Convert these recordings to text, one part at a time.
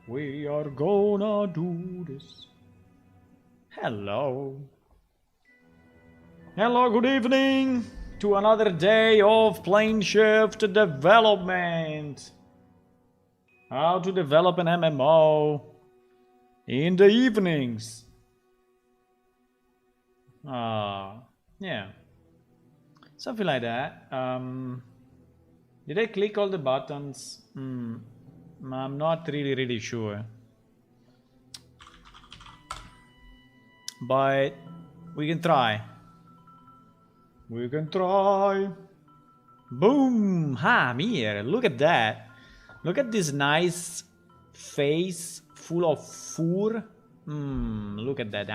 We are gonna do this. Hello. Hello, good evening to another day of plane shift development. How to develop an MMO in the evenings. Yeah. Something like that. Did I click all the buttons? I'm not really sure. But we can try. We can try. Boom! Ha, I'm here. Look at that. Look at this nice face full of fur. Look at that.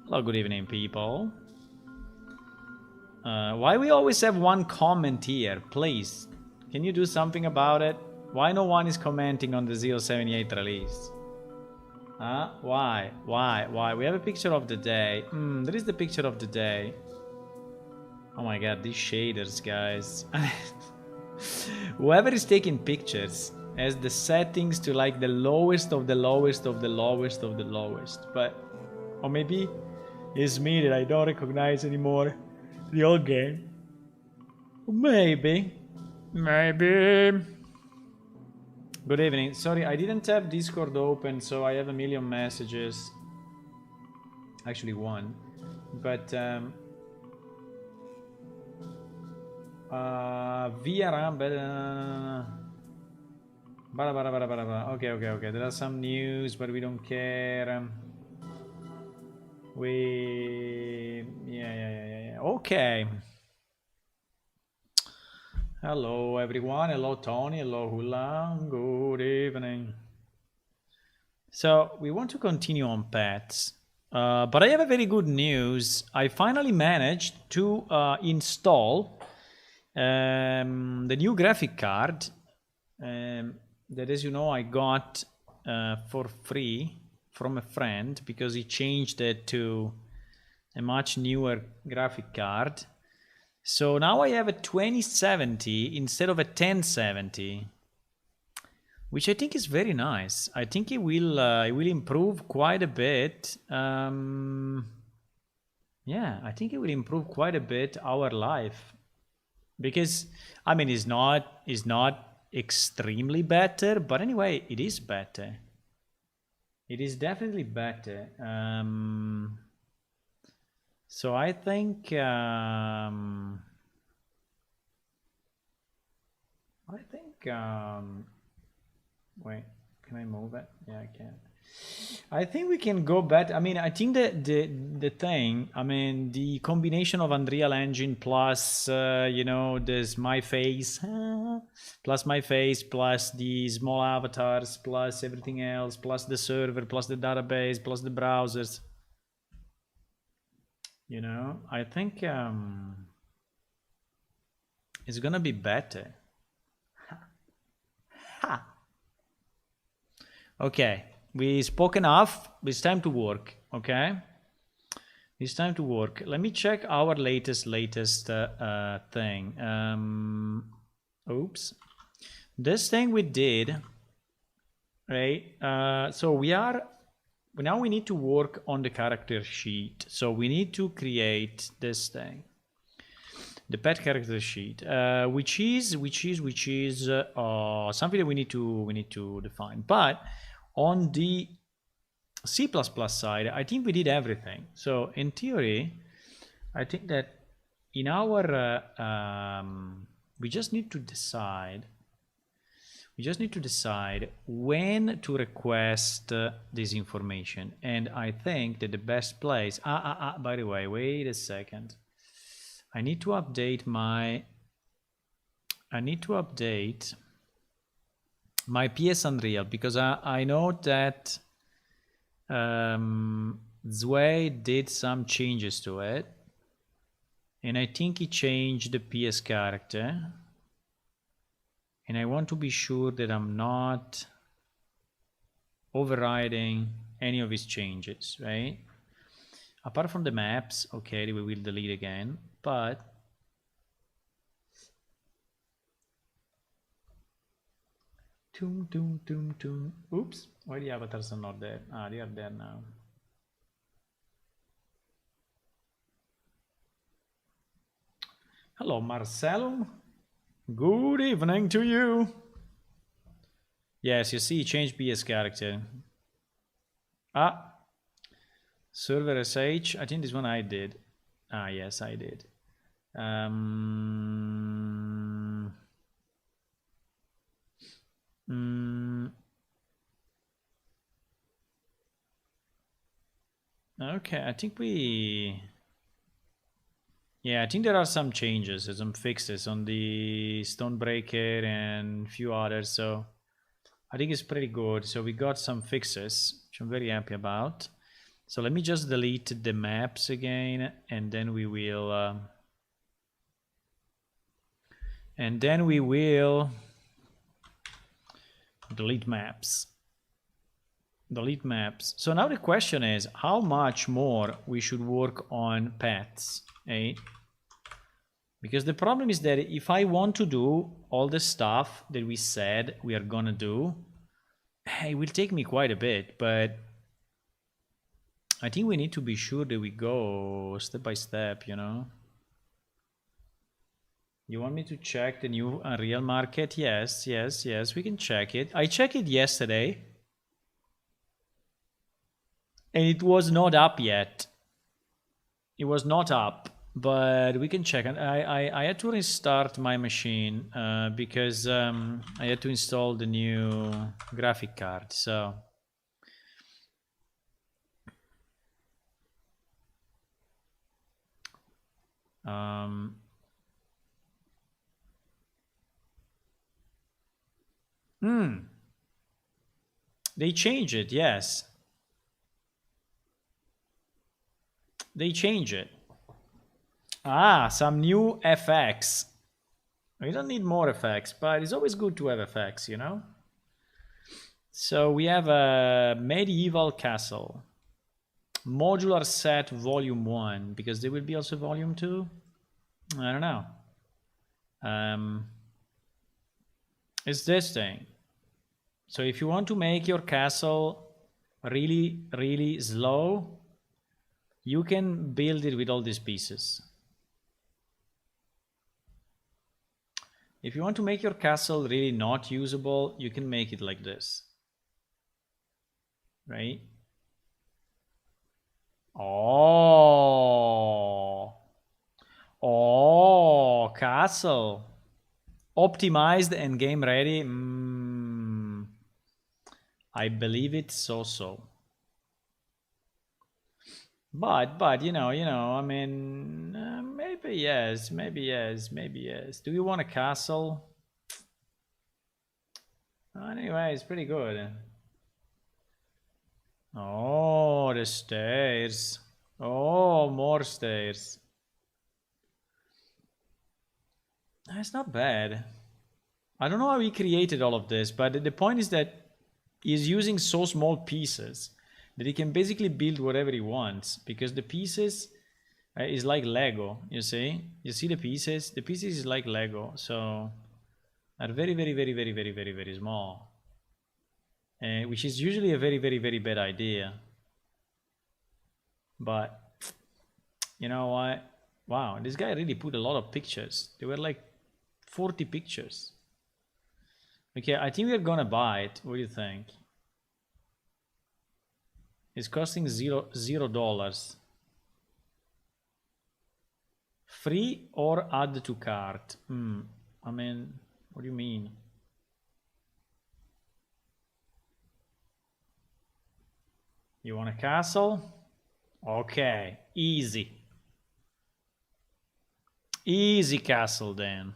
Hello, good evening, people. Why we always have one comment here? Please, can you do something about it? Why no one is commenting on the 078 release? Why? We have a picture of the day. There is the picture of the day. Oh my god, these shaders, guys. Whoever is taking pictures has the settings to like the lowest of the lowest of the lowest of the lowest. But, or maybe it's me that I don't recognize anymore the old game. Maybe. Good evening. Sorry, I didn't have Discord open, so I have a million messages. Actually, one. But, via RAM. Okay. There are some news, but we don't care. Yeah. Okay. Hello, everyone. Hello, Tony. Hello, Hula. Good evening. So we want to continue on pets, but I have a very good news. I finally managed to install the new graphic card that, as you know, I got for free from a friend because he changed it to a much newer graphic card. So now I have a 2070 instead of a 1070, which I think is very nice. I think it will improve quite a bit. Yeah, I think it will improve quite a bit our life, because I mean it's not extremely better, but anyway, it is better. It is definitely better. So I think wait, can I move it? Yeah, I can. I think we can go back. I mean, I think that the thing, I mean, the combination of Unreal Engine plus you know, there's my face plus my face plus the small avatars plus everything else plus the server plus the database plus the browsers, you know, I think it's gonna be better. Ha. Okay, we spoke enough. It's time to work. Okay, it's time to work. Let me check our latest thing. Oops, this thing we did, right? So we need to work on the character sheet. So we need to create this thing, the pet character sheet, which is something that we need to define. But on the C++ side, I think we did everything. So in theory, I think that in our we just need to decide when to request this information. And I think that the best place, by the way, wait a second. I need to update my PS Unreal, because I know that Zwei did some changes to it, and I think he changed the PS character, and I want to be sure that I'm not overriding any of his changes, right? Apart from the maps, okay, we will delete again, but Toom, toom, toom, toom. Oops, why the avatars are not there? Ah, they are there now. Hello, Marcelo. Good evening to you. Yes, you see, change BS character. Ah, server SH. I think this one I did. Ah, yes, I did. Okay, I think we... Yeah, I think there are some changes, some fixes on the Stonebreaker and a few others, so I think it's pretty good. So we got some fixes, which I'm very happy about. So let me just delete the maps again, and then we will... delete maps. Delete maps. So now the question is, how much more we should work on pets, eh? Because the problem is that if I want to do all the stuff that we said we are gonna do, it will take me quite a bit, but I think we need to be sure that we go step by step, you know? You want me to check the new Unreal market? Yes, we can check it. I checked it yesterday, and it was not up yet. It was not up. But we can check. And I had to restart my machine because I had to install the new graphic card. So they change it. Yes, they change it. Ah, some new FX. We don't need more FX, but it's always good to have FX, you know? So we have a medieval castle. Modular set volume 1, because there will be also volume 2. I don't know. It's this thing. So if you want to make your castle really, really slow, you can build it with all these pieces. If you want to make your castle really not usable, you can make it like this. Right? Oh, castle. Optimized and game ready. I believe it's so. But you know, I mean, maybe yes. Do you want a castle? Anyway, it's pretty good. Oh, the stairs. Oh, more stairs. That's not bad. I don't know how he created all of this, but the point is that he's using so small pieces that he can basically build whatever he wants, because the pieces is like Lego, you see? You see the pieces? The pieces is like Lego, so are very small. Which is usually a very bad idea. But, you know what? Wow, this guy really put a lot of pictures. There were like 40 pictures. Okay, I think we're gonna buy it. What do you think? It's costing $0. Free or add to cart? I mean, what do you mean? You want a castle? Okay, easy. Easy castle then.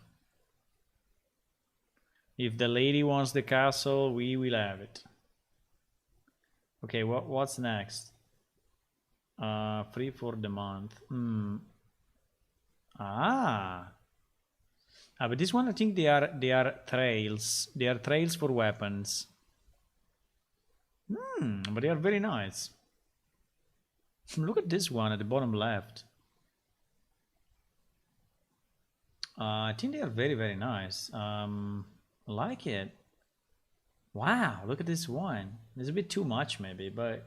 If the lady wants the castle, we will have it. Okay, what's next? Free for the month. But this one, I think they are trails. They are trails for weapons. But they are very nice. Look at this one at the bottom left. I think they are very nice. Like it. Wow, look at this one. It's a bit too much maybe, but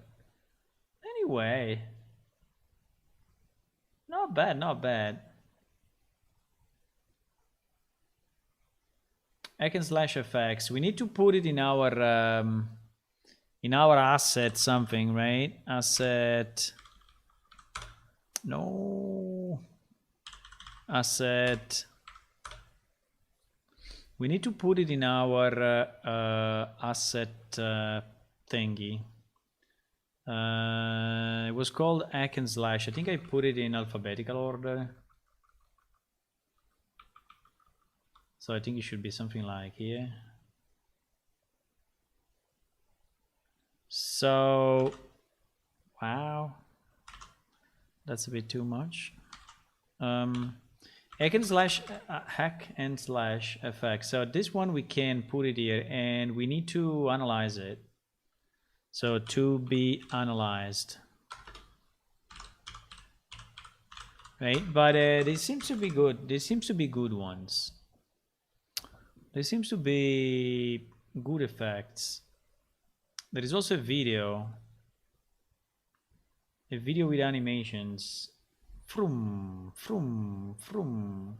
anyway. Not bad, not bad. Hack and slash effects. We need to put it in our asset something, right? Asset. No. Asset. We need to put it in our asset thingy. It was called hack and slash. I think I put it in alphabetical order. So I think it should be something like here. So, wow, that's a bit too much. Hack and slash effect. So this one we can put it here, and we need to analyze it. So to be analyzed, right? But they seem to be good. They seems to be good ones. There seems to be good effects. There is also a video with animations. Frum, frum, frum,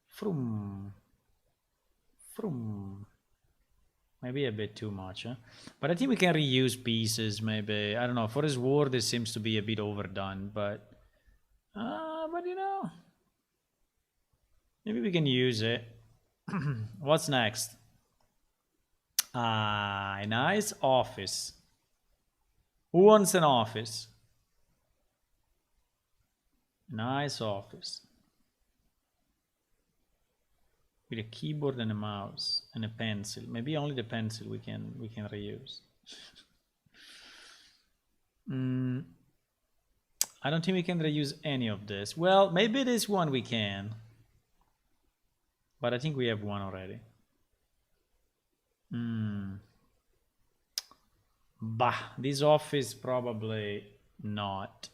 frum, frum. Maybe a bit too much, huh? But I think we can reuse pieces, maybe. I don't know. For his war, this seems to be a bit overdone, but you know, maybe we can use it. What's next? A nice office. Who wants an office? Nice office. With a keyboard and a mouse and a pencil. Maybe only the pencil we can reuse. I don't think we can reuse any of this. Well, maybe this one we can. But I think we have one already. Bah, this office probably not.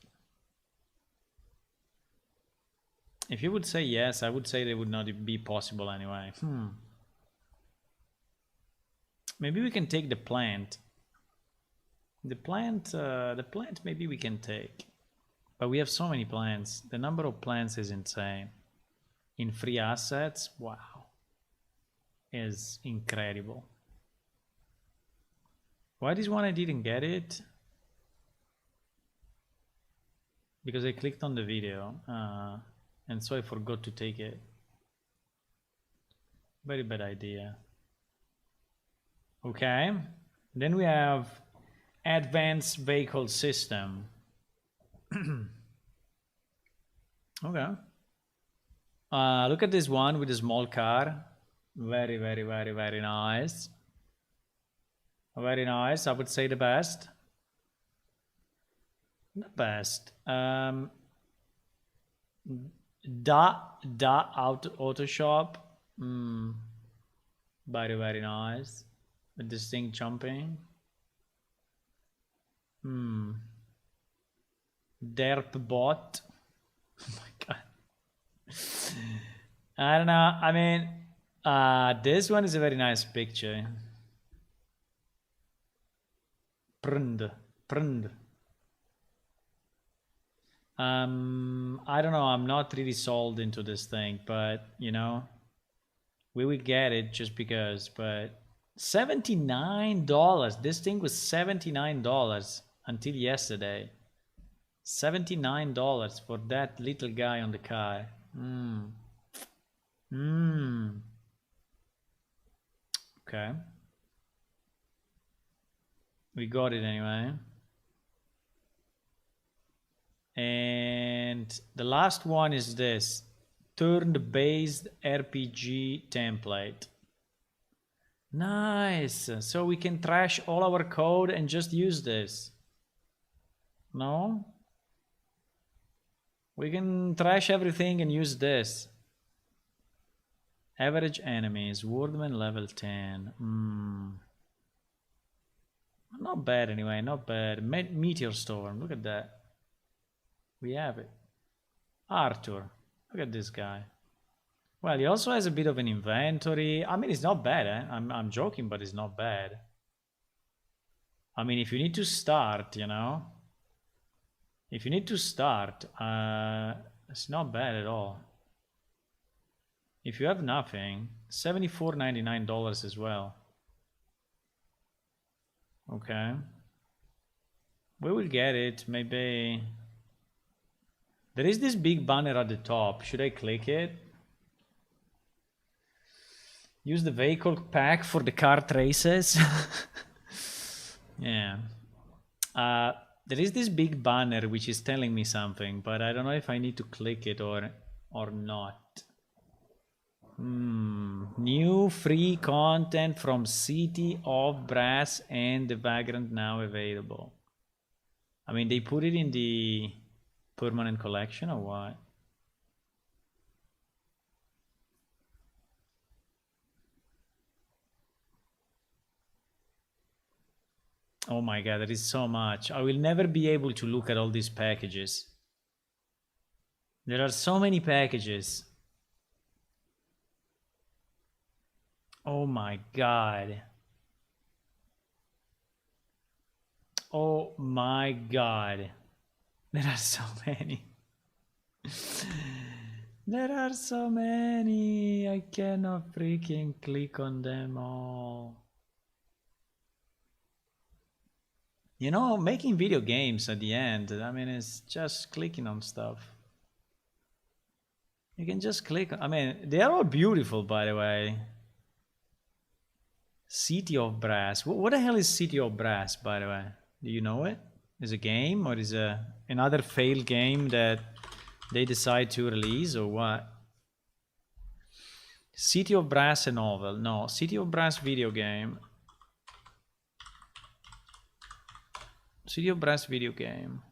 If you would say yes, I would say they would not be possible anyway. Maybe we can take the plant. The plant maybe we can take. But we have so many plants. The number of plants is insane. In free assets, wow. Is incredible. Why this one I didn't get it? Because I clicked on the video. And so I forgot to take it. Very bad idea. Okay. Then we have advanced vehicle system. Okay. Look at this one with a small car. Very, very, very, very nice. Very nice. I would say the best. The best. Auto shop. Very, very nice. With this thing jumping. Derp bot. Oh my god. I don't know. I mean, this one is a very nice picture. Prnd. I don't know. I'm not really sold into this thing, but you know, we will get it just because. But $79. This thing was $79 until yesterday. $79 for that little guy on the car. Okay. We got it anyway. And the last one is this turn-based RPG template. Nice. So we can trash all our code and just use this. No? We can trash everything and use this. Average enemies. Wordman level 10. Not bad anyway. Not bad. Meteor Storm. Look at that. We have it. Arthur. Look at this guy. Well, he also has a bit of an inventory. I mean, it's not bad, eh? I'm joking, but it's not bad. I mean, if you need to start, you know, if you need to start, it's not bad at all. If you have nothing, $74.99 as well. Okay. We will get it, maybe. There is this big banner at the top. Should I click it? Use the vehicle pack for the kart races. Yeah. There is this big banner which is telling me something, but I don't know if I need to click it or not. New free content from City of Brass and the Vagrant now available. I mean, they put it in the permanent collection or what? Oh my god, there is so much. I will never be able to look at all these packages. There are so many packages. Oh my god. Oh my god. There are so many. There are so many. I cannot freaking click on them all. You know, making video games at the end, I mean, it's just clicking on stuff. You can just click. I mean, they are all beautiful, by the way. City of Brass. What the hell is City of Brass, by the way? Do you know it? Is a game or is a another failed game that they decide to release or what? City of Brass a novel. No, City of Brass video game. City of Brass video game.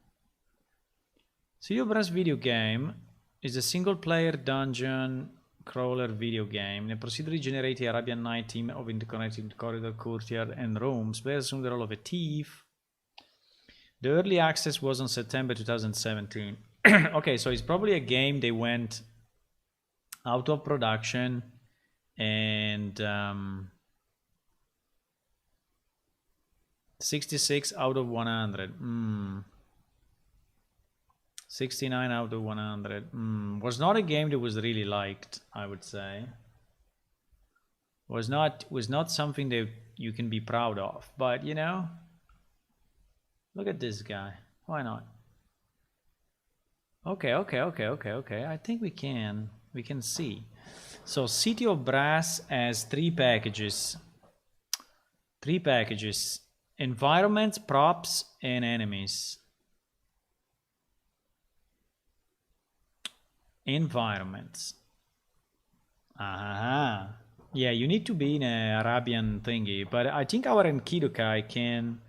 City of Brass video game is a single-player dungeon crawler video game. In a procedurally generated Arabian Night team of interconnected corridor, courtyard, and rooms. Players assume the role of a thief. The early access was on September 2017. Okay, so it's probably a game they went out of production and 66 out of 100. 69 out of 100. Was not a game that was really liked, I would say. Was not something that you can be proud of. But you know, look at this guy. Why not? Okay. I think we can see. So City of Brass has 3 packages. 3 packages. Environments, props, and enemies. Environments. Yeah, you need to be in an Arabian thingy, but I think our Enkidukai can.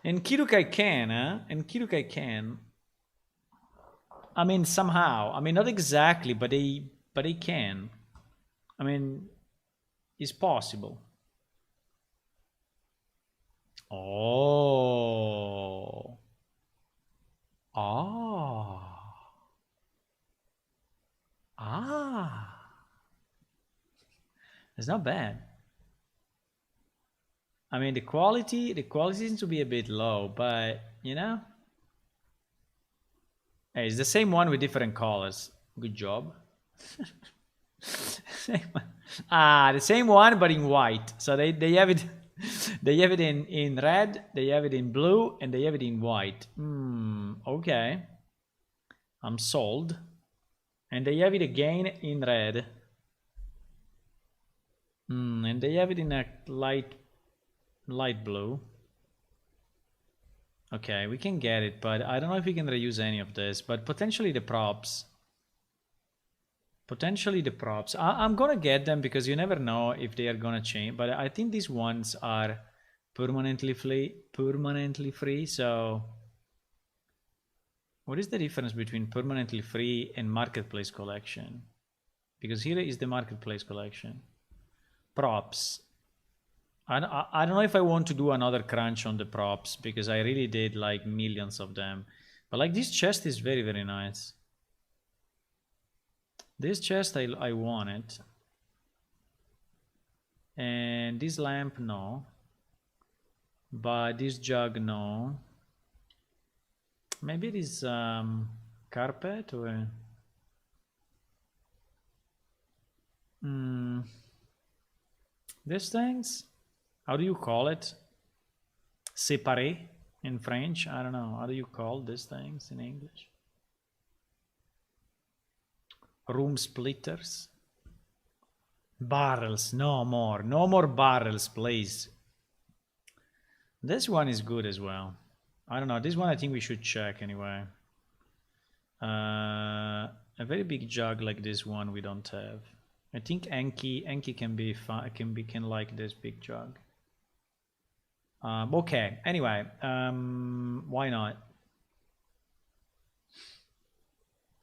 Enkidukai can, huh? Enkidukai can. I mean, somehow. I mean, not exactly, but they can. I mean, it's possible. Oh. Oh. It's not bad. I mean, the quality seems to be a bit low, but you know, hey, it's the same one with different colors. Good job. The same one but in white. So they have it. They have it in red. They have it in blue, and they have it in white. Okay. I'm sold. And they have it again in red. And they have it in a light blue. Okay, we can get it, but I don't know if we can reuse any of this. But potentially the props. I'm gonna get them because you never know if they are gonna change. But I think these ones are permanently free. So what is the difference between permanently free and marketplace collection? Because here is the marketplace collection. Props. I don't know if I want to do another crunch on the props because I really did like millions of them. But like this chest is very, very nice. This chest I want it. And this lamp, no. But this jug, no. Maybe it is carpet or... These things? How do you call it? Séparé in French? I don't know. How do you call these things in English? Room splitters? Barrels, no more. No more barrels, please. This one is good as well. I don't know. This one I think we should check anyway. A very big jug like this one we don't have. I think Enki can be fun, can like this big jug. Okay. Anyway, why not?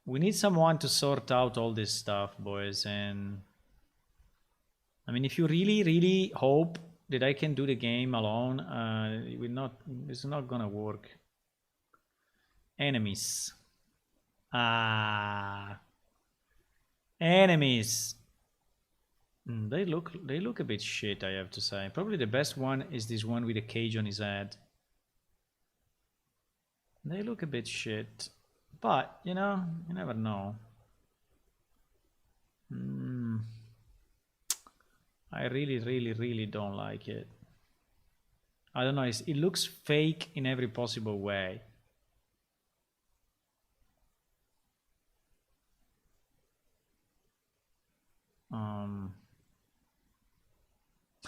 We need someone to sort out all this stuff, boys. And I mean, if you really hope that I can do the game alone, it's not gonna work. Enemies. Enemies. They look a bit shit, I have to say. Probably the best one is this one with a cage on his head. They look a bit shit. But, you know, you never know. I really don't like it. I don't know, it looks fake in every possible way.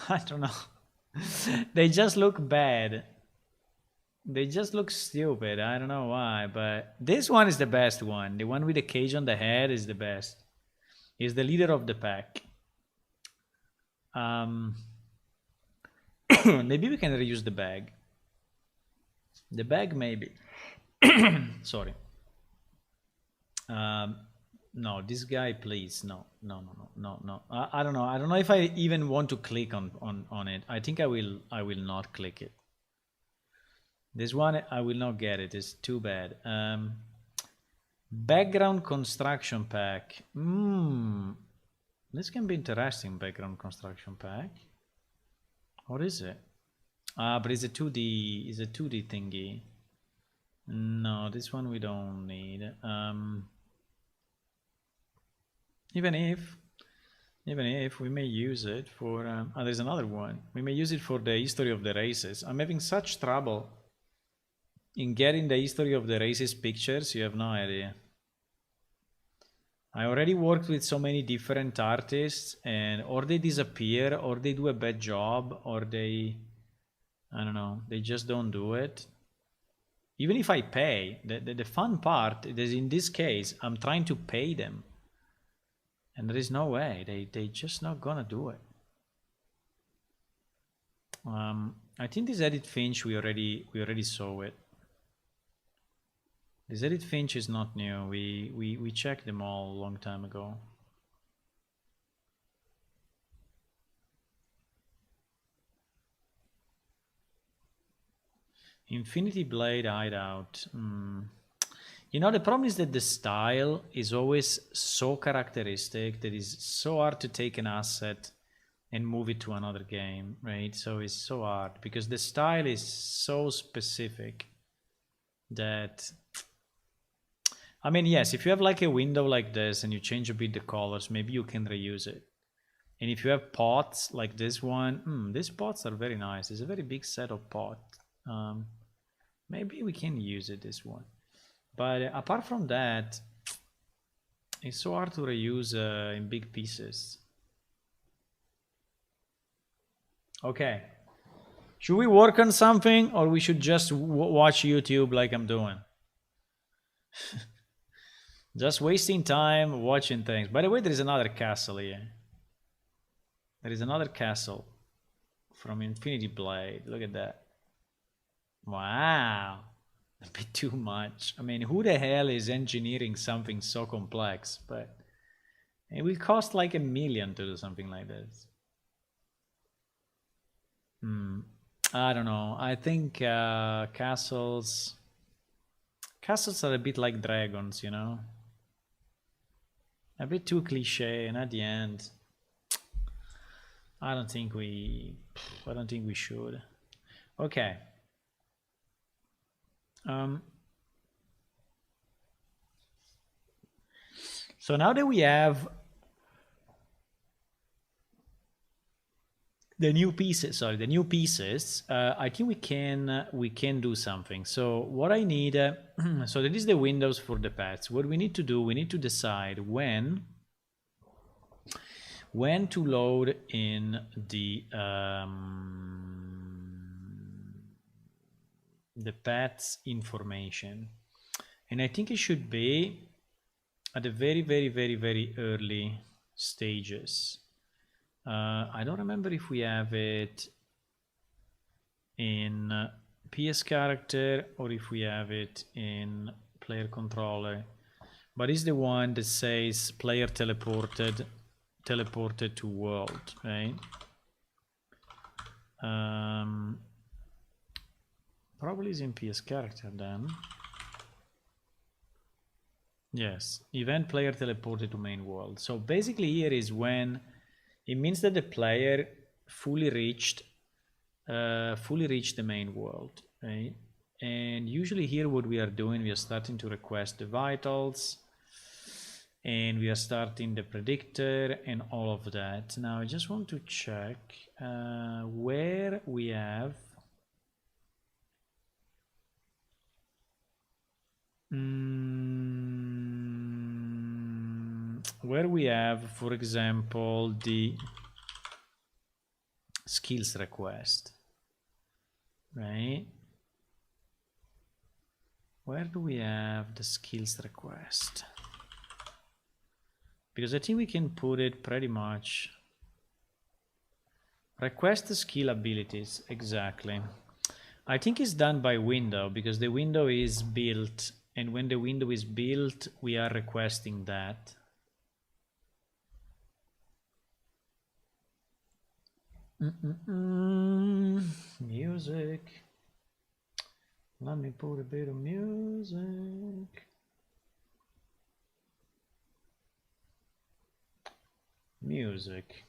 I don't know. They just look bad. They just look stupid. I don't know why, but this one is the best one. The one with the cage on the head is the best. He's the leader of the pack. Maybe we can reuse the bag. The bag, maybe. Sorry. No, this guy, please. No. I don't know. I don't know if I even want to click on it. I think I will not click it. This one, I will not get it. It's too bad. Background construction pack. This can be interesting, background construction pack. What is it? But it's a 2D. It's a 2D thingy. No, this one we don't need. Even if we may use it for... there's another one. We may use it for the history of the races. I'm having such trouble in getting the history of the races pictures, you have no idea. I already worked with so many different artists, and or they disappear, or they do a bad job, or they... I don't know, they just don't do it. Even if I pay, the fun part is in this case, I'm trying to pay them. And there is no way, they just not gonna do it. I think this edit Finch, we already saw it. This edit Finch is not new, we checked them all a long time ago. Infinity Blade Hideout. You know, the problem is that the style is always so characteristic that it's so hard to take an asset and move it to another game, right? So it's so hard because the style is so specific that... I mean, yes, if you have like a window like this and you change a bit the colors, maybe you can reuse it. And if you have pots like this one, these pots are very nice. It's a very big set of pots. Maybe we can use it, this one. But apart from that, it's so hard to reuse in big pieces. Okay. Should we work on something, or we should just watch YouTube like I'm doing? Just wasting time watching things. By the way, there is another castle here. There is another castle from Infinity Blade. Look at that. Wow. A bit too much. I mean, who the hell is engineering something so complex? But it will cost like $1 million to do something like this. I don't know. I think castles are a bit like dragons, you know? A bit too cliche, and at the end, I don't think we should. Okay. So now that we have the new pieces, I think we can do something. So what I need, so that is the windows for the pets. What we need to do, we need to decide when to load in the pets information, and I think it should be at the very early stages. I don't remember if we have it in PS character or if we have it in player controller, but it's the one that says player teleported to world, right? Probably is in PS character then. Yes, event player teleported to main world. So basically here is when it means that the player fully reached the main world, right? And usually here what we are doing, we are starting to request the vitals, and we are starting the predictor and all of that. Now I just want to check where we have for example, the skills request, right? Where do we have the skills request? Because I think we can put it pretty much. Request the skill abilities, exactly. I think it's done by window because the window is built, and when the window is built, we are requesting that. Music. Let me put a bit of music. Music.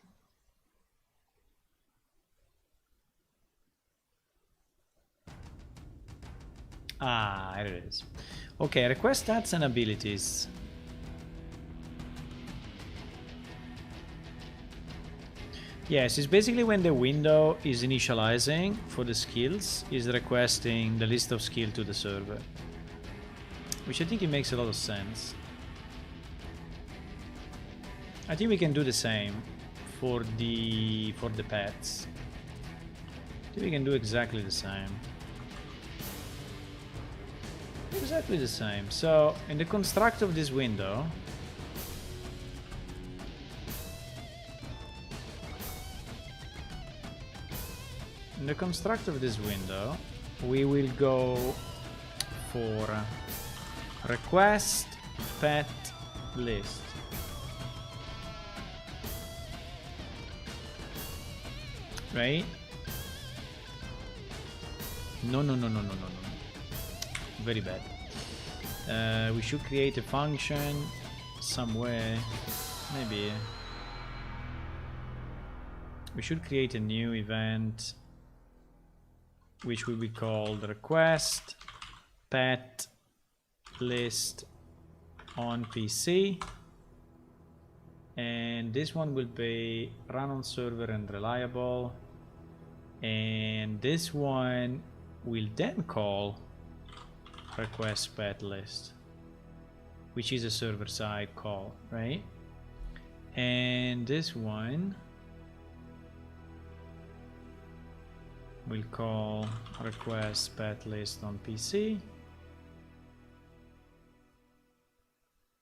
Ah, here it is. Okay, request stats and abilities. Yes, it's basically when the window is initializing for the skills, is requesting the list of skill to the server, which I think it makes a lot of sense. I think we can do the same for the pets. I think we can do exactly the same. Exactly the same. So in the construct of this window, we will go for request pet list. Right? No. Very bad. We should create a function somewhere. Maybe we should create a new event which will be called request pet list on PC, and this one will be run on server and reliable, and this one will then call request pet list, which is a server side call, right? And this one will call request pet list on PC,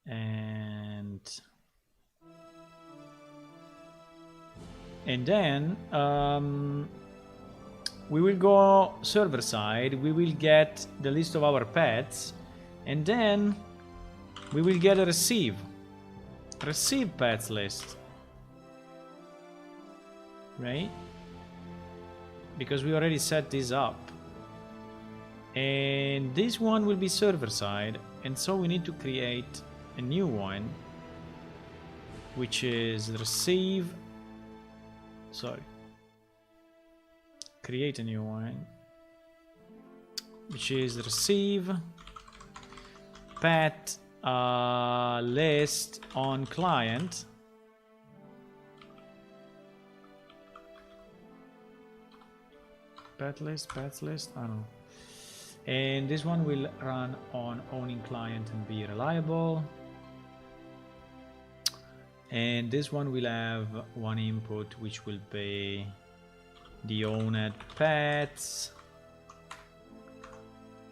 and then we will go server side, we will get the list of our pets, and then we will get a receive pets list, right? Because we already set this up, and this one will be server side, and so we need to create a new one which is receive, sorry, create a new one, which is receive pet list on client. Pets list, I don't know. And this one will run on owning client and be reliable. And this one will have one input, which will be the owned pets.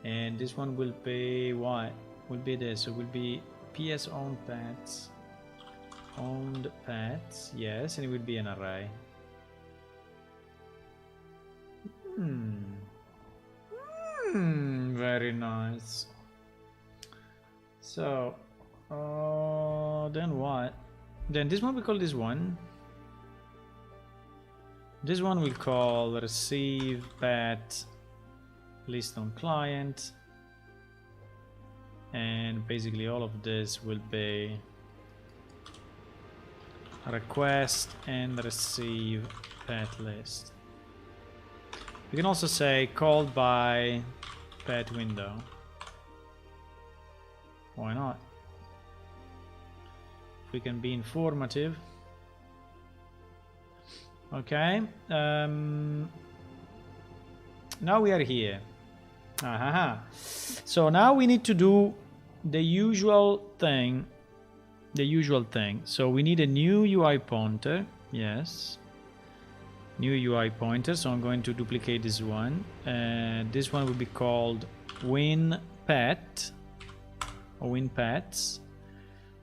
And this one will be what? Will be this. So it will be PS owned pets. Owned pets, yes, and it will be an array. Very nice. So, then what? Then this one we call this one. This one we call receive pet list on client. And basically all of this will be request and receive pet list. You can also say called by pet window. Why not? We can be informative. Okay. Now we are here. So now we need to do the usual thing. So we need a new UI pointer. Yes. New UI pointer. So I'm going to duplicate this one. This one will be called win pet or win pets.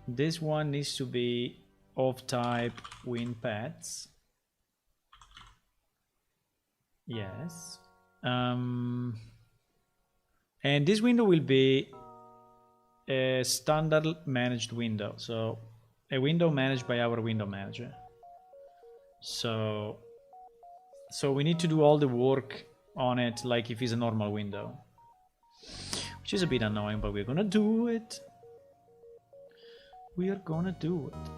This one needs to be of type win pets. Yes. And this window will be a standard managed window. So a window managed by our window manager. So we need to do all the work on it like if it's a normal window. Which is a bit annoying, but we're gonna do it. We are gonna do it.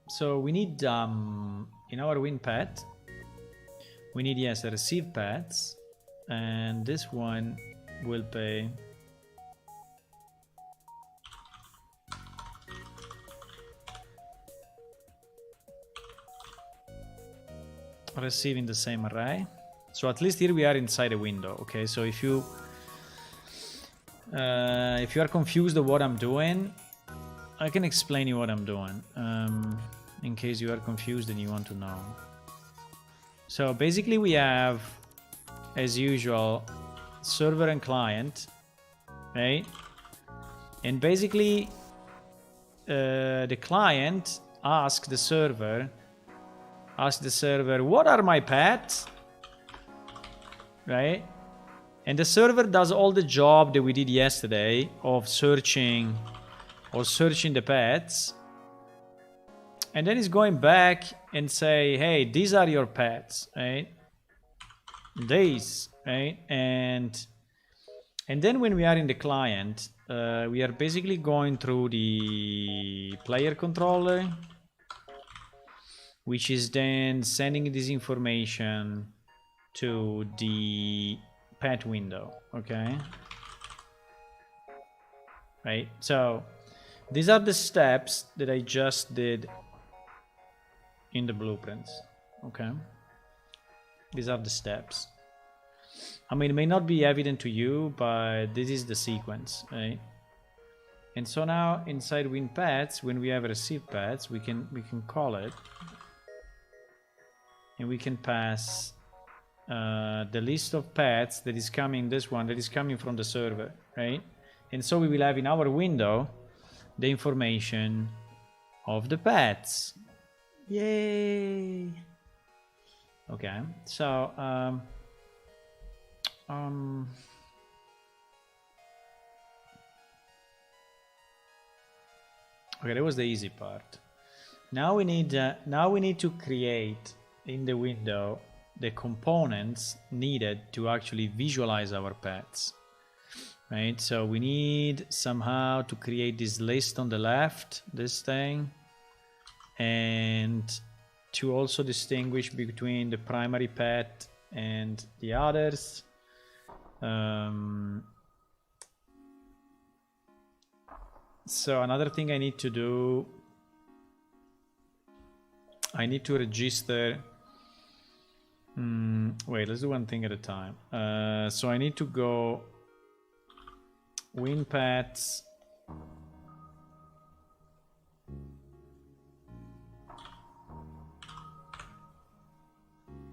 So we need in our win pet, we need, yes, a receive pets, and this one will be receiving the same array. So at least here we are inside a window. Okay, so if you are confused of what I'm doing, I can explain you what I'm doing, in case you are confused and you want to know. So basically we have, as usual, server and client, right? And basically the client asks the server, what are my pets? Right? And the server does all the job that we did yesterday of searching the pets. And then it's going back and say, hey, these are your pets, right? These, right? And then when we are in the client, we are basically going through the player controller, which is then sending this information to the pet window. Okay, right? So these are the steps that I just did in the blueprints. Okay, these are the steps. I mean, it may not be evident to you, but this is the sequence, right? And so now inside win pets, when we have receive pets, we can call it, and we can pass the list of pets that is coming, this one that is coming from the server, right? And so we will have in our window the information of the pets. Yay! Okay, so okay, that was the easy part. Now we need to create in the window the components needed to actually visualize our paths. Right, so we need somehow to create this list on the left, this thing, and to also distinguish between the primary path and the others. So another thing I need to do, I need to register. Wait, let's do one thing at a time. So I need to go win paths.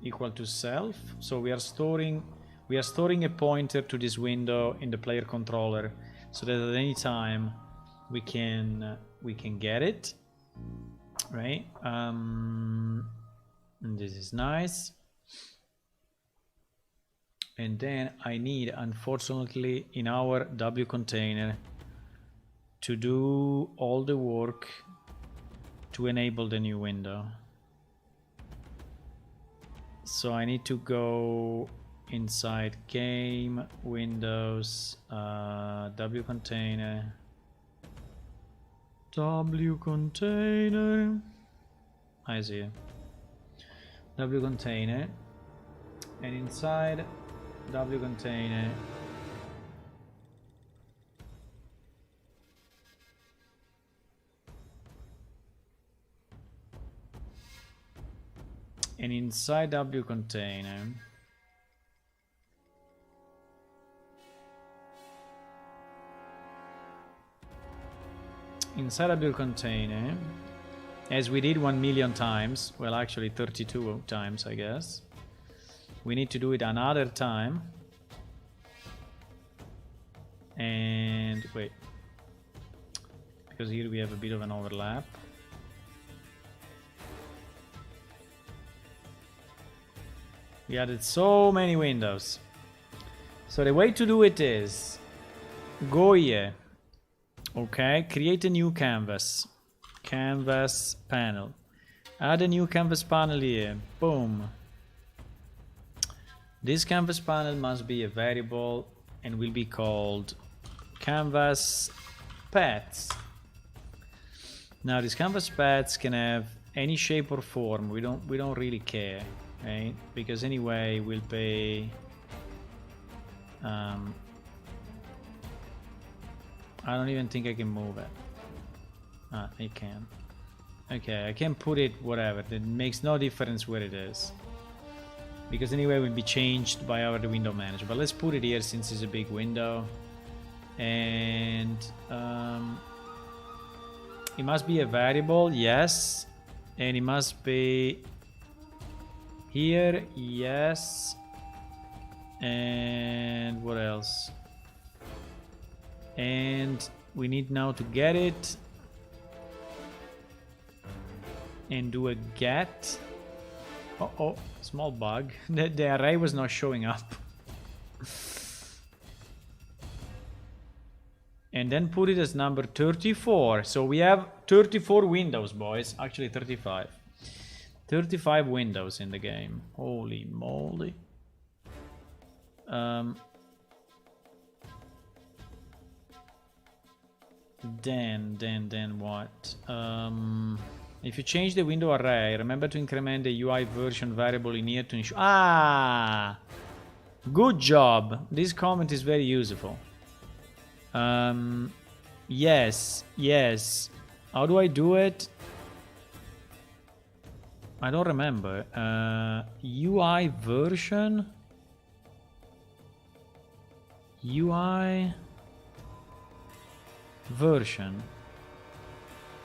Equal to self. So we are storing a pointer to this window in the player controller, so that at any time we can get it, right? And this is nice. And then I need, unfortunately, in our W container to do all the work to enable the new window. So I need to go inside game, Windows, W container, I see it. W container, and inside W container and inside W container as we did 1,000,000 times, well actually 32 times I guess, we need to do it another time. And wait, because here we have a bit of an overlap. We added so many windows. So the way to do it is go here, okay, create a new canvas panel, add a new canvas panel here, boom. This canvas panel must be a variable and will be called canvas paths. Now these canvas paths can have any shape or form. We don't really care, right? Because anyway we'll pay I don't even think I can move it. I can. Okay, I can put it whatever. It makes no difference where it is, because anyway it will be changed by our window manager. But let's put it here since it's a big window. And it must be a variable, yes. And it must be here, yes. And what else? And we need now to get it and do a get. Oh, small bug. The array was not showing up. And then put it as number 34. So we have 34 windows, boys. Actually 35. 35 windows in the game. Holy moly. Then what? If you change the window array, remember to increment the UI version variable in here to ensure. Ah, good job. This comment is very useful. Yes. How do I do it? I don't remember. UI version. UI version.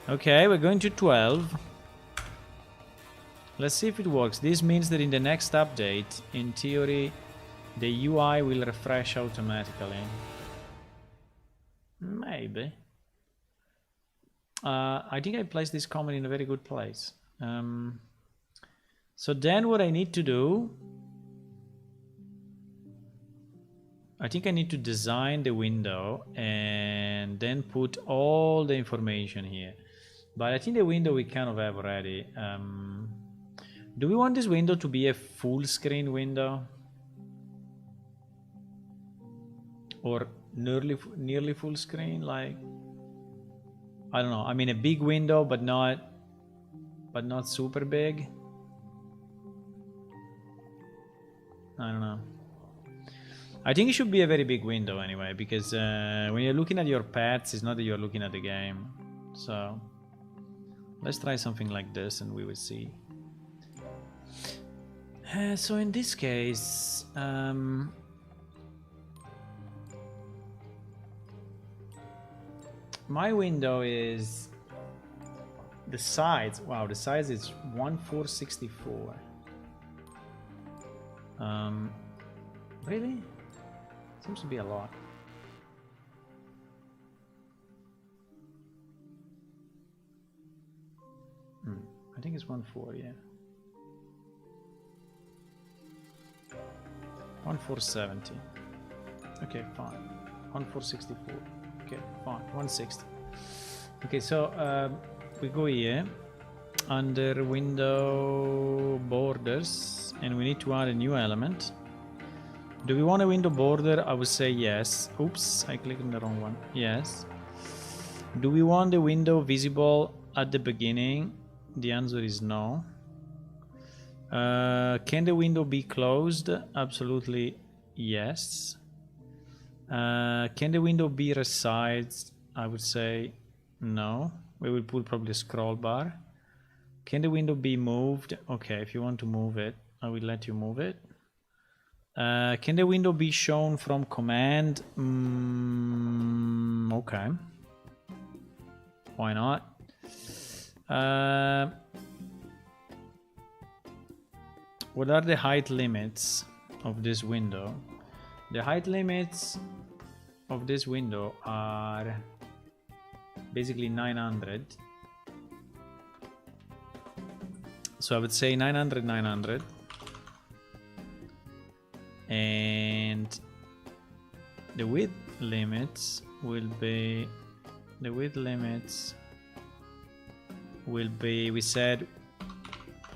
Okay, we're going to 12. Let's see if it works. This means that in the next update, in theory, the UI will refresh automatically. Maybe. I think I placed this comment in a very good place. So then what I need to do, I think I need to design the window and then put all the information here. But I think the window we kind of have already. Do we want this window to be a full screen window? Or nearly full screen? Like, I don't know. I mean, a big window, but not super big. I don't know. I think it should be a very big window anyway, because when you're looking at your pets, it's not that you're looking at the game. So let's try something like this and we will see. So in this case, my window is the size. Wow, the size is 1464. Really? Seems to be a lot. I think it's 1.4, yeah. 1.470. Okay, fine. 1.464. Okay, fine. 160. Okay, so we go here under window borders, and we need to add a new element. Do we want a window border? I would say yes. Oops, I clicked on the wrong one. Yes. Do we want the window visible at the beginning? The answer is no. Can the window be closed? Absolutely yes. Can the window be resized? I would say no. We will put probably a scroll bar. Can the window be moved? Okay, if you want to move it, I will let you move it. Can the window be shown from command? Okay. Why not? What are the height limits of this window? The height limits of this window are basically 900. So I would say 900, 900. And the width limits will be, we said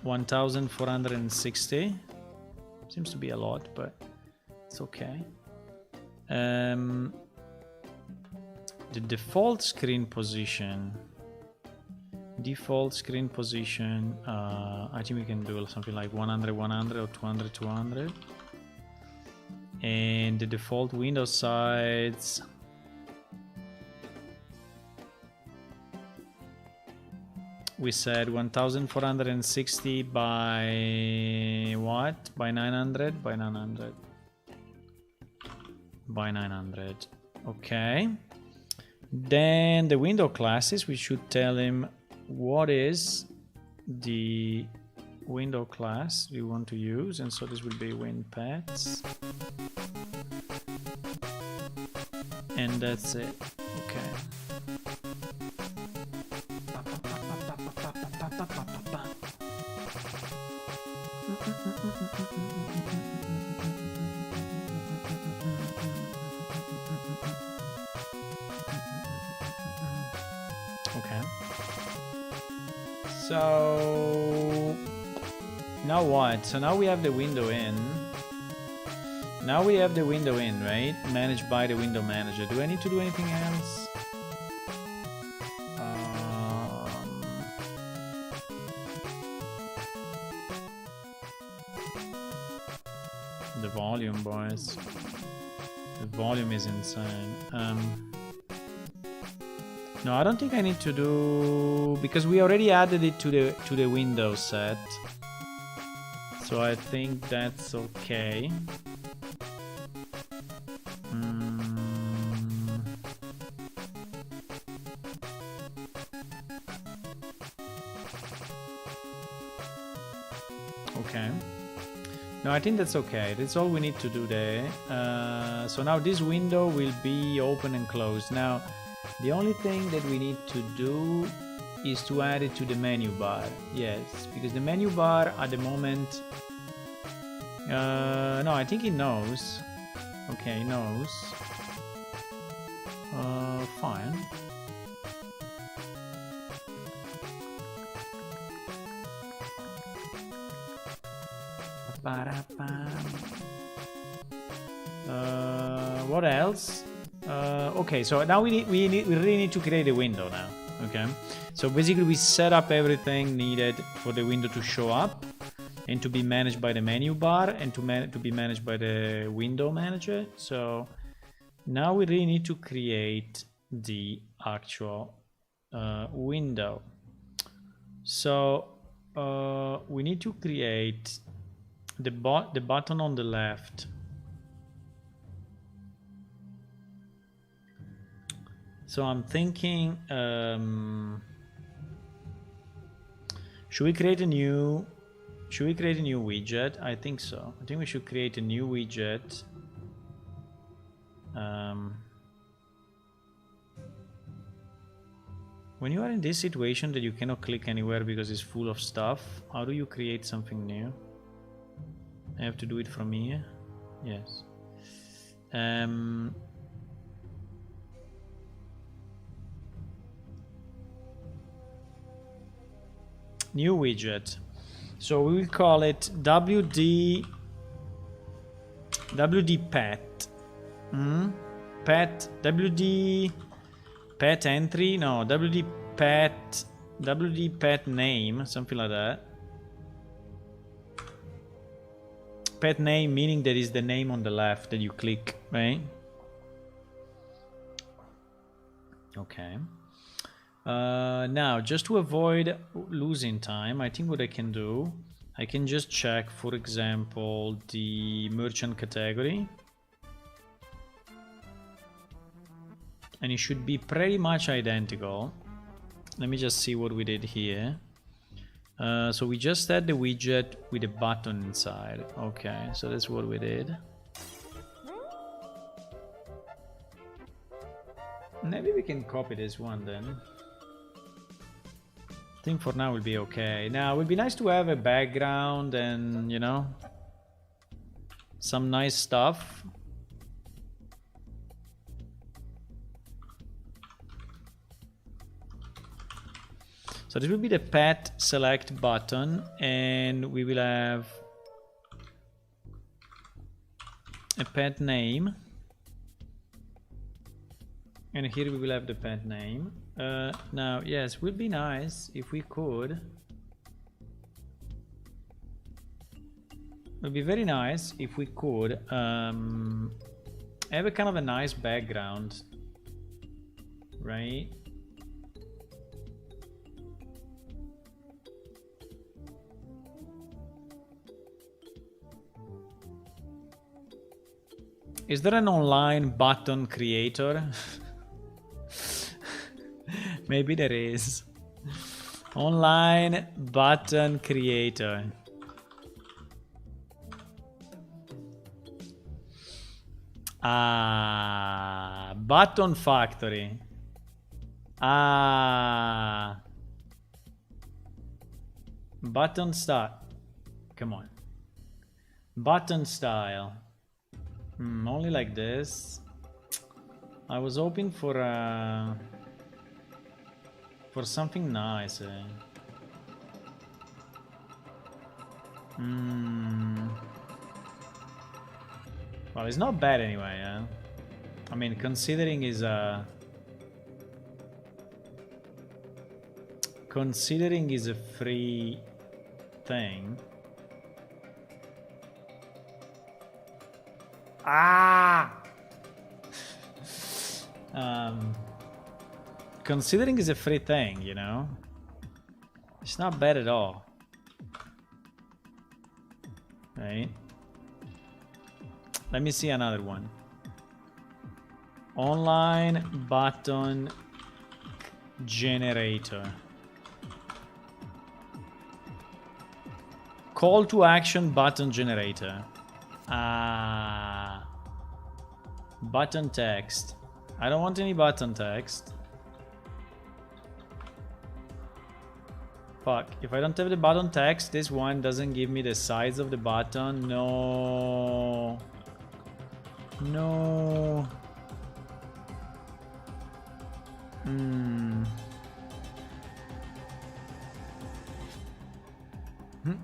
1460. Seems to be a lot, but it's okay. The default screen position, I think we can do something like 100, 100 or 200, 200. And the default window size, we said 1460 by what? By 900? By 900. By 900. Okay. Then the window classes, we should tell him what is the window class we want to use, and so this will be WinPets. And that's it. Okay. Okay. So now what? So now we have the window in. Now we have the window in, right? Managed by the window manager. Do I need to do anything else? The volume, boys. The volume is insane. No, I don't think I need to do, because we already added it to the window set. So I think that's okay. Okay. No, I think that's okay. That's all we need to do there. So now this window will be open and closed. Now, the only thing that we need to do is to add it to the menu bar. Yes, because the menu bar at the moment... no, I think it knows. Okay, it knows. Fine. What else? Okay, so now we really need to create a window now. Okay, so basically we set up everything needed for the window to show up and to be managed by the menu bar and to be managed by the window manager. So now we really need to create the actual window. So we need to create the button on the left. So I'm thinking, should we create a new widget? I think so. I think we should create a new widget. When you are in this situation that you cannot click anywhere because it's full of stuff, how do you create something new? I have to do it from here? Yes. New widget. So we will call it WD pet. Pet WD pet entry. No, WD pet name, something like that. Pet name meaning that is the name on the left that you click, right? Okay. Now, just to avoid losing time, I think what I can do, I can just check, for example, the merchant category. And it should be pretty much identical. Let me just see what we did here. So we just had the widget with a button inside. Okay, so that's what we did. Maybe we can copy this one then. I think for now will be okay. Now, it would be nice to have a background and, you know, some nice stuff. So this will be the pet select button, and we will have a pet name. And here we will have the pet name. Now, yes, it would be nice if we could. It would be very nice if we could have a kind of a nice background, right? Is there an online button creator? Maybe there is. Online button creator. Ah, button factory. Ah. Button style. Come on. Button style. Only like this. I was hoping for something nice. Well, it's not bad anyway. I mean, considering is a free thing. Considering it's a free thing, you know, it's not bad at all, right? Let me see another one. Online button generator. Call to action button generator. Button text. I don't want any button text. Fuck, if I don't have the button text, this one doesn't give me the size of the button. No. No.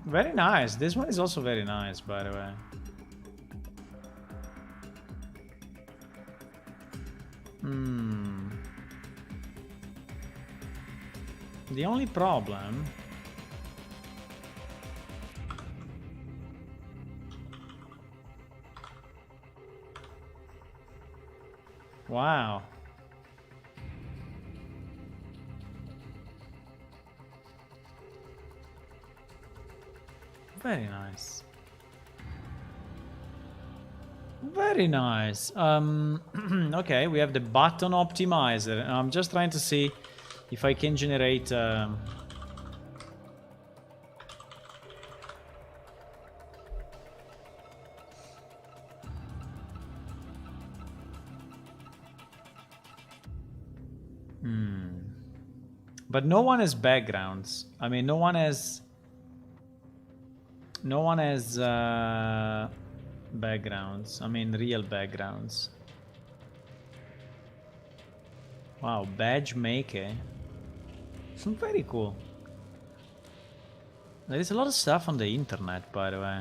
Very nice. This one is also very nice, by the way. The only problem... Wow. Very nice. Very nice. Okay, we have the button optimizer. I'm just trying to see if I can generate... But no one has backgrounds. I mean, no one has... No one has backgrounds. I mean, real backgrounds. Wow, badge maker. Very cool. There is a lot of stuff on the internet, by the way.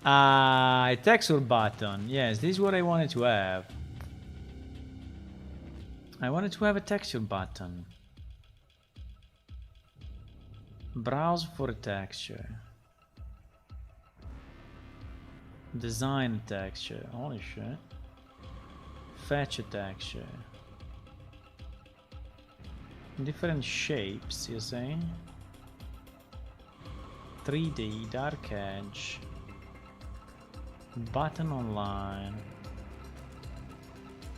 A texture button. Yes, this is what I wanted to have. I wanted to have a texture button. Browse for a texture. Design a texture. Holy shit. Fetch a texture. Different shapes, you see? 3D, dark edge. Button online.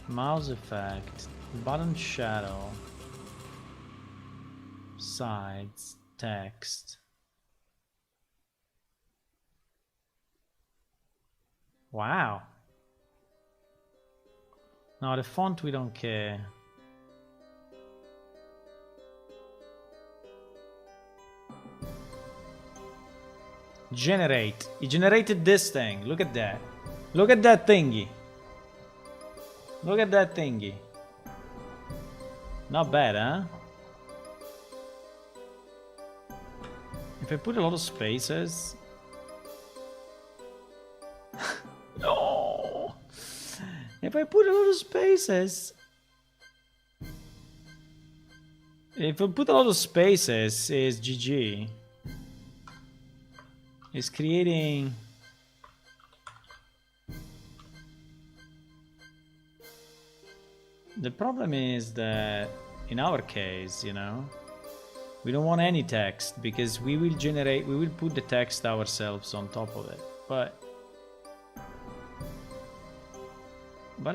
Mouse effect. Button shadow. Sides. Text. Wow. No, the font we don't care. Generate. He generated this thing. Look at that. Look at that thingy. Look at that thingy. Not bad, huh? If I put a lot of spaces... No! If I put a lot of spaces... If I put a lot of spaces, it's GG. It's creating... The problem is that in our case, you know, we don't want any text because we will put the text ourselves on top of it. But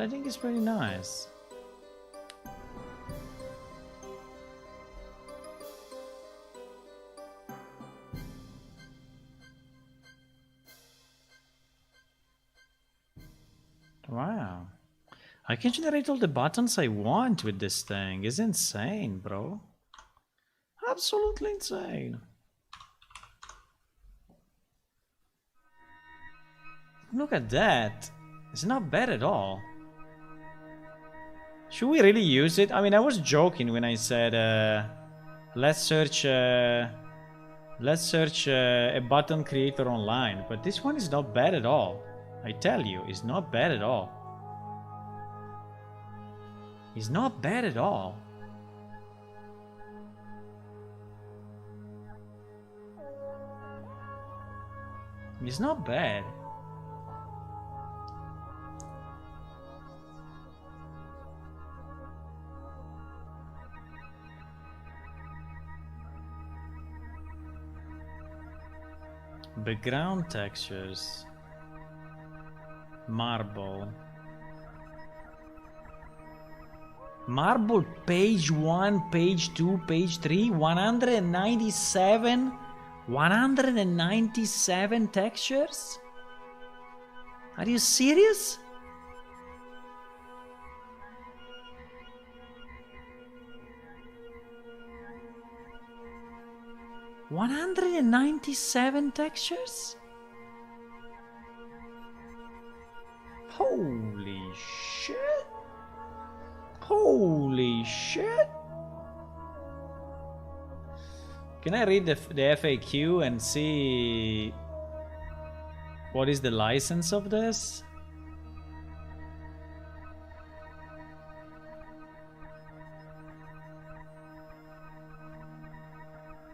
I think it's pretty nice. Wow. I can generate all the buttons I want with this thing. It's insane, bro. Absolutely insane. Look at that. It's not bad at all. Should we really use it? I mean, I was joking when I said, let's search a button creator online. But this one is not bad at all. I tell you, it's not bad at all. It's not bad at all. It's not bad. Background textures. Marble. Marble page 1, page 2, page 3, 197? 197 textures? Are you serious? $197 textures? Holy shit! Holy shit! Can I read the FAQ and see what is the license of this?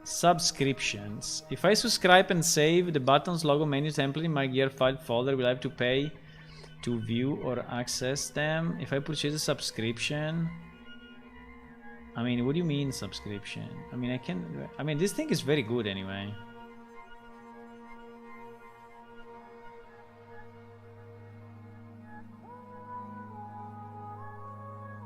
Subscriptions. If I subscribe and save the buttons, logo, menu, template in my gear file folder, will I have to pay to view or access them? If I purchase a subscription, I mean, what do you mean subscription? I mean, this thing is very good anyway.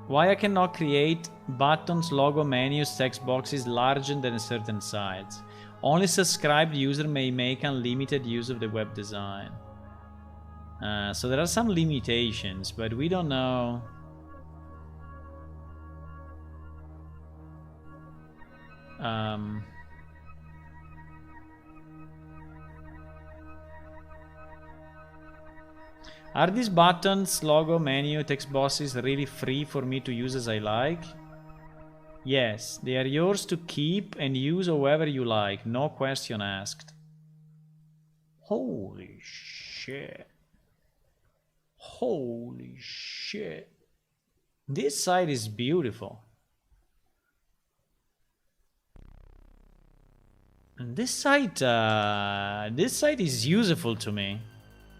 Why I cannot create buttons, logo, menus, text boxes larger than a certain size? Only subscribed user may make unlimited use of the web design. So there are some limitations, but we don't know. Are these buttons, logo, menu, text boxes really free for me to use as I like? Yes, they are yours to keep and use however you like, no question asked. Holy shit. Holy shit. This site is beautiful. And this site is useful to me.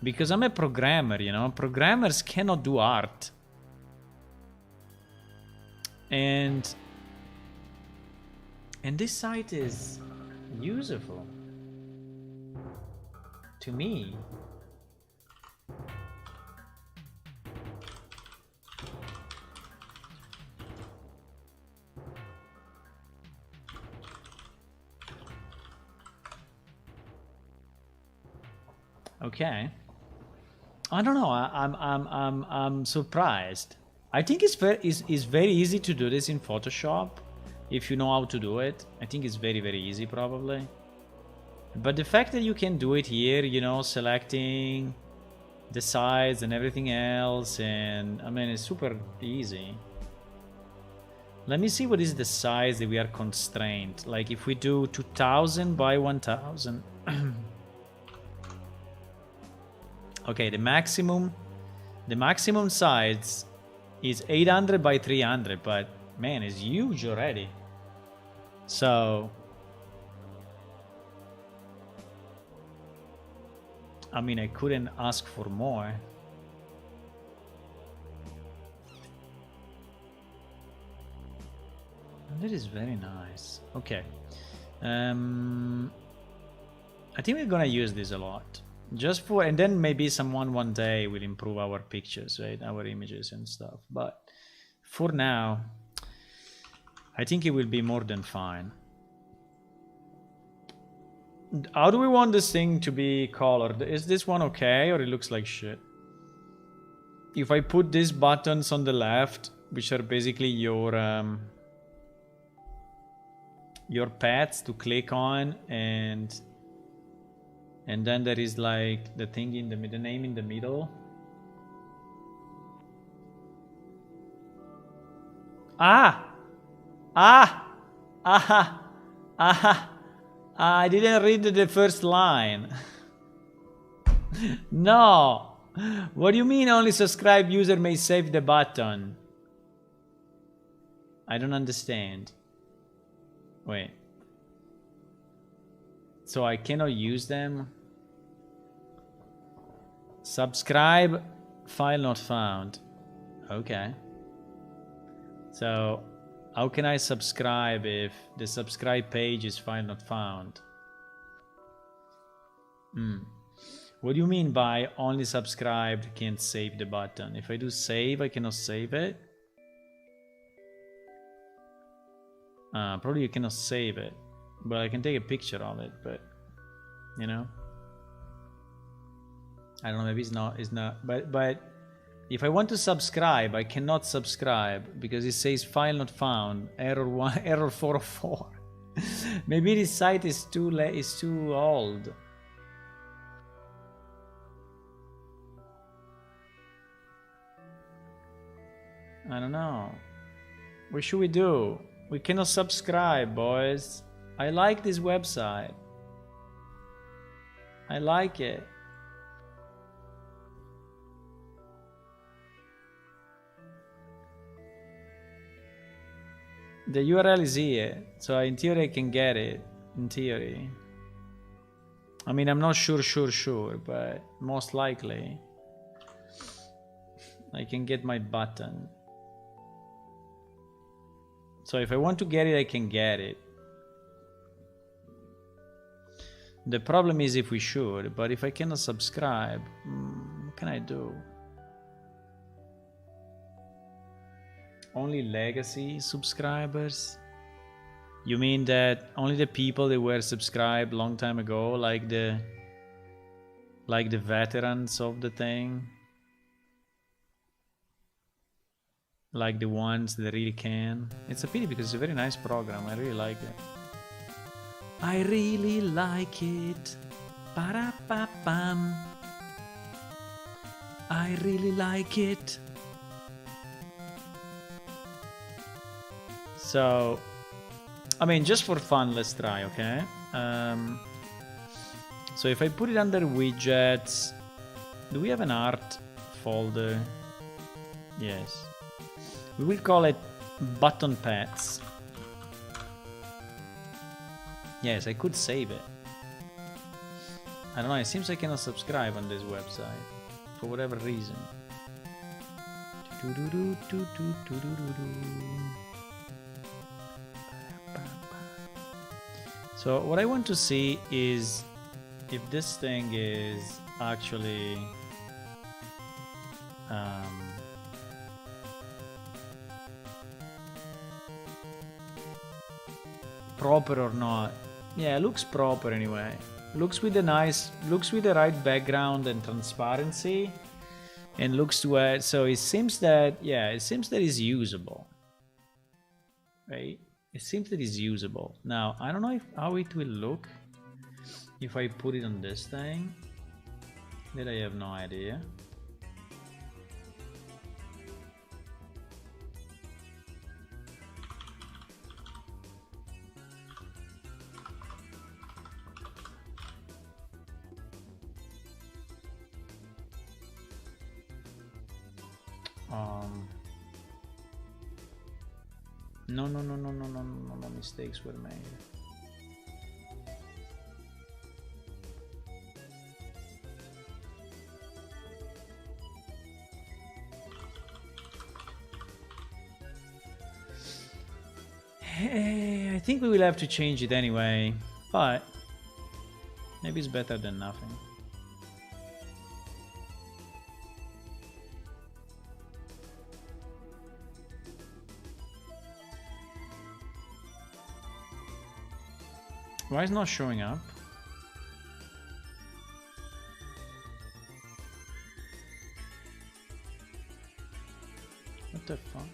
Because I'm a programmer, you know. Programmers cannot do art. And this site is useful to me. Okay. I don't know. I'm surprised. I think it's very easy to do this in Photoshop if you know how to do it. I think it's very easy probably. But the fact that you can do it here, you know, selecting the size and everything else, and I mean it's super easy. Let me see what is the size that we are constrained. Like if we do 2000 by 1000. Okay, the maximum size is 800 by 300, but man, it's huge already. So, I mean, I couldn't ask for more. That is very nice. Okay. I think we're gonna use this a lot. Just for, and then maybe someone one day will improve our pictures, right? Our images and stuff. But for now, I think it will be more than fine. How do we want this thing to be colored? Is this one okay, or it looks like shit? If I put these buttons on the left, which are basically your pads to click on, and then there is like the thing in the name in the middle. I didn't read the first line. No. What do you mean only subscribed user may save the button? I don't understand. Wait. So I cannot use them? Subscribe, file not found. Okay. So, how can I subscribe if the subscribe page is file not found? What do you mean by only subscribed can't save the button? If I do save, I cannot save it? Probably you cannot save it. But I can take a picture of it, but you know, I don't know, maybe it's not, but if I want to subscribe, I cannot subscribe because it says file not found, error 404. Maybe this site is too old. I don't know. What should we do? We cannot subscribe, boys. I like this website. I like it. The URL is here, so in theory I can get it. In theory. I mean, I'm not sure, but most likely I can get my button. So if I want to get it, I can get it. The problem is if we should, but if I cannot subscribe, what can I do? Only legacy subscribers? You mean that only the people that were subscribed long time ago, like the veterans of the thing? Like the ones that really can? It's a pity because it's a very nice program. I really like it. I really like it. Ba-da-ba-bam. I really like it. So, I mean, just for fun, let's try, okay? So if I put it under widgets, do we have an art folder? Yes. We will call it button pads. Yes, I could save it. I don't know, it seems I cannot subscribe on this website for whatever reason. So what I want to see is if this thing is actually proper or not. Yeah, it looks proper anyway. Looks with the right background and transparency, and looks to it. So it seems that it's usable, right? It seems that it's usable. Now I don't know how it will look if I put it on this thing. That I have no idea. No mistakes were made. Hey, I think we will have to change it anyway, but maybe it's better than nothing. Why is it not showing up? What the fuck?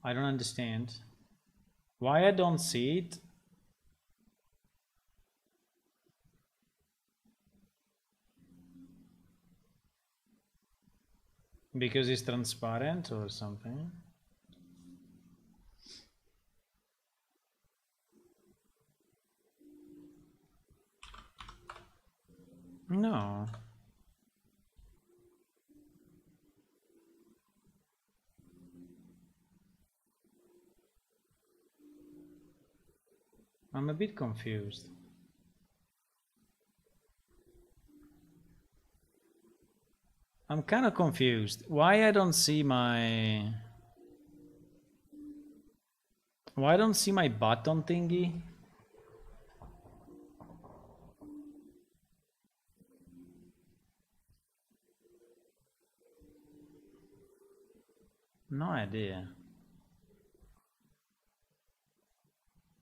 I don't understand. Why I don't see it? Because it's transparent or something? No. I'm a bit confused. I'm kind of confused. Why I don't see my... Why I don't see my button thingy? No idea.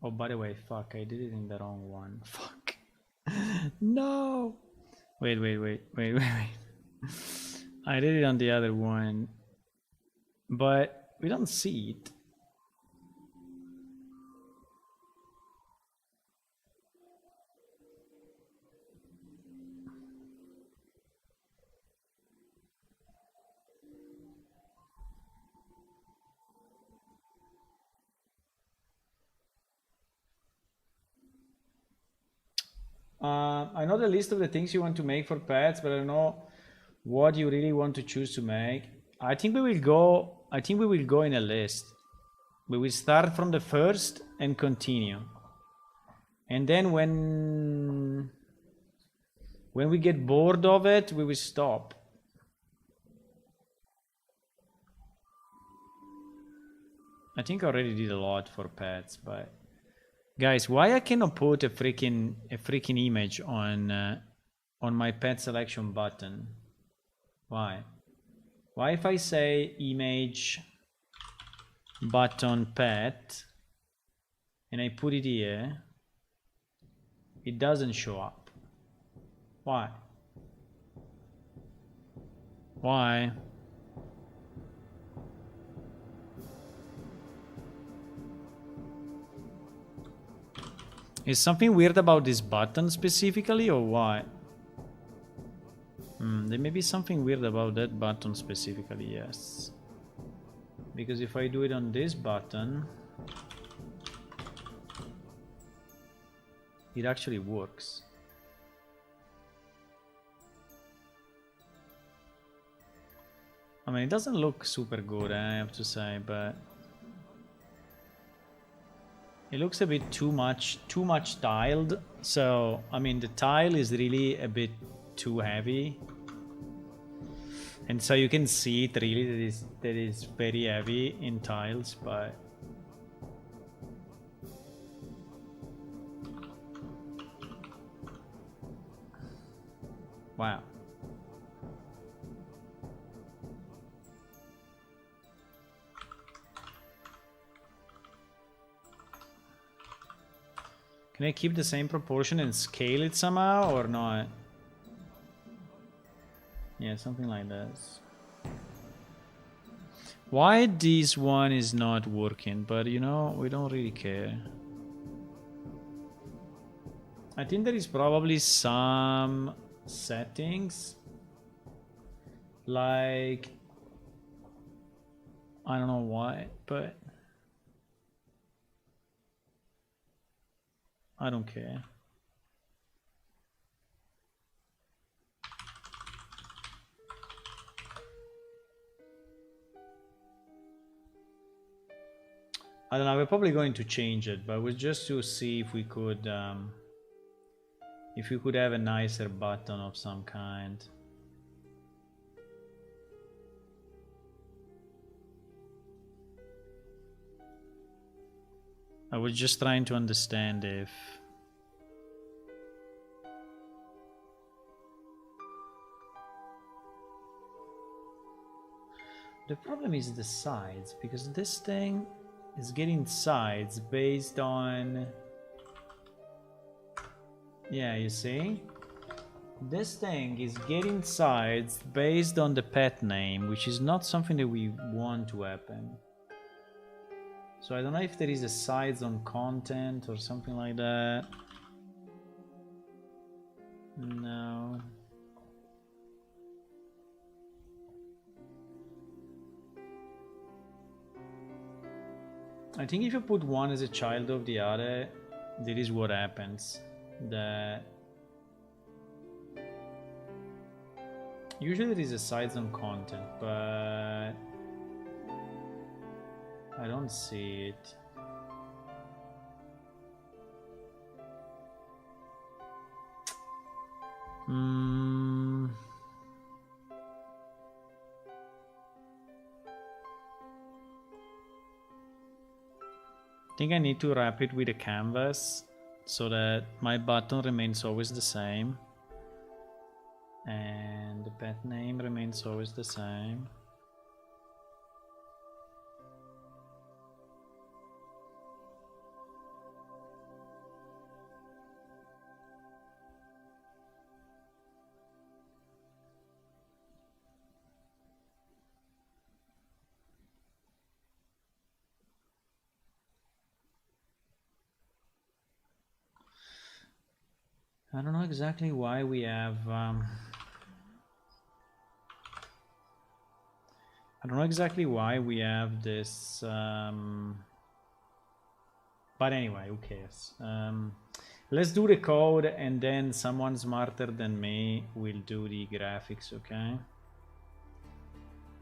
Oh, by the way, fuck, I did it in the wrong one. Fuck. No. Wait. I did it on the other one, but we don't see it. I know the list of the things you want to make for pets, but I don't know what you really want to choose to make. I think we will go. I think we will go in a list. We will start from the first and continue, and then when we get bored of it, we will stop. I think I already did a lot for pets, but guys, why I cannot put a freaking image on my pet selection button? Why? Why if I say image button pet and I put it here, it doesn't show up? Why? Why? Is something weird about this button specifically, or why? There may be something weird about that button specifically, yes. Because if I do it on this button, it actually works. I mean, it doesn't look super good, I have to say, but it looks a bit too much tiled. So, I mean, the tile is really a bit too heavy. And so you can see it really that is very heavy in tiles, but wow. Can I keep the same proportion and scale it somehow or not? Yeah, something like this. Why this one is not working, but you know, we don't really care. I think there is probably some settings, like, I don't know why, but I don't care. I don't know, we're probably going to change it, but it was just to see if we could have a nicer button of some kind. I was just trying to understand if the problem is the sides, because this thing is getting sides based on, yeah, you see, this thing is getting sides based on the pet name, which is not something that we want to happen. So I don't know if there is a sides on content or something like that. No. I think if you put one as a child of the other, that is what happens. That usually there is a sides on content, but I don't see it. I think I need to wrap it with a canvas so that my button remains always the same and the pet name remains always the same. I don't know exactly why we have I don't know exactly why we have this but anyway, who cares? Let's do the code, and then someone smarter than me will do the graphics, okay?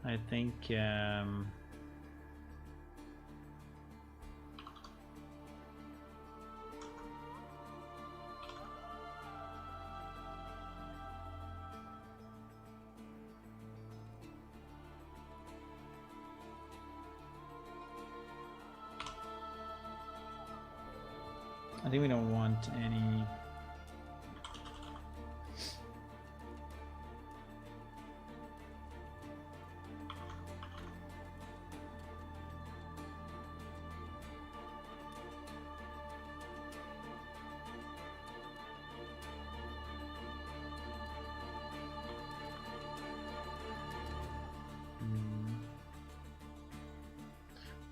I think we don't want any.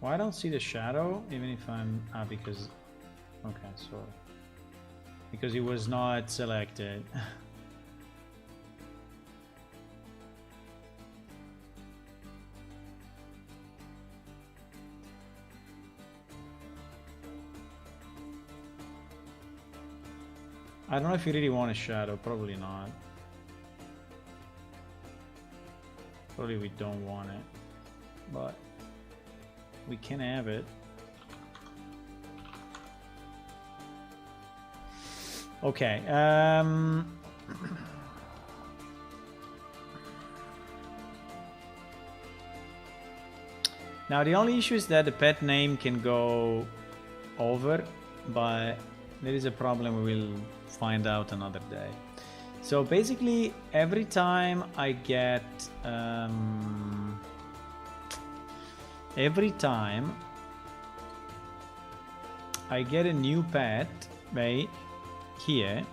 Well, I don't see the shadow, even if I'm because okay, so because it was not selected. I don't know if you really want a shadow, probably not. Probably we don't want it, but we can have it. Okay. Now the only issue is that the pet name can go over, but there is a problem we will find out another day. So basically, every time I get a new pet, right here.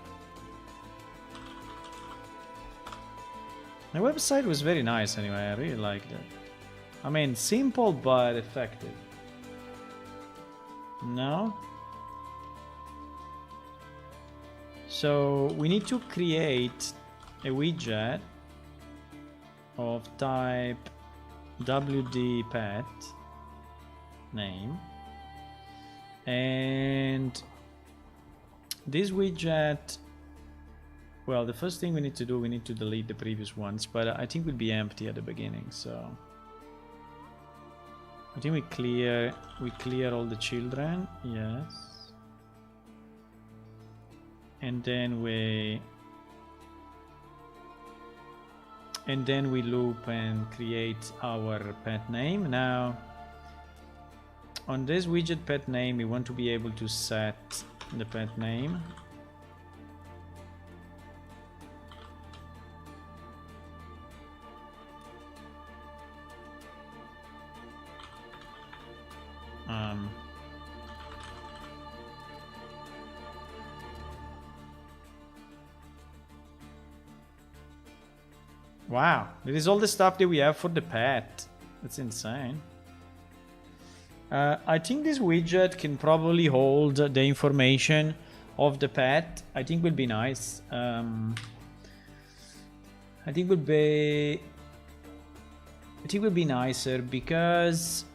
The website was very nice anyway, I really liked it. I mean, simple but effective. No? So we need to create a widget of type WD pet name, and this widget, well, the first thing we need to do, we need to delete the previous ones, but I think will be empty at the beginning. So I think we clear all the children, yes. And then we loop and create our pet name. Now on this widget pet name, we want to be able to set the pet name. Wow, it is all the stuff that we have for the pet. That's insane. I think this widget can probably hold the information of the pet. I think would be nice. I think would be nicer because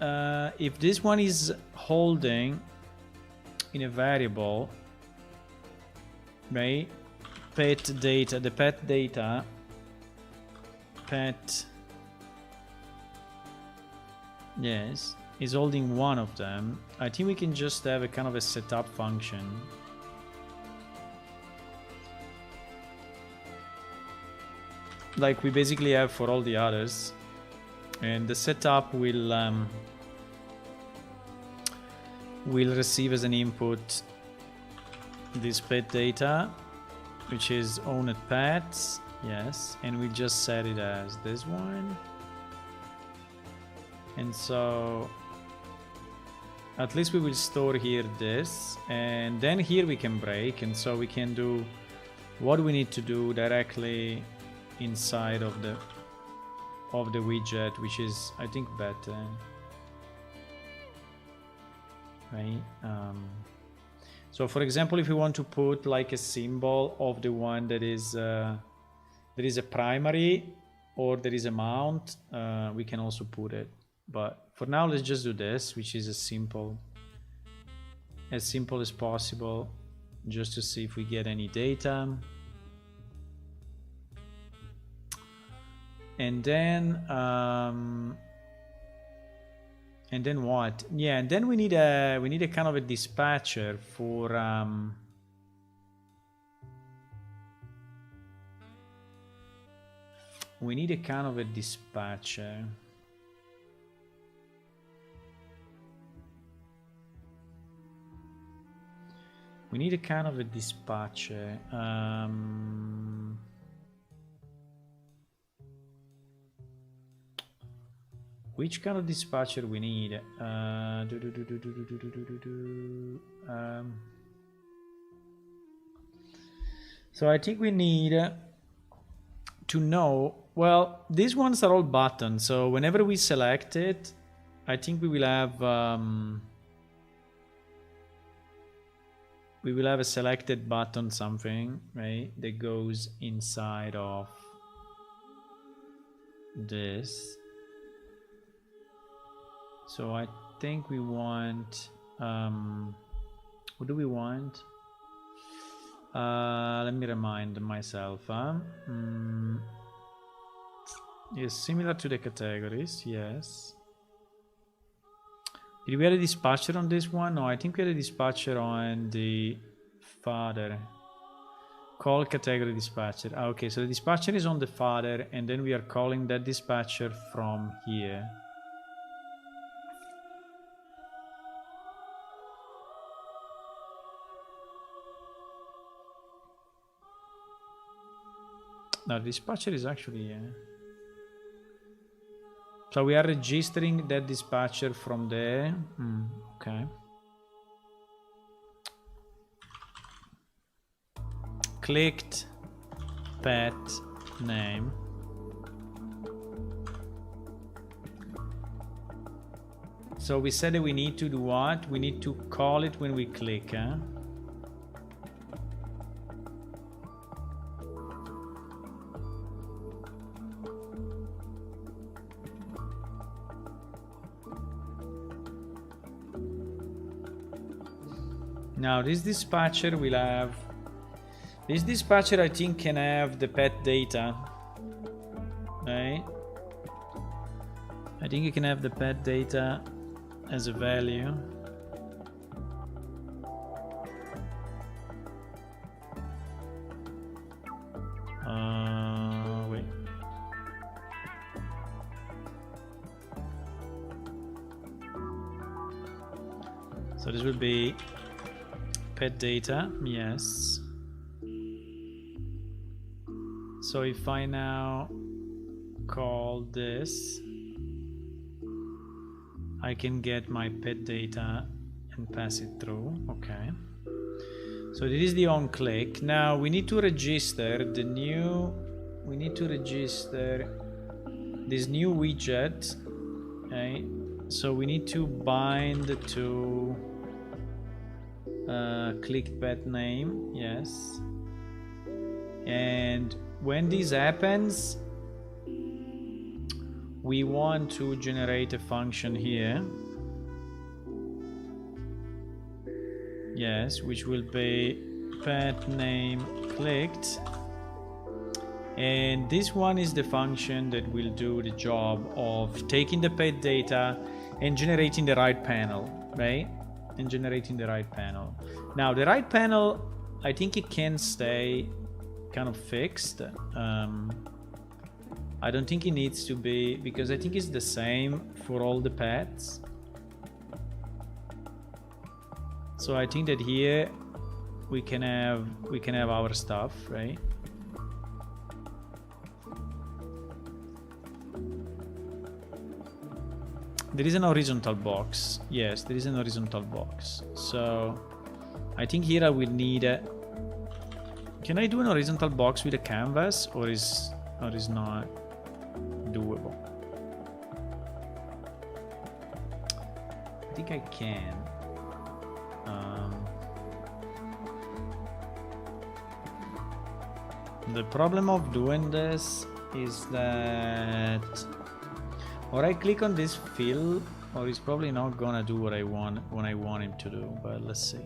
if this one is holding in a variable, right? Pet data, the pet data. Pet, yes, is holding one of them. I think we can just have a kind of a setup function. Like we basically have for all the others. And the setup will receive as an input this pet data, which is owned pets. Yes, and we just set it as this one. And so at least we will store here this, and then here we can break, and so we can do what we need to do directly inside of the widget, which is, I think, better. Right? So for example, if we want to put like a symbol of the one that is there is a primary or there is a mount, we can also put it. But for now, let's just do this, which is as simple as possible, just to see if we get any data. And then what? Yeah, and then we need a kind of a dispatcher for we need a kind of a dispatcher. We need a kind of a dispatcher. Which kind of dispatcher we need? So I think we need to know, well, these ones are all buttons, so whenever we select it, I think we will have a selected button something, right, that goes inside of this. So I think we want what do we want? Let me remind myself. Yes, similar to the categories, yes. Did we have a dispatcher on this one? No, I think we had a dispatcher on the father. Call category dispatcher. Okay, so the dispatcher is on the father, and then we are calling that dispatcher from here. No, the dispatcher is actually here. So we are registering that dispatcher from there. Okay. Clicked pet name. So we said that we need to do what? We need to call it when we click, huh? Now this dispatcher will have, this dispatcher I think can have the pet data, right? I think you can have the pet data as a value. Wait. So this will be pet data, yes. So if I now call this, I can get my pet data and pass it through. Okay. So this is the on click. Now we need to register the new, we need to register this new widget. Okay. So we need to bind to clicked pet name, yes. And when this happens, we want to generate a function here, yes, which will be pet name clicked, and this one is the function that will do the job of taking the pet data and generating the right panel, right? And generating the right panel. Now the right panel, I think it can stay kind of fixed. I don't think it needs to be, because I think it's the same for all the pets. So I think that here we can have our stuff, right? There is an horizontal box. Yes, there is an horizontal box. So I think here I will need a, can I do an horizontal box with a canvas, or is not doable? I think I can. The problem of doing this is that or I click on this fill, or he's probably not gonna do what I want when I want him to do, but let's see.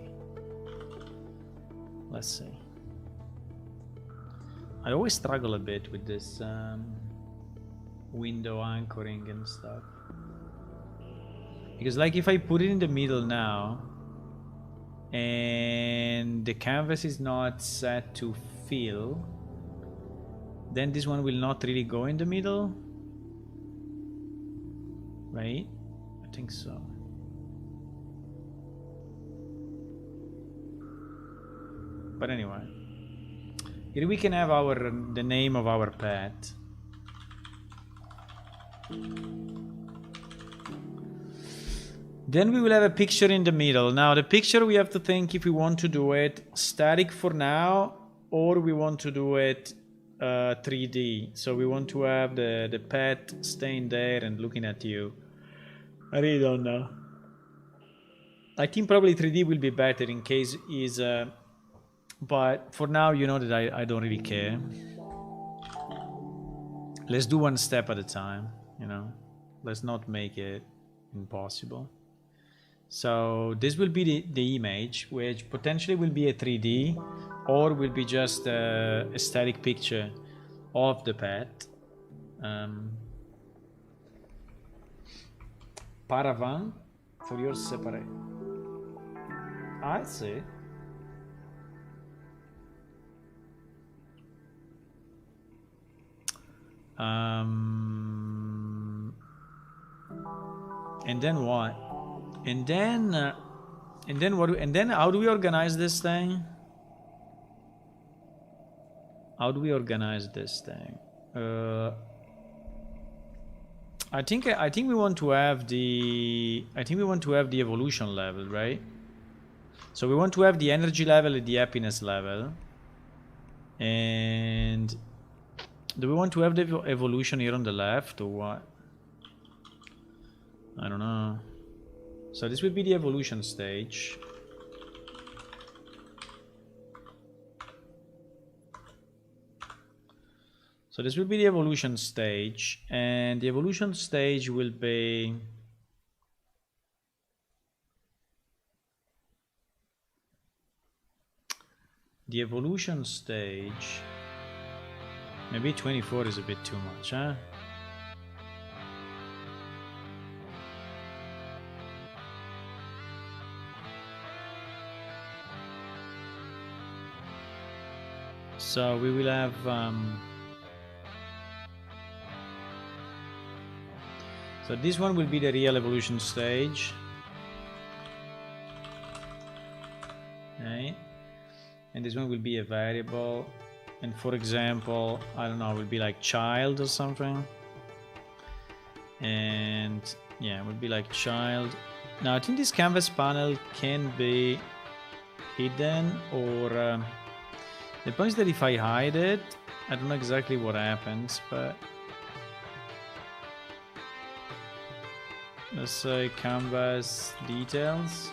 Let's see. I always struggle a bit with this window anchoring and stuff. Because like if I put it in the middle now, and the canvas is not set to fill, then this one will not really go in the middle. Right? I think so. But anyway, here we can have the name of our pet. Then we will have a picture in the middle. Now the picture we have to think if we want to do it static for now, or we want to do it 3D. So we want to have the pet staying there and looking at you. I really don't know. I think probably 3D will be better in case he's... but for now, you know that I don't really care. Let's do one step at a time, you know. Let's not make it impossible. So this will be the image, which potentially will be a 3D, or will be just a static picture of the pet. Paravan for your separate. I see. And then what? And then what? And then how do we organize this thing? How do we organize this thing? I think we want to have the evolution level, right? So we want to have the energy level and the happiness level. And do we want to have the evolution here on the left or what? I don't know. So this will be the evolution stage. So this will be the evolution stage, and the evolution stage will be maybe 24 is a bit too much, huh? So we will have so this one will be the real evolution stage, right? And this one will be a variable, and for example, I don't know, it will be like child or something. And yeah, it would be like child. Now I think this canvas panel can be hidden, or the point is that if I hide it, I don't know exactly what happens, but let's say canvas details.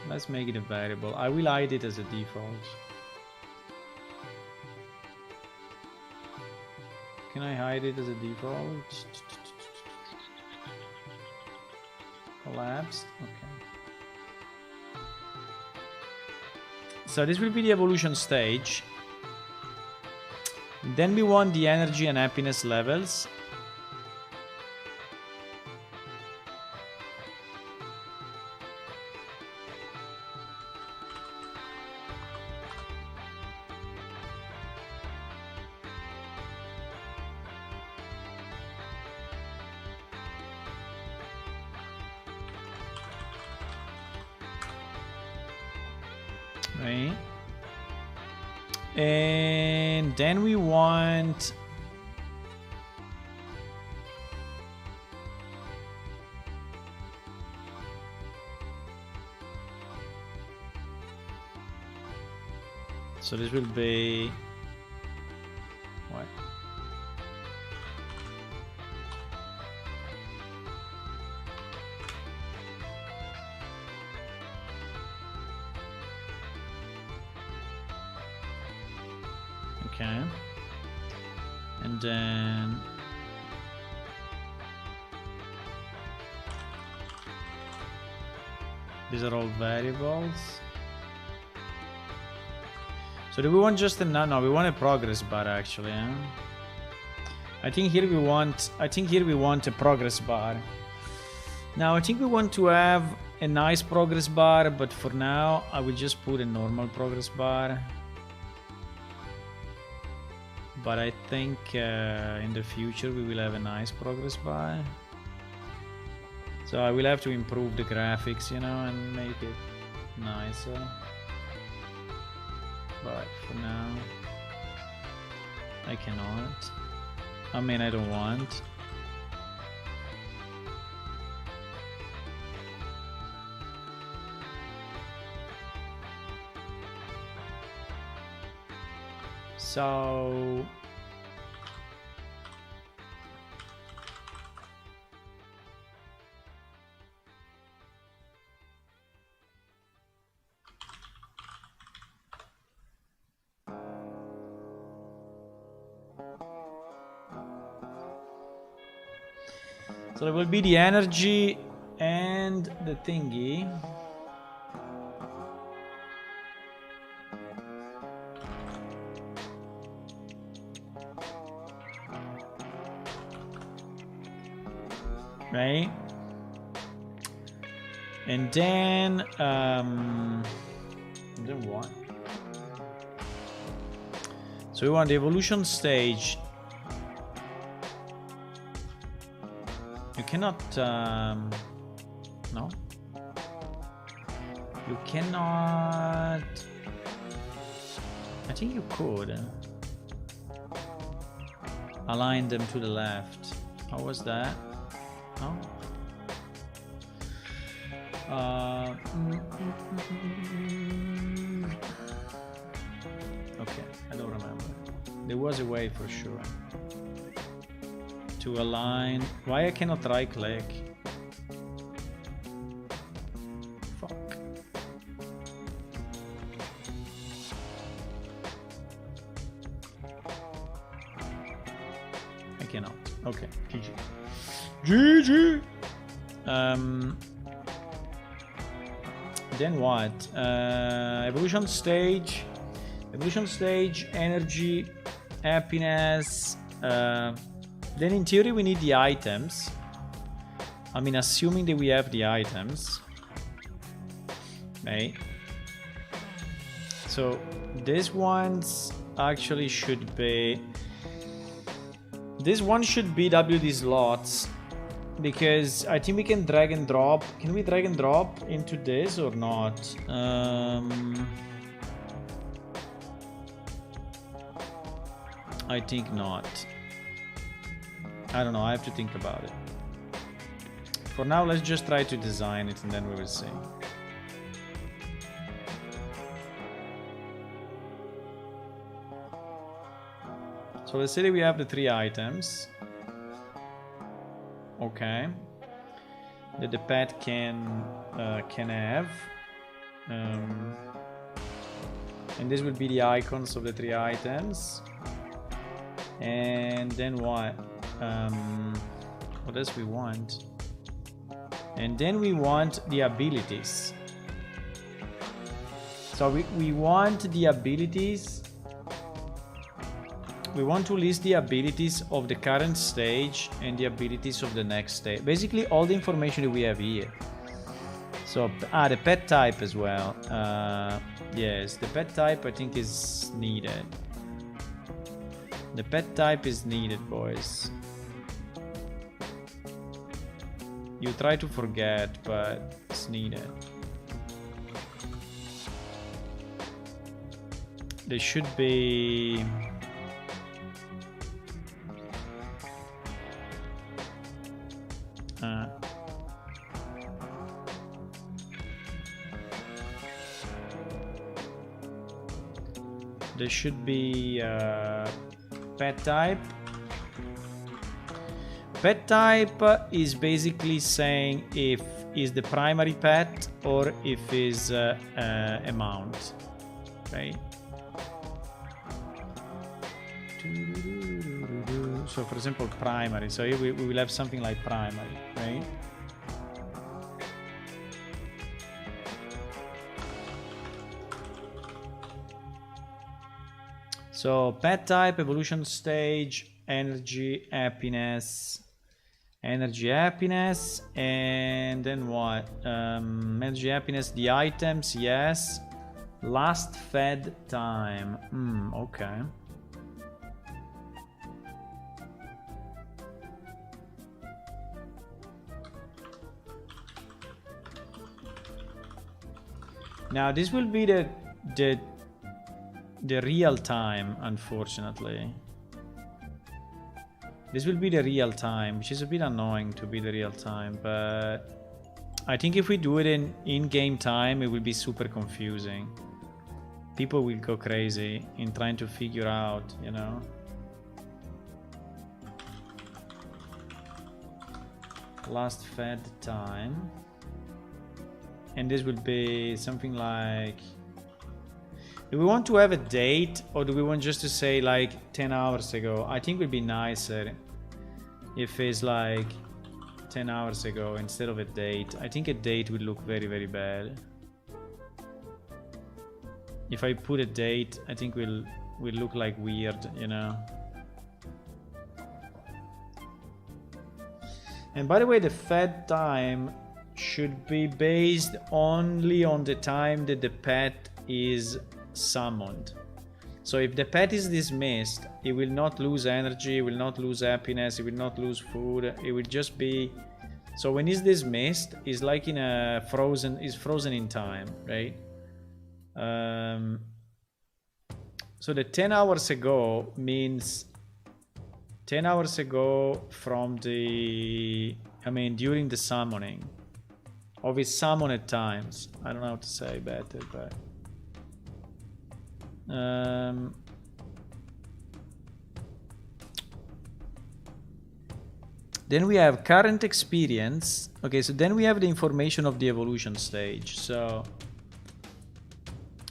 Let's make it a variable. I will hide it as a default. Can I hide it as a default? Collapsed. Okay. So this will be the evolution stage. Then we want the energy and happiness levels. Right. And then we want so this will be what? Okay. And then these are all variables. So do we want just a no, we want a progress bar actually, huh? I think here we want a progress bar. Now I think we want to have a nice progress bar, but for now I will just put a normal progress bar. But I think in the future we will have a nice progress bar. So I will have to improve the graphics, you know, and make it nicer. But for now, I cannot. I mean, I don't want. So there will be the energy and the thingy. Right? And then what? So we want the evolution stage. You cannot no, you cannot. I think you could align them to the left. How was that? No. Okay, I don't remember. There was a way for sure to align. Why I cannot right click? Fuck. I cannot. Okay, GG. GG. Then what? Evolution stage, energy, happiness. Then in theory we need the items. I mean, assuming that we have the items. Right? So these ones actually should be. This one should be WD slots. Because I think we can drag and drop. Can we drag and drop into this or not? I think not. I don't know, I have to think about it. For now, let's just try to design it and then we will see. So let's say that we have the 3 items. Okay. That the pet can have. And this will be the icons of the 3 items. And then what? What else we want? And then we want the abilities. So we want the abilities. We want to list the abilities of the current stage and the abilities of the next stage. Basically all the information that we have here. So, the pet type as well. Yes, the pet type I think is needed. The pet type is needed, boys. You try to forget, but it's needed. There should be... there should be pet type. Pet type is basically saying if is the primary pet or if is a mount, right? So for example, primary. So here we will have something like primary, right? So pet type, evolution stage, energy, happiness, and then what? Energy, happiness, the items, yes. Last fed time. Okay. Now this will be the real time, unfortunately. This will be the real time, which is a bit annoying to be the real time, but I think if we do it in game time, it will be super confusing. People will go crazy in trying to figure out, you know. Last fed time. And this will be something like, do we want to have a date, or do we want just to say like 10 hours ago? I think it would be nicer if it's like 10 hours ago instead of a date. I think a date would look very, very bad. If I put a date, I think we'll look like weird, you know. And by the way, the fed time should be based only on the time that the pet is summoned. So if the pet is dismissed, it will not lose energy, it will not lose happiness, it will not lose food, it will just be... So when it's dismissed, it's like in a frozen in time, right? So the 10 hours ago means 10 hours ago from the... I mean, during the summoning of his summoned times. I don't know how to say better, but... Then we have current experience. Okay, so then we have the information of the evolution stage. So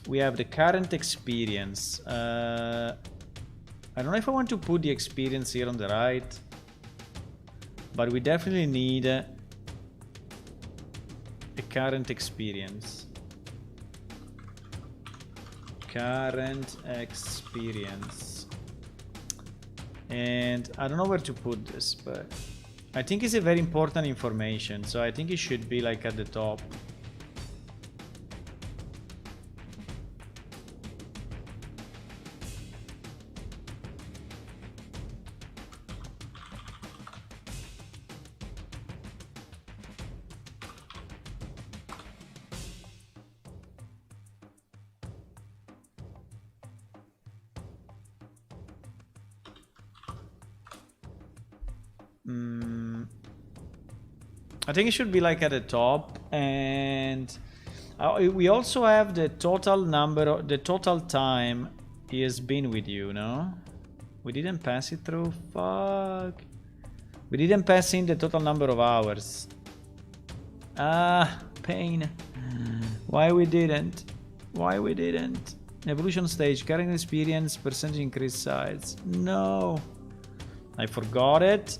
we have the current experience. I don't know if I want to put the experience here on the right, but we definitely need a current experience. Current experience. And I don't know where to put this, but I think it's a very important information, so I think it should be like at the top. I think it should be like at the top, and we also have the total number, the total time he has been with you, no? We didn't pass it through, fuck. We didn't pass in the total number of hours. Ah, pain. Why we didn't? Why we didn't? Evolution stage, current experience, percentage increase size. No. I forgot it.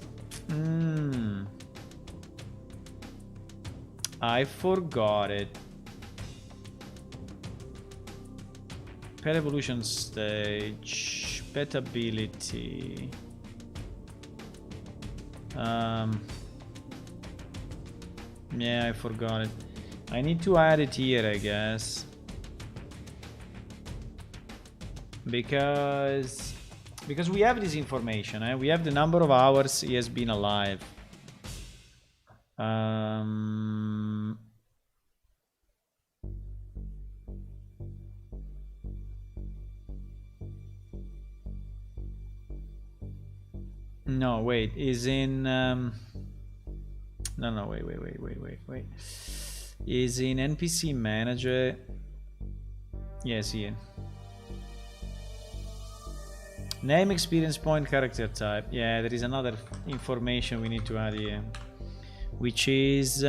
I forgot it. Pet evolution stage, pet ability. Yeah, I forgot it. I need to add it here, I guess. Because we have this information, we have the number of hours he has been alive. No, wait, is in no, wait. Is in NPC manager. Yes, here. Name, experience point, character type. Yeah, there is another information we need to add here, which is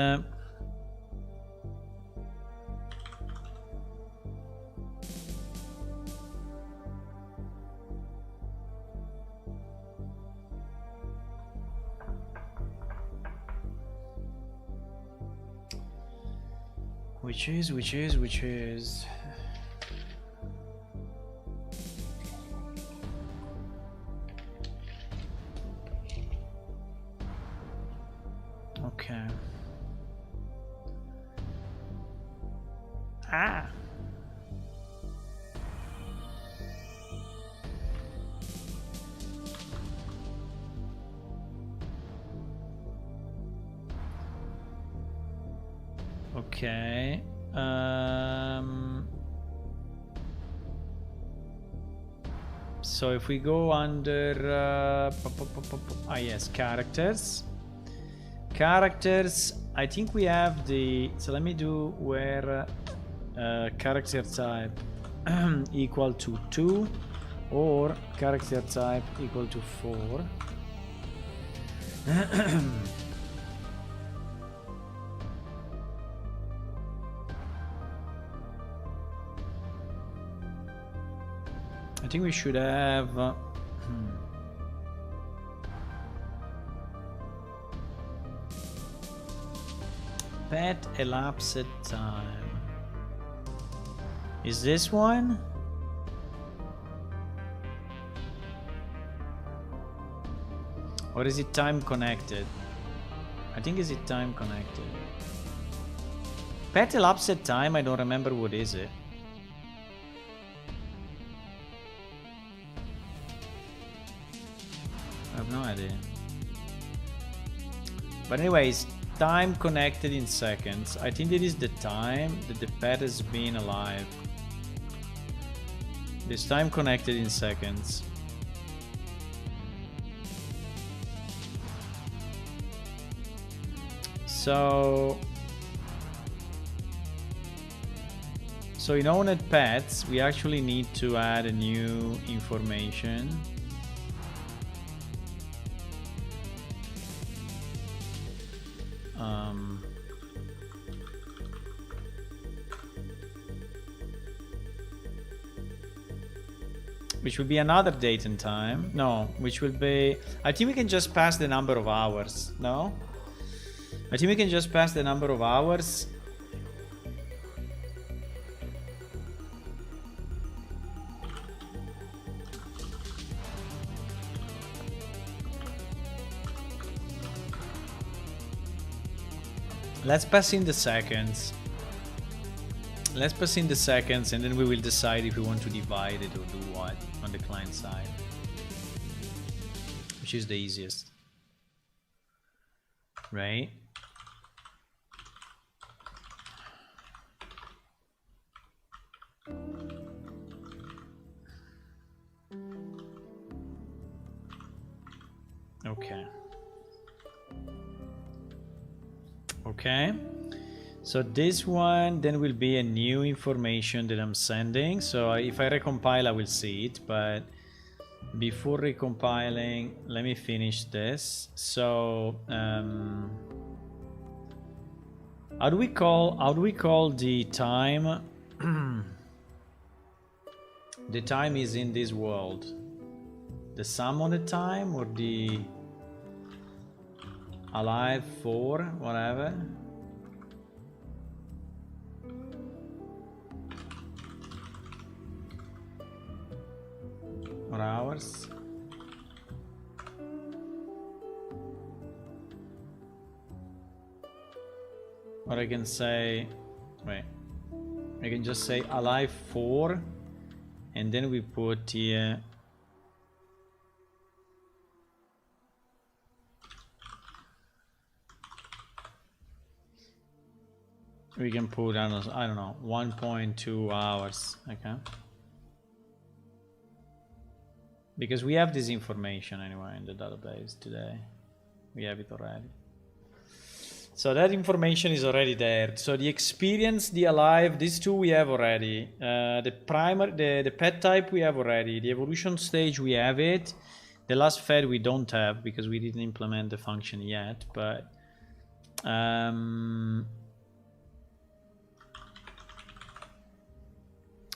Which is okay. Okay. So if we go under yes, characters. Characters, I think we have the, so let me do where character type equal to 2 or character type equal to 4. I think we should have pet elapsed time. Is this one? Or is it time connected? I think is it time connected. Pet elapsed time, I don't remember what is it. I have no idea. But anyways, time connected in seconds. I think it is the time that the pet has been alive. This time connected in seconds. So in owned pets, we actually need to add a new information. Which will be another date and time. No, which will be, I think we can just pass the number of hours. No? I think we can just pass the number of hours. Let's pass in the seconds. Let's pass in the seconds and then we will decide if we want to divide it or do what on the client side. Which is the easiest. Right? Okay. Okay. So this one then will be a new information that I'm sending. So if I recompile, I will see it. But before recompiling, let me finish this. So how do we call the time? The time is in this world. The sum of the time or the alive for whatever. Or hours. Or I can say, wait, I can just say alive for, and then we put here we can put, I don't know, 1.2 hours, okay? Because we have this information anyway in the database today. We have it already. So that information is already there. So the experience, the alive, these two we have already. The pet type we have already. The evolution stage we have it. The last fed we don't have because we didn't implement the function yet. But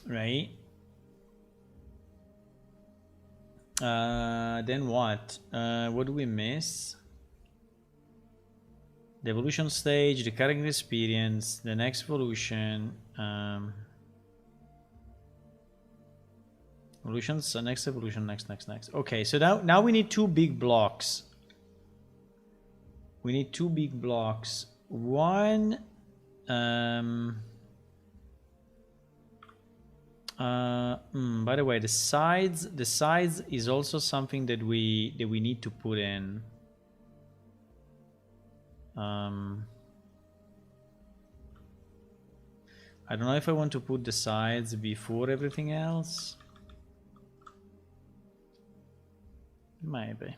right. Then what? What do we miss? the evolution stage, the character experience, the next evolution, evolutions, next evolution, next. Okay, so now we need two big blocks. We need two big blocks. One, by the way, the sides is also something that we need to put in. I don't know if I want to put the sides before everything else. Maybe.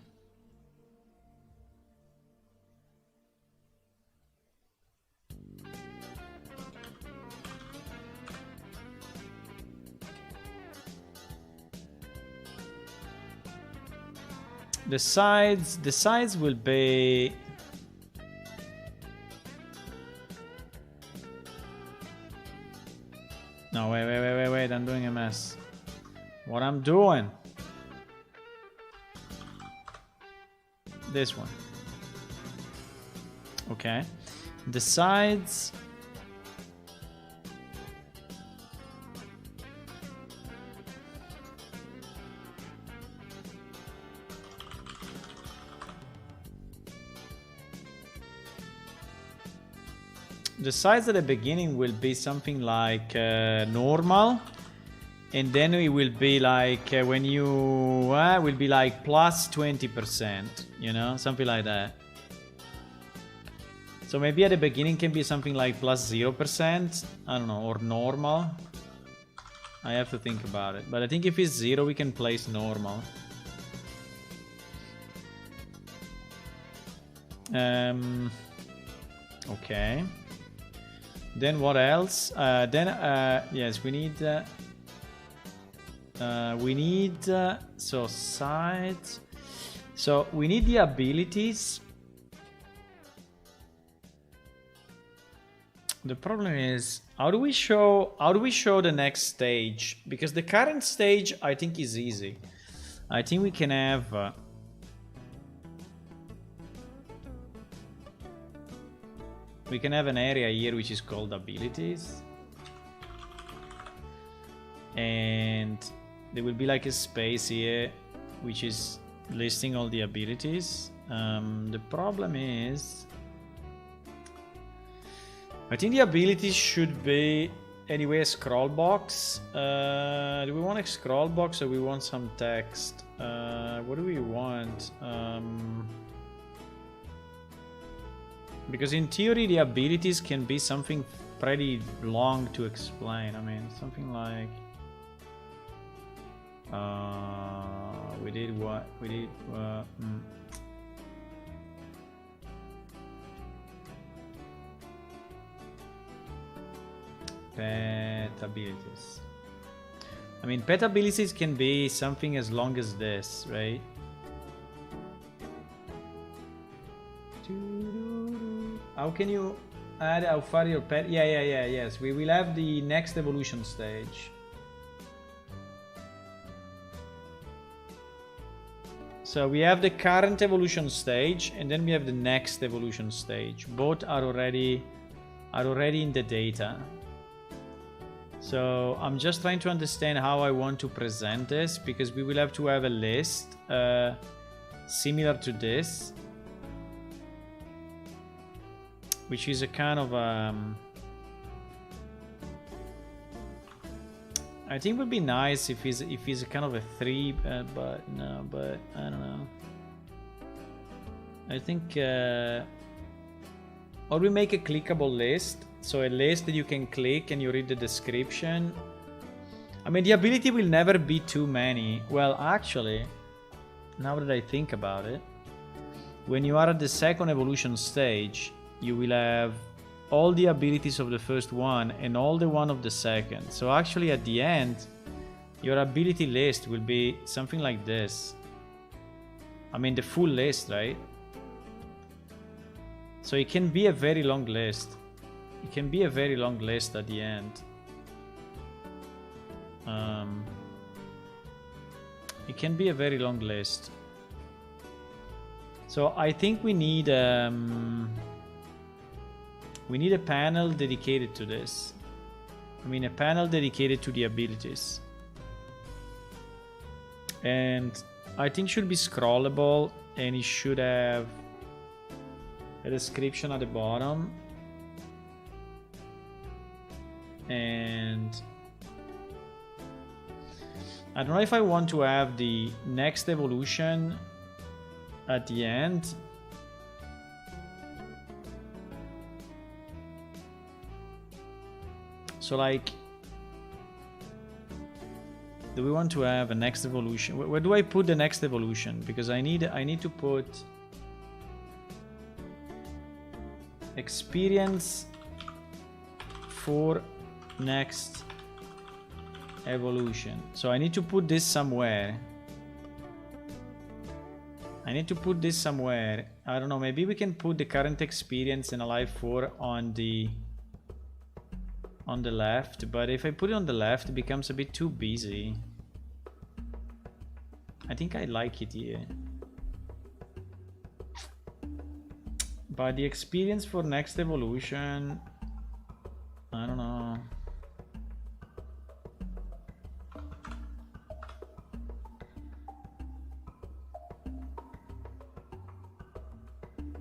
The sides will be... No, wait, I'm doing a mess. What I'm doing? This one. Okay. The sides... The size at the beginning will be something like normal, and then it will be like when you will be like plus 20%, you know, something like that. So maybe at the beginning can be something like plus 0%, I don't know, or normal. I have to think about it, but I think if it's 0 we can place normal. Okay. Then what else? Yes, we need so sides. So we need the abilities. The problem is how do we show the next stage? Because the current stage I think is easy. I think we can have an area here which is called abilities, and there will be like a space here which is listing all the abilities. The problem is I think the abilities should be anyway a scroll box. Do we want a scroll box or we want some text? What do we want? Because in theory the abilities can be something pretty long to explain. I mean, something like we did what? We did pet abilities. I mean, pet abilities can be something as long as this, right? How can you add how far your pet? Yes. We will have the next evolution stage. So we have the current evolution stage, and then we have the next evolution stage. Both are already in the data. So I'm just trying to understand how I want to present this, because we will have to have a list similar to this, which is a kind of I think it would be nice if he's a kind of a 3, but I don't know. I think or we make a clickable list, so a list that you can click and you read the description. I mean, the ability will never be too many. Well, actually, now that I think about it, when you are at the second evolution stage, you will have all the abilities of the first one and all the one of the second. So actually at the end, your ability list will be something like this. I mean, the full list, right? So it can be a very long list. It can be a very long list at the end. It can be a very long list. So I think we need We need a panel dedicated to this. I mean, a panel dedicated to the abilities. And I think should be scrollable, and it should have a description at the bottom. And I don't know if I want to have the next evolution at the end. So like, do we want to have a next evolution? Where do I put the next evolution? Because I need to put experience for next evolution. So I need to put this somewhere. I don't know, maybe we can put the current experience in Alive 4 on the left, but if I put it on the left, it becomes a bit too busy. I think I like it here. But the experience for next evolution, I don't know.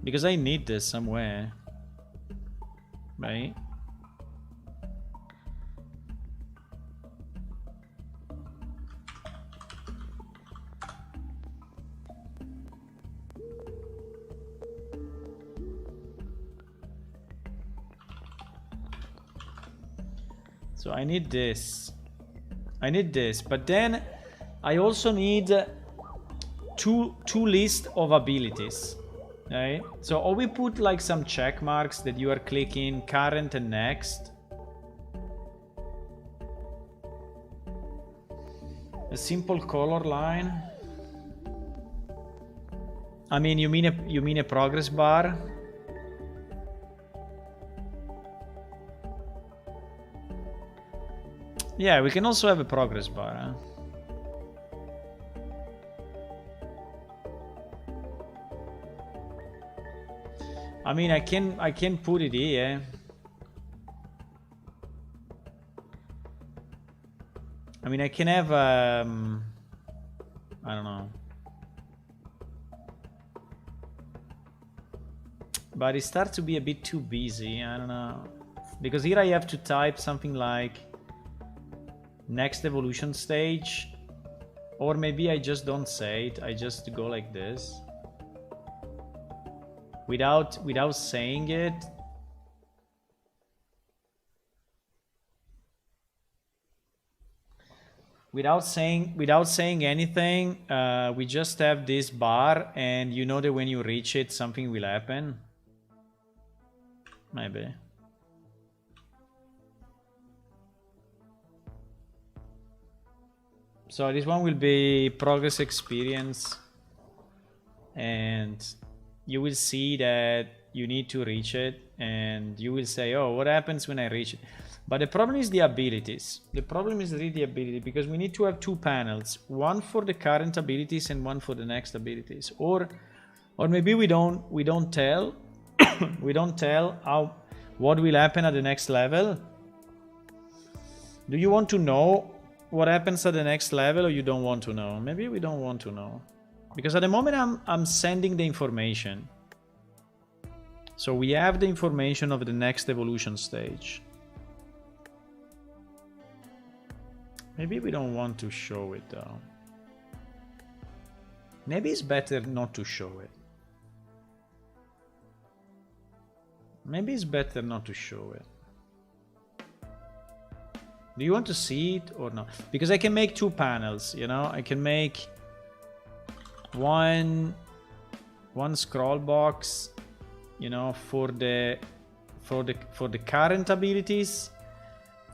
Because I need this somewhere, right? So I need this. But then I also need two lists of abilities. Right? So or we put like some check marks that you are clicking current and next. A simple color line. I mean, you mean a progress bar? Yeah, we can also have a progress bar, huh? I mean, I can put it here. I mean, I can have I don't know. But it starts to be a bit too busy, I don't know. Because here I have to type something like next evolution stage, or maybe I just don't say it, I just go like this. Without saying it. Without saying anything, we just have this bar, and you know that when you reach it, something will happen. Maybe. So this one will be progress experience, and you will see that you need to reach it, and you will say, oh, what happens when I reach it? But the problem is the abilities. The problem is really the ability, because we need to have two panels, one for the current abilities and one for the next abilities. Or maybe we don't tell we don't tell what will happen at the next level. Do you want to know what happens at the next level, or you don't want to know? Maybe we don't want to know. Because at the moment I'm sending the information. So we have the information of the next evolution stage. Maybe we don't want to show it though. Maybe it's better not to show it. Maybe it's better not to show it. Do you want to see it or not? Because I can make two panels, you know? I can make one scroll box, you know, for the current abilities,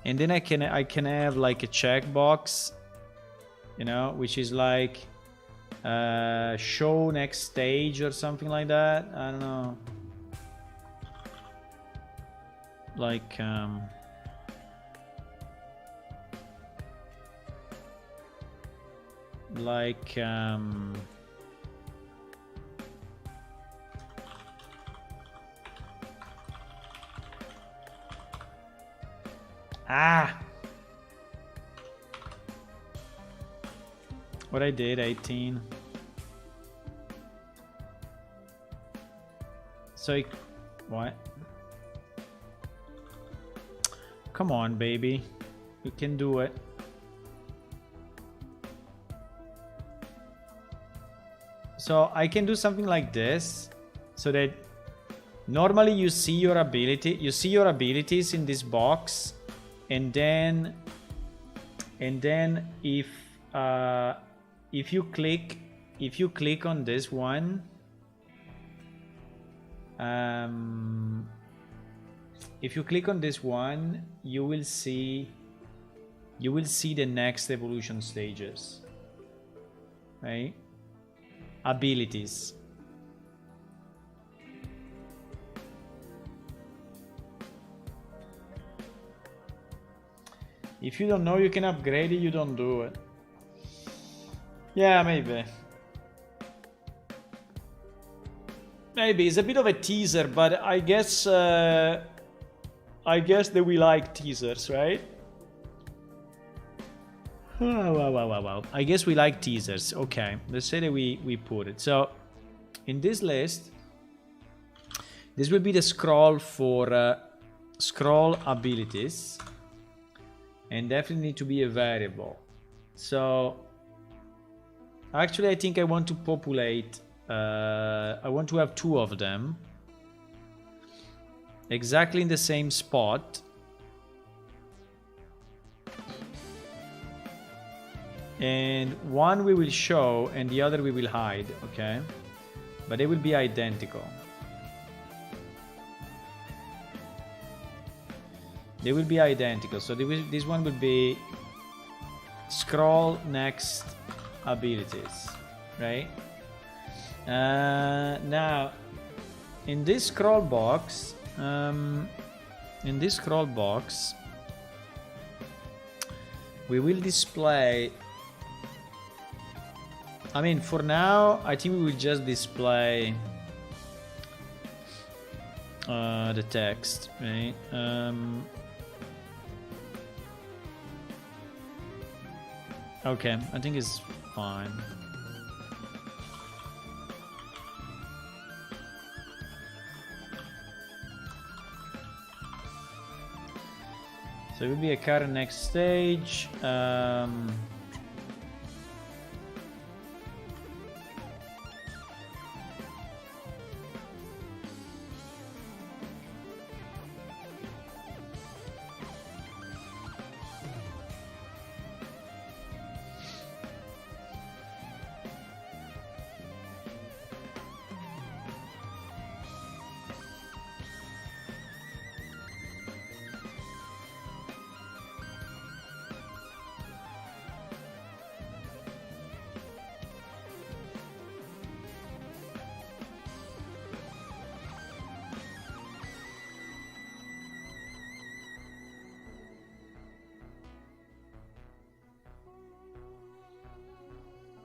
and then I can have like a checkbox, you know, which is like show next stage or something like that. I don't know, like Ah! What I did, 18. So, what? Come on, baby. You can do it. So I can do something like this, so that normally you see your abilities in this box, and then if you click on this one, if you click on this one, you will see the next evolution stages, right? Abilities. If you don't know you can upgrade it, you don't do it. Yeah, maybe. Maybe it's a bit of a teaser, but I guess that we like teasers, right? Wow. I guess we like teasers. Okay, let's say that we put it. So in this list, this will be the scroll for scroll abilities, and definitely need to be a variable. So actually I think I want to populate, I want to have 2 of them exactly in the same spot. And one we will show and the other we will hide, okay? But they will be identical. They will be identical. So this one will be scroll next abilities, right? Now, in this scroll box, we will display. I mean, for now, I think we will just display the text, right? Okay, I think it's fine. So it will be a current next stage.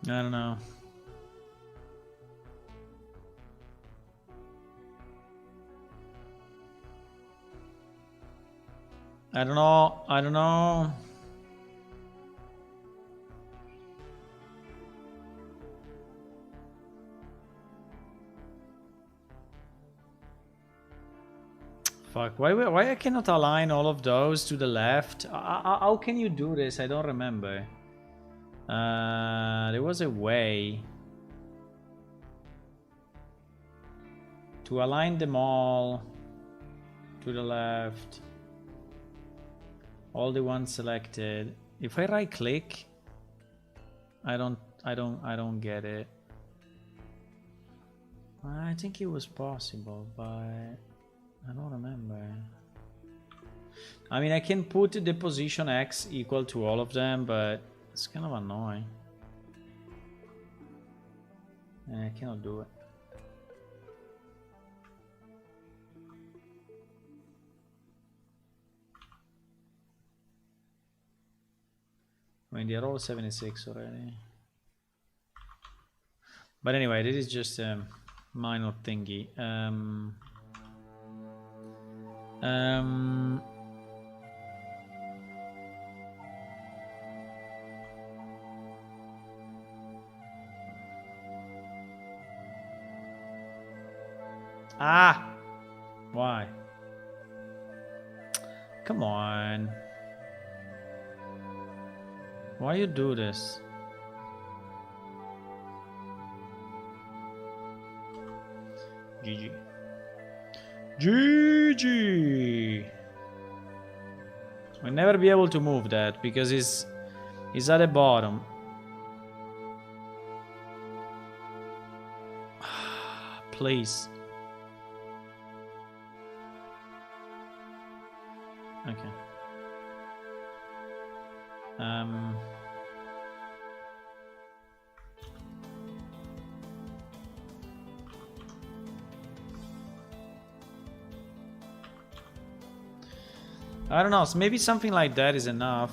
I don't know. I don't know. Fuck, why I cannot align all of those to the left? How can you do this? I don't remember. There was a way to align them all to the left. All the ones selected. If I right click, I don't get it. I think it was possible, but I don't remember. I mean, I can put the position X equal to all of them, but it's kind of annoying. And I cannot do it. I mean, they're all 76 already. But anyway, this is just a minor thingy. Ah! Why? Come on. Why you do this? GG. GG! We'll never be able to move that because he's at the bottom. Please. Okay. I don't know, so maybe something like that is enough.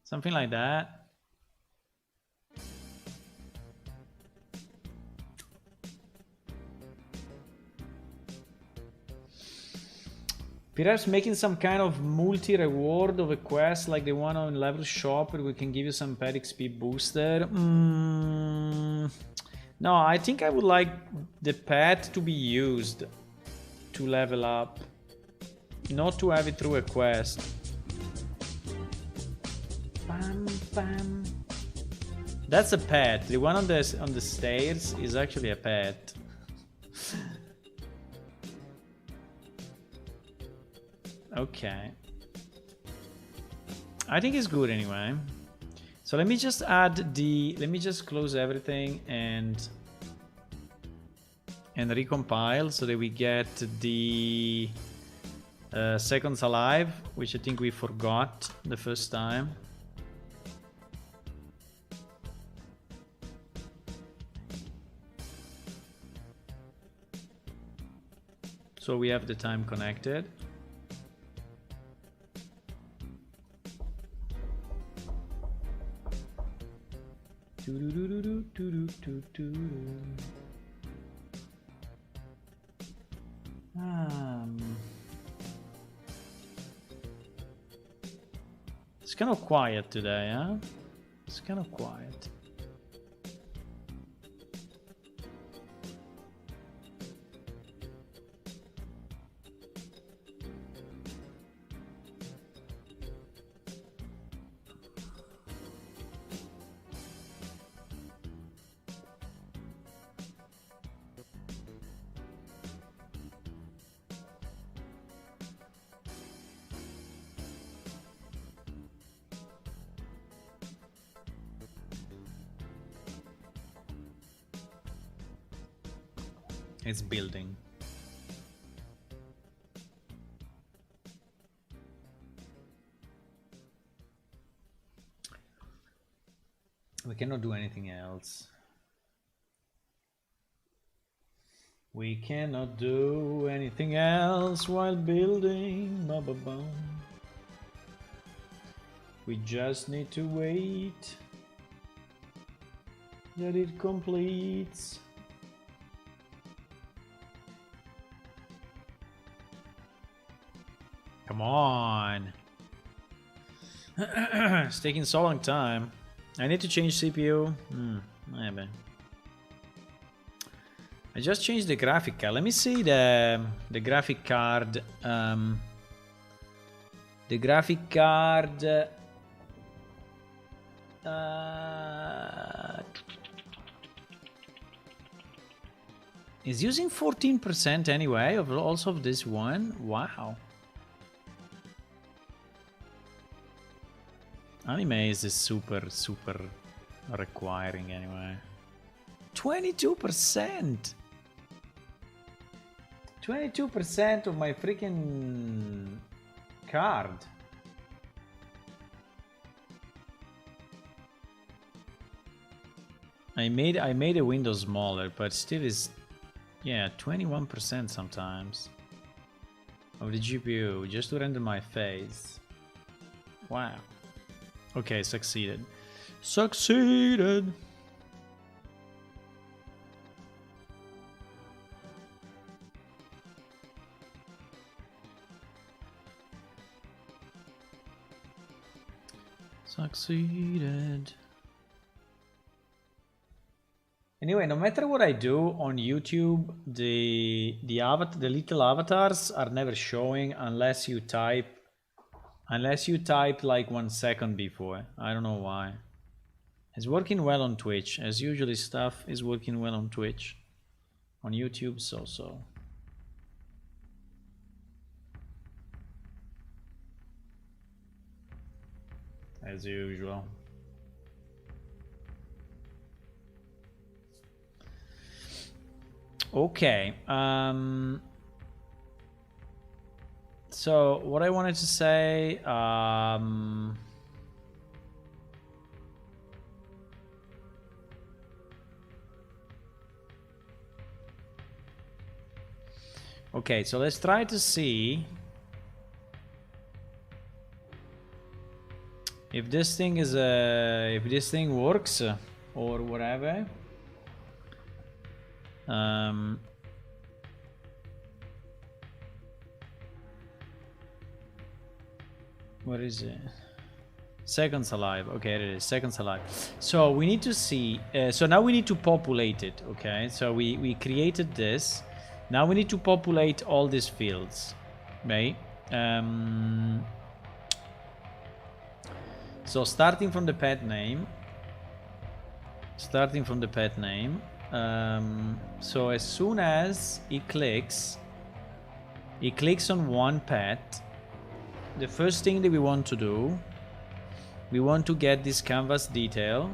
Something like that. Perhaps making some kind of multi-reward of a quest like the one on Level Shop where we can give you some pet XP booster. No, I think I would like the pet to be used to level up, not to have it through a quest. Bam, bam. That's a pet. The one on the stairs is actually a pet. Okay. I think it's good anyway. So let me just add the... Let me just close everything and recompile so that we get the seconds alive, which I think we forgot the first time. So we have the time connected. It's kind of quiet today, huh? It's kind of quiet. It's building. We cannot do anything else. We cannot do anything else while building. Ba-ba-bum. We just need to wait that it completes. Come on. It's taking so long time. I need to change CPU. Maybe. I just changed the graphic card. Let me see the graphic card. The graphic card. Is using 14% anyway of also of this one. Wow. Anime is super requiring anyway. 22%. 22% of my freaking card. I made a window smaller, but still is, yeah, 21% sometimes of the GPU just to render my face. Wow. Okay, succeeded. Succeeded! succeeded. Anyway, no matter what I do on YouTube, the little avatars are never showing unless you type like 1 second before. I don't know why. It's working well on Twitch. As usually, stuff is working well on Twitch. On YouTube, so. As usual. Okay. So what I wanted to say, okay, so let's try to see if this thing is if this thing works or whatever. What is it? Seconds alive. Okay, it is seconds alive. So we need to see. So now we need to populate it. Okay, so we created this. Now we need to populate all these fields, right? So starting from the pet name. So as soon as he clicks on one pet, the first thing that we want to do, we want to get this canvas detail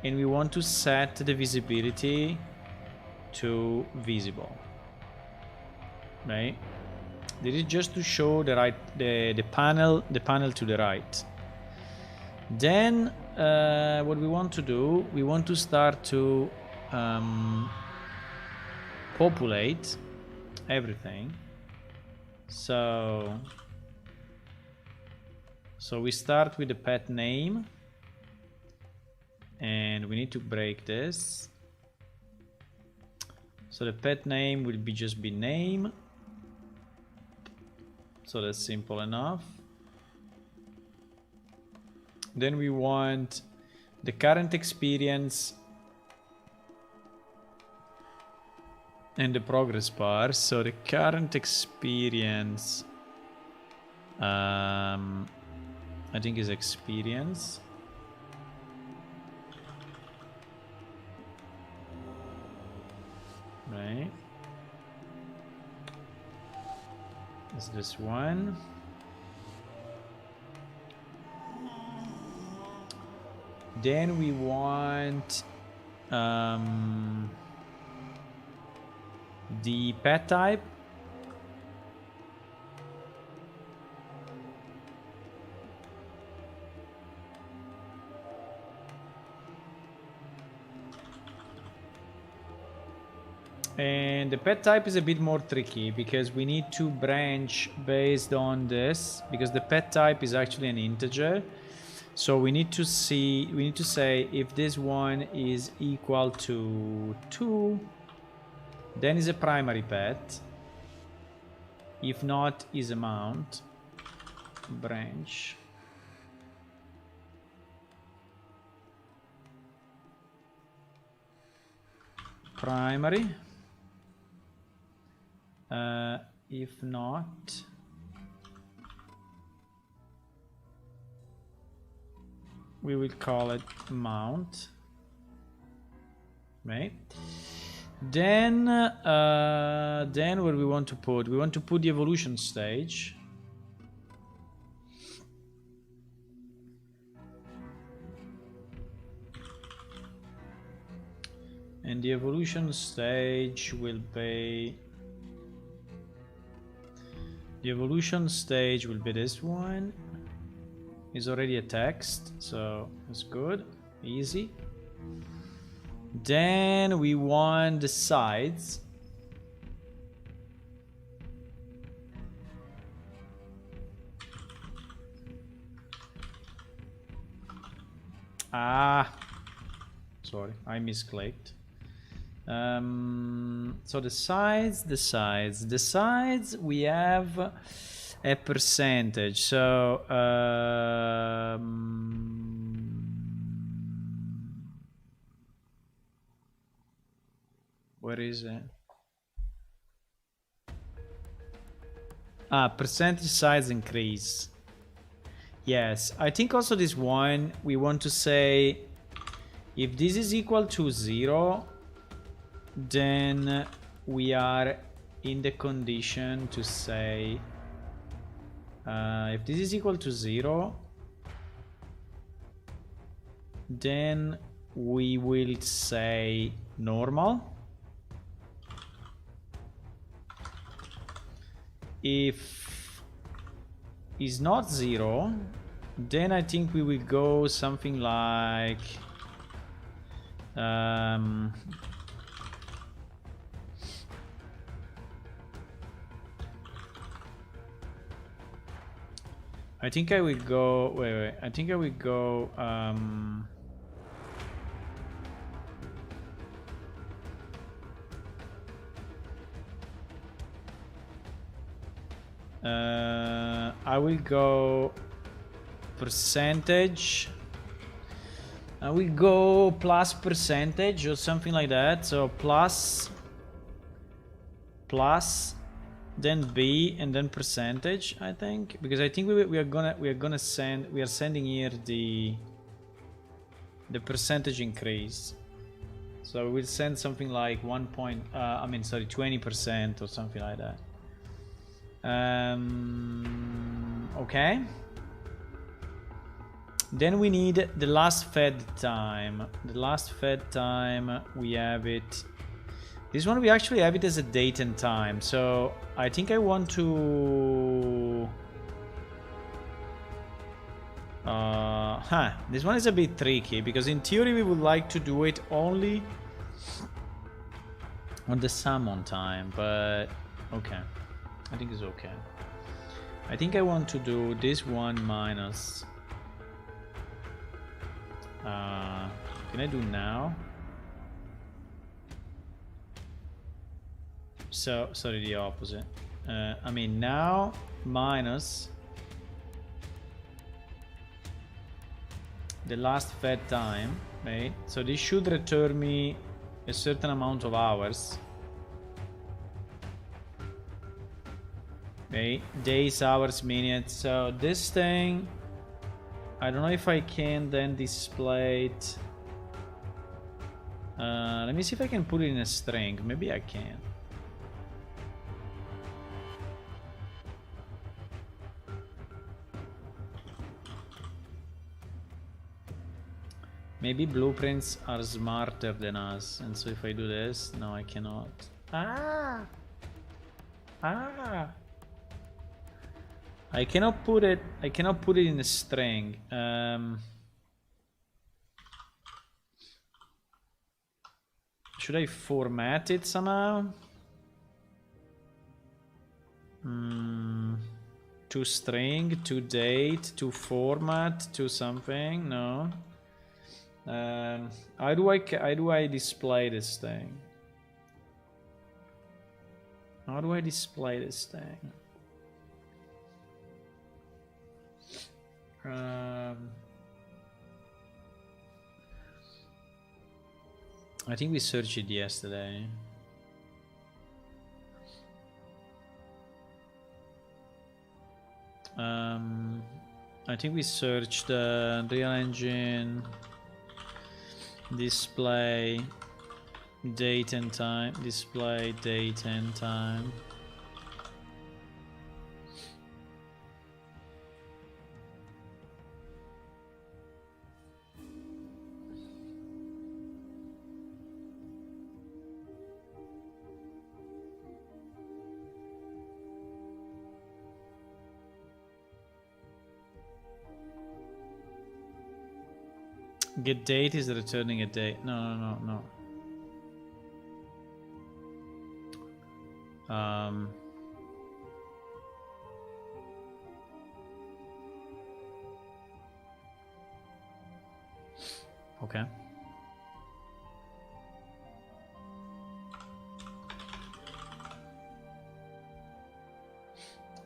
and we want to set the visibility to visible, right? This is just to show the panel to the right. Then what we want to do, we want to start to populate everything. So we start with the pet name and we need to break this. So the pet name will just be name. So that's simple enough. Then we want the current experience and the progress bar. So the current experience, I think is experience. Right. Is this one? Then we want the pet type. And the pet type is a bit more tricky because we need to branch based on this, because the pet type is actually an integer. So we need to say if this one is equal to 2, then is a primary pet. If not, is a mount. Branch. Primary. If not, we will call it mount, right? Then what we want to put? We want to put the evolution stage. And the evolution stage will be... The evolution stage will be this one. It's already a text, so it's good, easy. Then we want the sides. Sorry, I misclicked. So the sides we have a percentage. So where is it? Percentage size increase. Yes, I think also this one we want to say if this is equal to 0, then we are in the condition to say if this is equal to 0, then we will say normal. If is not 0, then I think we will go something like I think I will go wait, I think I will go I will go percentage. I will go plus percentage or something like that. So plus, then B, and then percentage. I think because I think we are gonna sending here the percentage increase. So we'll send something like 20% or something like that. Okay. Then we need the last fed time. The last fed time, we have it. This one we actually have it as a date and time. So I think I want to this one is a bit tricky because in theory we would like to do it only on the summon time, but okay. I think it's okay. I think I want to do this one minus. Can I do now? So, sorry, the opposite. I mean now minus the last fed time, right? So this should return me a certain amount of hours. Okay, days, hours, minutes. So this thing, I don't know if I can then display it. Let me see if I can put it in a string. Maybe I can. Maybe blueprints are smarter than us, and so if I do this, no, I cannot. I cannot put it in a string. Should I format it somehow? To string, to date, to format, to something? No. How do I display this thing? How do I display this thing? I think we searched it yesterday. I think we searched Real Engine, display, date and time, display, date and time. Get date is returning a date. No. Okay.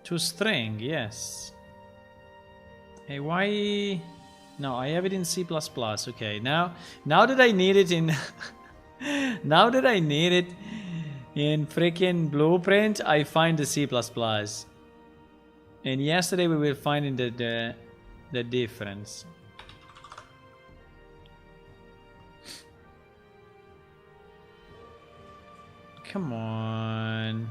To string, yes. Hey, why? No, I have it in C++. Okay, now that I need it in now that I need it in freaking Blueprint, I find the C++. And yesterday we were finding the difference. Come on.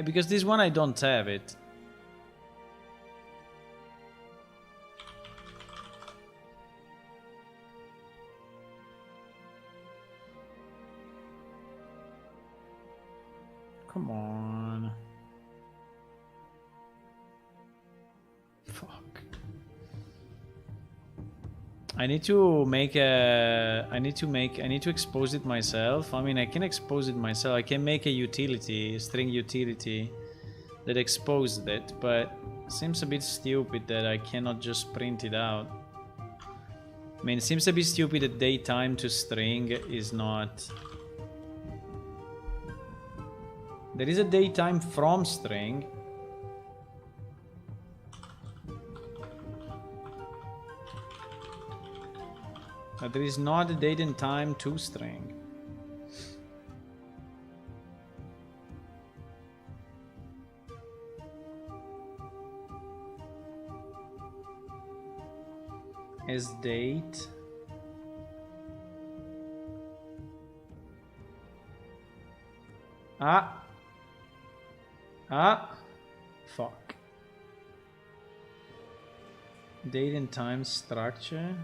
Because this one I don't have it. Come on. Fuck. I need to make a... I need to expose it myself. I mean, I can expose it myself. I can make a utility, a string utility that exposes it, but it seems a bit stupid that I cannot just print it out. I mean, it seems a bit stupid that datetime to string is not... There is a datetime from string. But there is not a date and time to string. As date. Fuck. Date and time structure.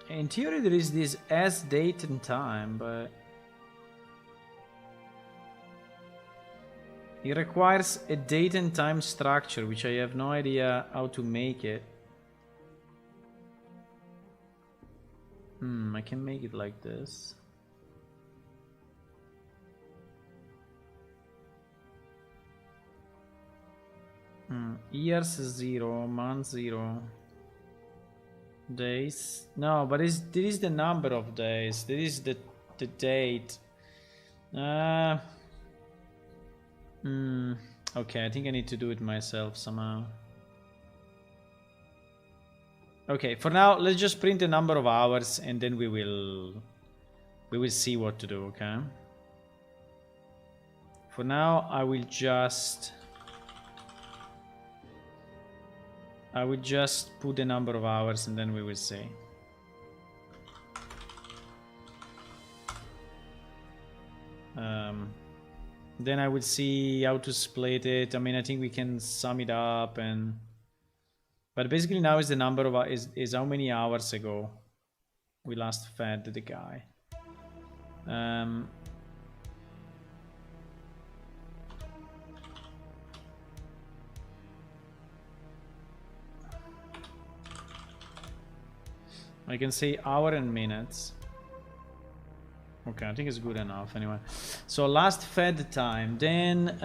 In theory there is this as date and time, but it requires a date and time structure, which I have no idea how to make it. I can make it like this. Years 0, month 0. Days. No, but this is the number of days. This is the date. Okay, I think I need to do it myself somehow. Okay, for now, let's just print the number of hours and then we will see what to do, okay? For now, I will just put the number of hours and then we will see. Then I will see how to split it. I mean, I think we can sum it up and... But basically now is the number of... is how many hours ago we last fed the guy. I can say hour and minutes. Okay, I think it's good enough anyway. So last fed time, then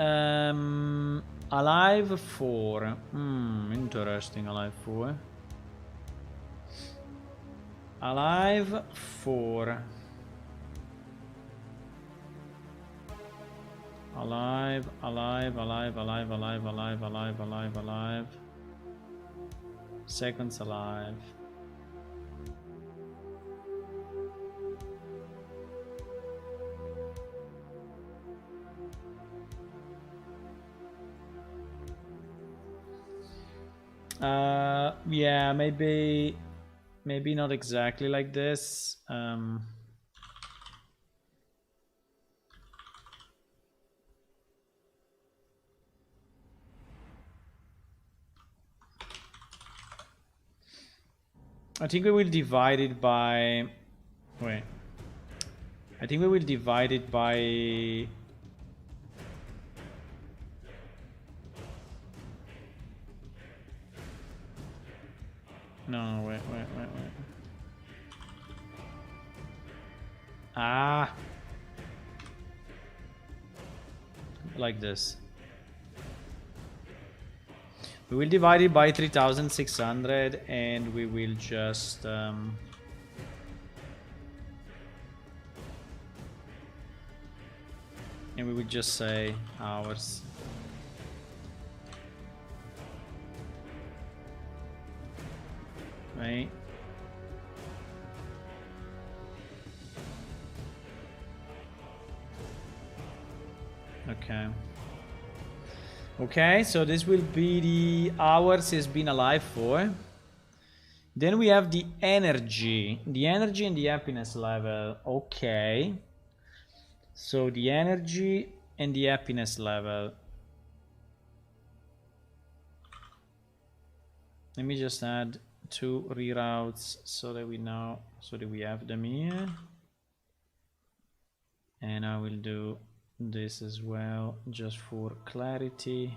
alive 4. Interesting, alive 4. Alive 4. Alive. Seconds alive. Yeah, maybe not exactly like this. I think we will divide it by... Wait. I think we will divide it by... No, wait. Ah, like this. We will divide it by 3600 and we will just and we will just say hours. Right. Okay. Okay, so this will be the hours he's been alive for. Then we have the energy and the happiness level. Okay. So the energy and the happiness level. Let me just add 2 reroutes so that we know, so that we have them here. And I will do this as well, just for clarity.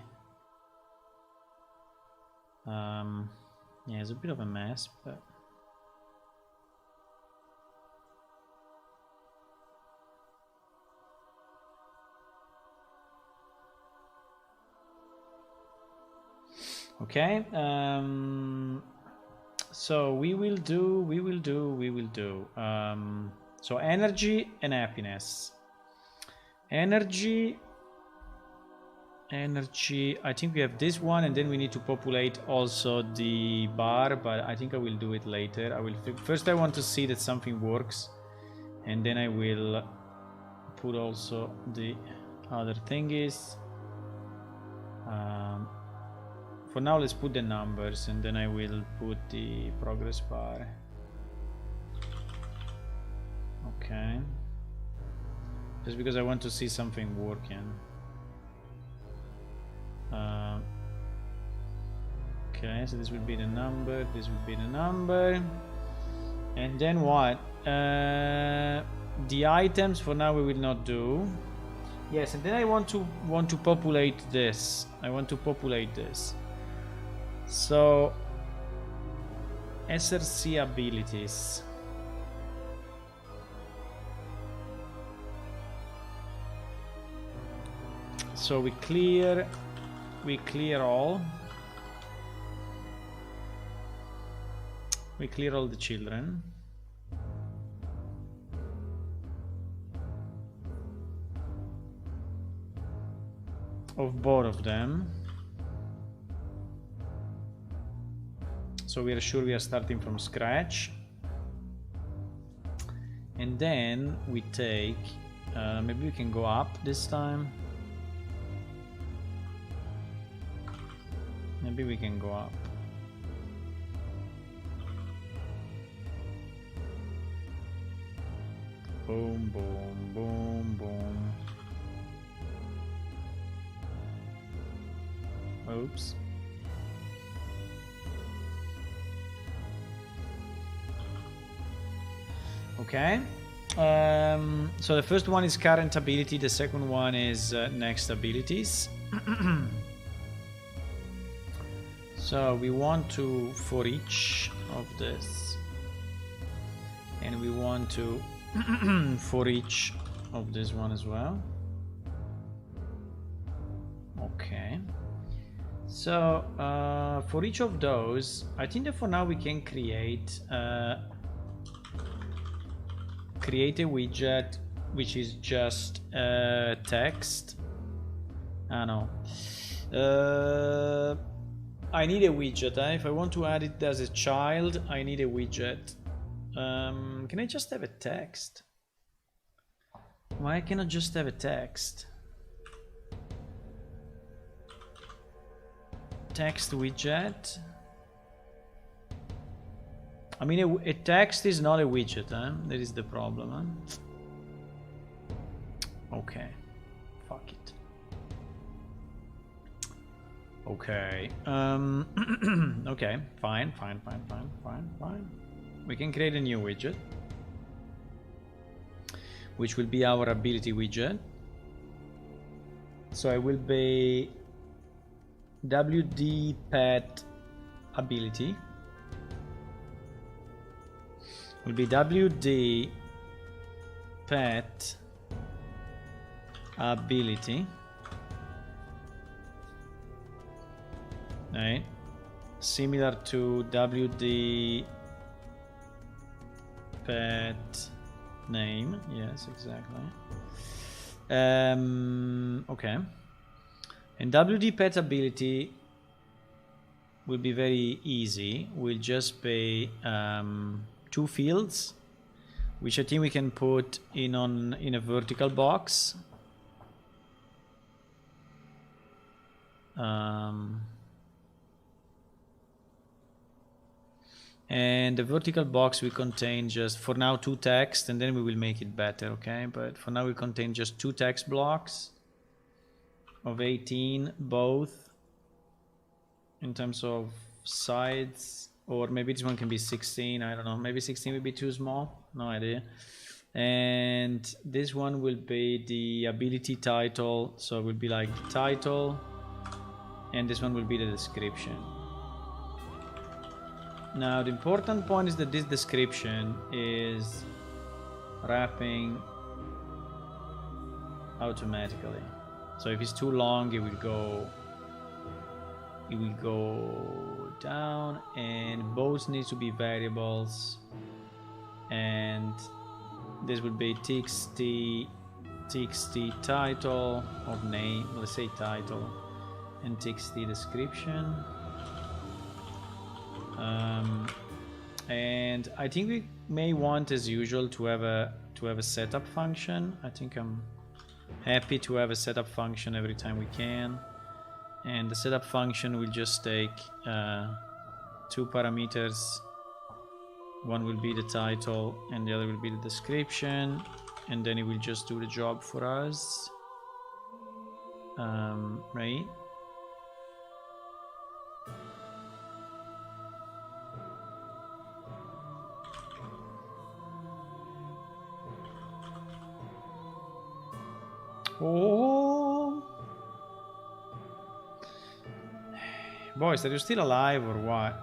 Yeah, it's a bit of a mess, but okay. So we will do. So energy and happiness. Energy. I think we have this one, and then we need to populate also the bar, but I think I will do it later. First I want to see that something works, and then I will put also the other thingies. For now, let's put the numbers, and then I will put the progress bar. Okay. Just because I want to see something working. Okay, so this would be the number, this would be the number. And then what? The items for now we will not do. Yes, and then I want to populate this. I want to populate this. So SRC abilities. So we clear all. We clear all the children. Of both of them. So we are sure we are starting from scratch. And then we take, maybe we can go up this time. Maybe we can go up. Boom, boom, boom, boom. Oops. Okay. So the first one is current ability, the second one is next abilities. So we want to, for each of this, and we want to for each of this one as well. Okay. So for each of those, I think that for now we can create a widget which is just text. I know. I need a widget. If I want to add it as a child, I need a widget. Can I just have a text? Why cannot just have a text? Text widget. I mean, a text is not a widget, huh? That is the problem, huh? Okay. Fuck it. Okay. Okay. Fine. We can create a new widget, which will be our ability widget. So it will be WD pet ability. will be WD pet ability, right? Similar to WD pet name. Yes, exactly. Okay. And WD pet ability will be very easy. We'll just pay 2 fields, which I think we can put in a vertical box. And the vertical box will contain just, for now, 2 text, and then we will make it better, okay? But for now, we contain just 2 text blocks of 18, both in terms of sides, or maybe this one can be 16, I don't know. Maybe 16 will be too small, no idea. And this one will be the ability title, so it will be like the title, and this one will be the description. Now the important point is that this description is wrapping automatically. So if it's too long, it will go down, and both need to be variables, and this would be txt title of name, let's say title, and txt description. And I think we may want, as usual, to have a setup function. I think I'm happy to have a setup function every time we can, and the setup function will just take 2 parameters. One will be the title and the other will be the description, and then it will just do the job for us, right? Oh, boys, are you still alive or what?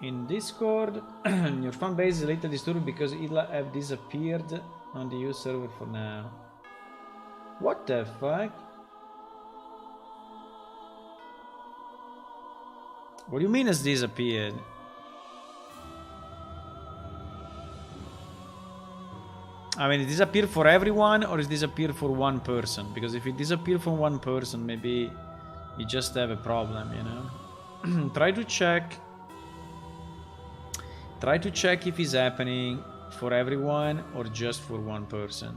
In Discord, your fan base is a little disturbed because it have disappeared on the US server for now. What the fuck? What do you mean has disappeared? I mean, it disappeared for everyone, or it disappeared for one person? Because if it disappeared for one person, maybe you just have a problem, you know? Try to check if it's happening for everyone or just for one person.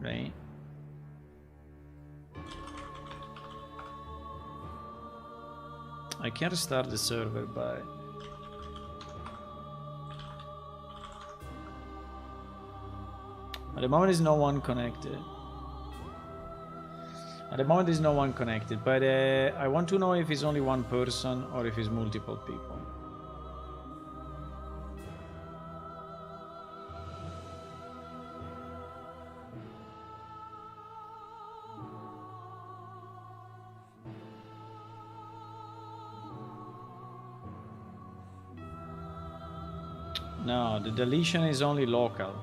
Right? I can restart the server, but at the moment, there's no one connected. At the moment, there's no one connected, but I want to know if it's only one person or if it's multiple people. No, the deletion is only local.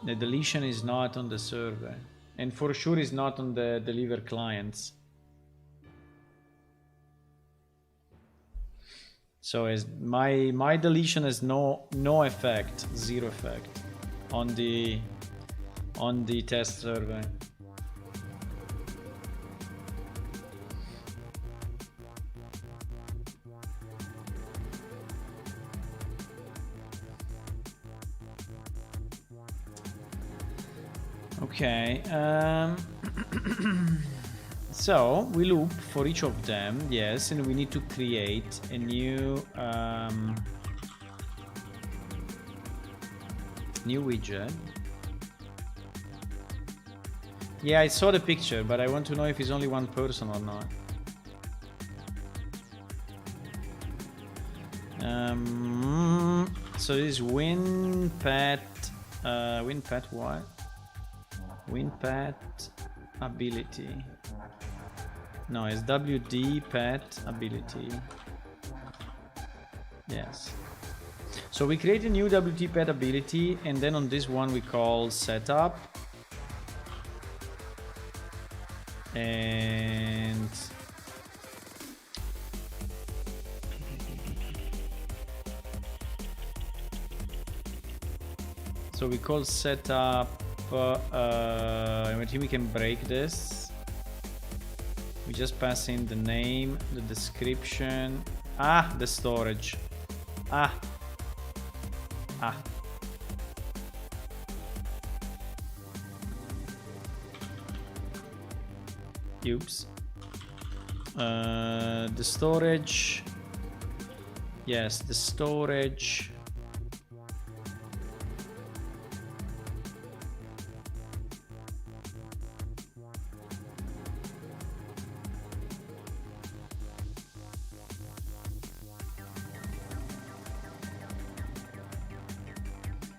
The deletion is not on the server, and for sure is not on the deliver clients. So as my deletion has no effect, 0 effect on the test server. Okay, so we loop for each of them, yes, and we need to create a new widget. Yeah, I saw the picture, but I want to know if it's only one person or not. So this is WinPet what? WinPet ability. No, it's WD pet ability. Yes. So we create a new WD pet ability, and then on this one we call setup. And so we call setup. I think we can break this. We just pass in the name, the description. The storage. Oops. The storage. Yes, the storage.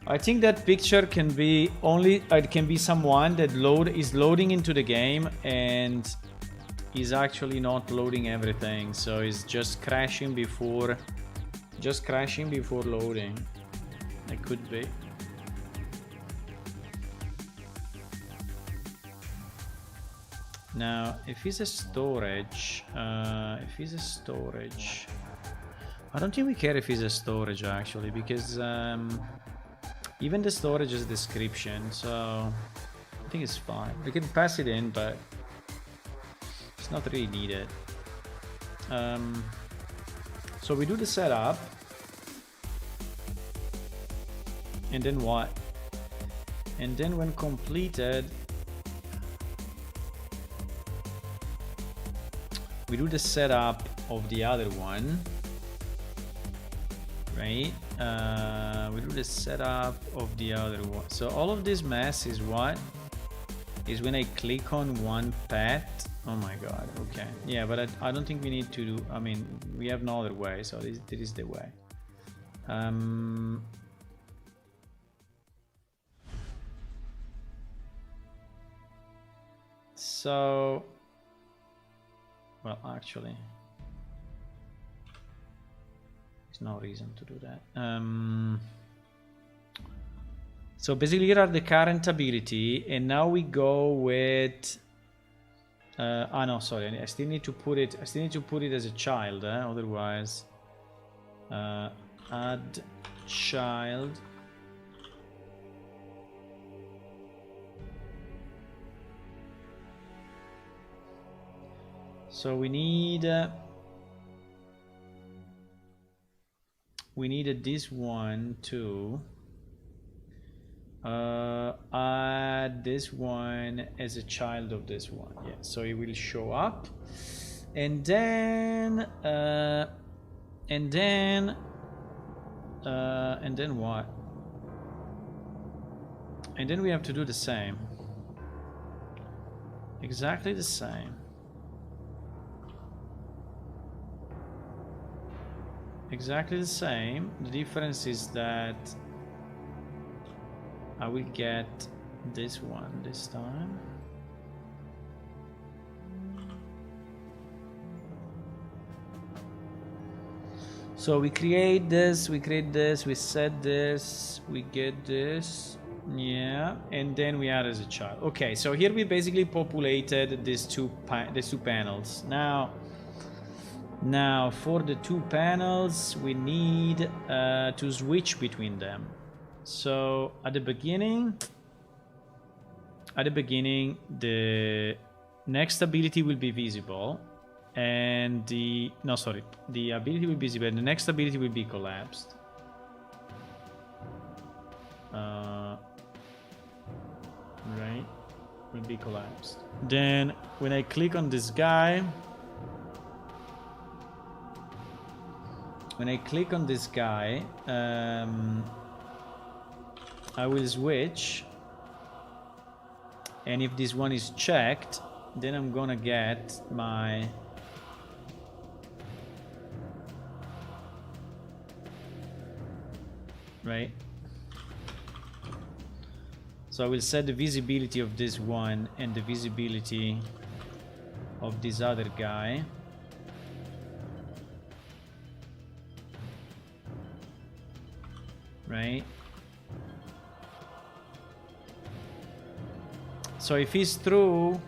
I think that picture can be only, it can be someone that is loading into the game and is actually not loading everything, so it's just crashing before loading. It could be. Now, if it's a storage, I don't think we care if it's a storage actually, because even the storage is a description, so I think it's fine. We can pass it in, but it's not really needed. So we do the setup, and then what? And then when completed, we do the setup of the other one, right? We do the setup of the other one. So all of this mess is what? Is when I click on one pet. Oh my god, okay. Yeah, but I don't think we need to do, I mean, we have no other way, so this is the way. So, well, actually, there's no reason to do that. So basically here are the current ability, and now we go with no, sorry, I still need to put it as a child, otherwise add child. So we need this one too. Add this one as a child of this one. Yeah, so it will show up, and then what? And then we have to do the same, exactly the same. Exactly the same. The difference is that I will get this one this time. So we create this, we set this, we get this, yeah, and then we add as a child. Okay, so here we basically populated these two panels. Now for the two panels we need to switch between them. So at the beginning the next ability will be visible, and the ability will be visible and the next ability will be collapsed. Right, will be collapsed. Then when I click on this guy, I will switch, and if this one is checked, then I'm gonna get my right. So I will set the visibility of this one and the visibility of this other guy. Right? So if he's true,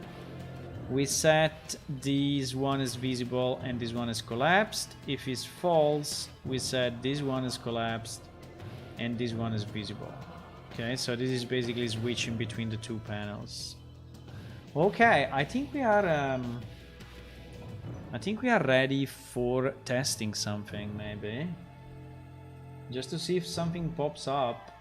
we set this one as visible and this one is collapsed. If it's false, we set this one is collapsed and this one is visible. Okay, so this is basically switching between the two panels. Okay, I think we are ready for testing something, maybe. Just to see if something pops up.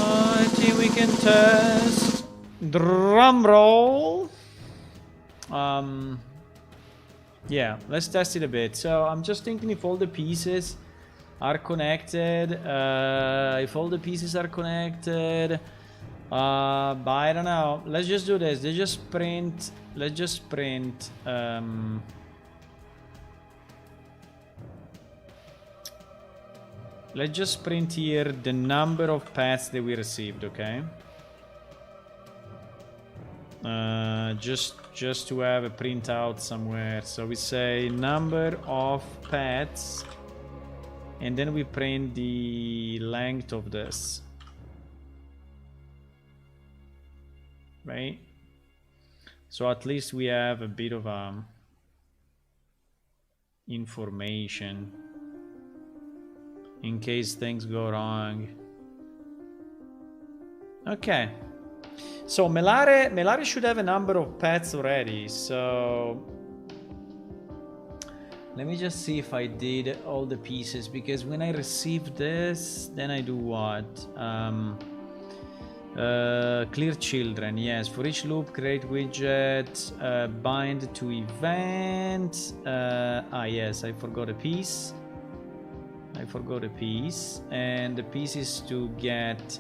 I think we can test. Drum roll. Yeah, let's test it a bit. So I'm just thinking if all the pieces are connected. If all the pieces are connected. But I don't know. Let's just do this. Let's just print. Let's just print here the number of paths that we received, okay? Just to have a printout somewhere. So we say number of paths, and then we print the length of this, right? So at least we have a bit of information in case things go wrong. Okay. So Melare should have a number of paths already, so let me just see if I did all the pieces, because when I receive this, then I do what? Clear children, yes. For each loop, create widget, bind to event. Yes, I forgot a piece. And the piece is to get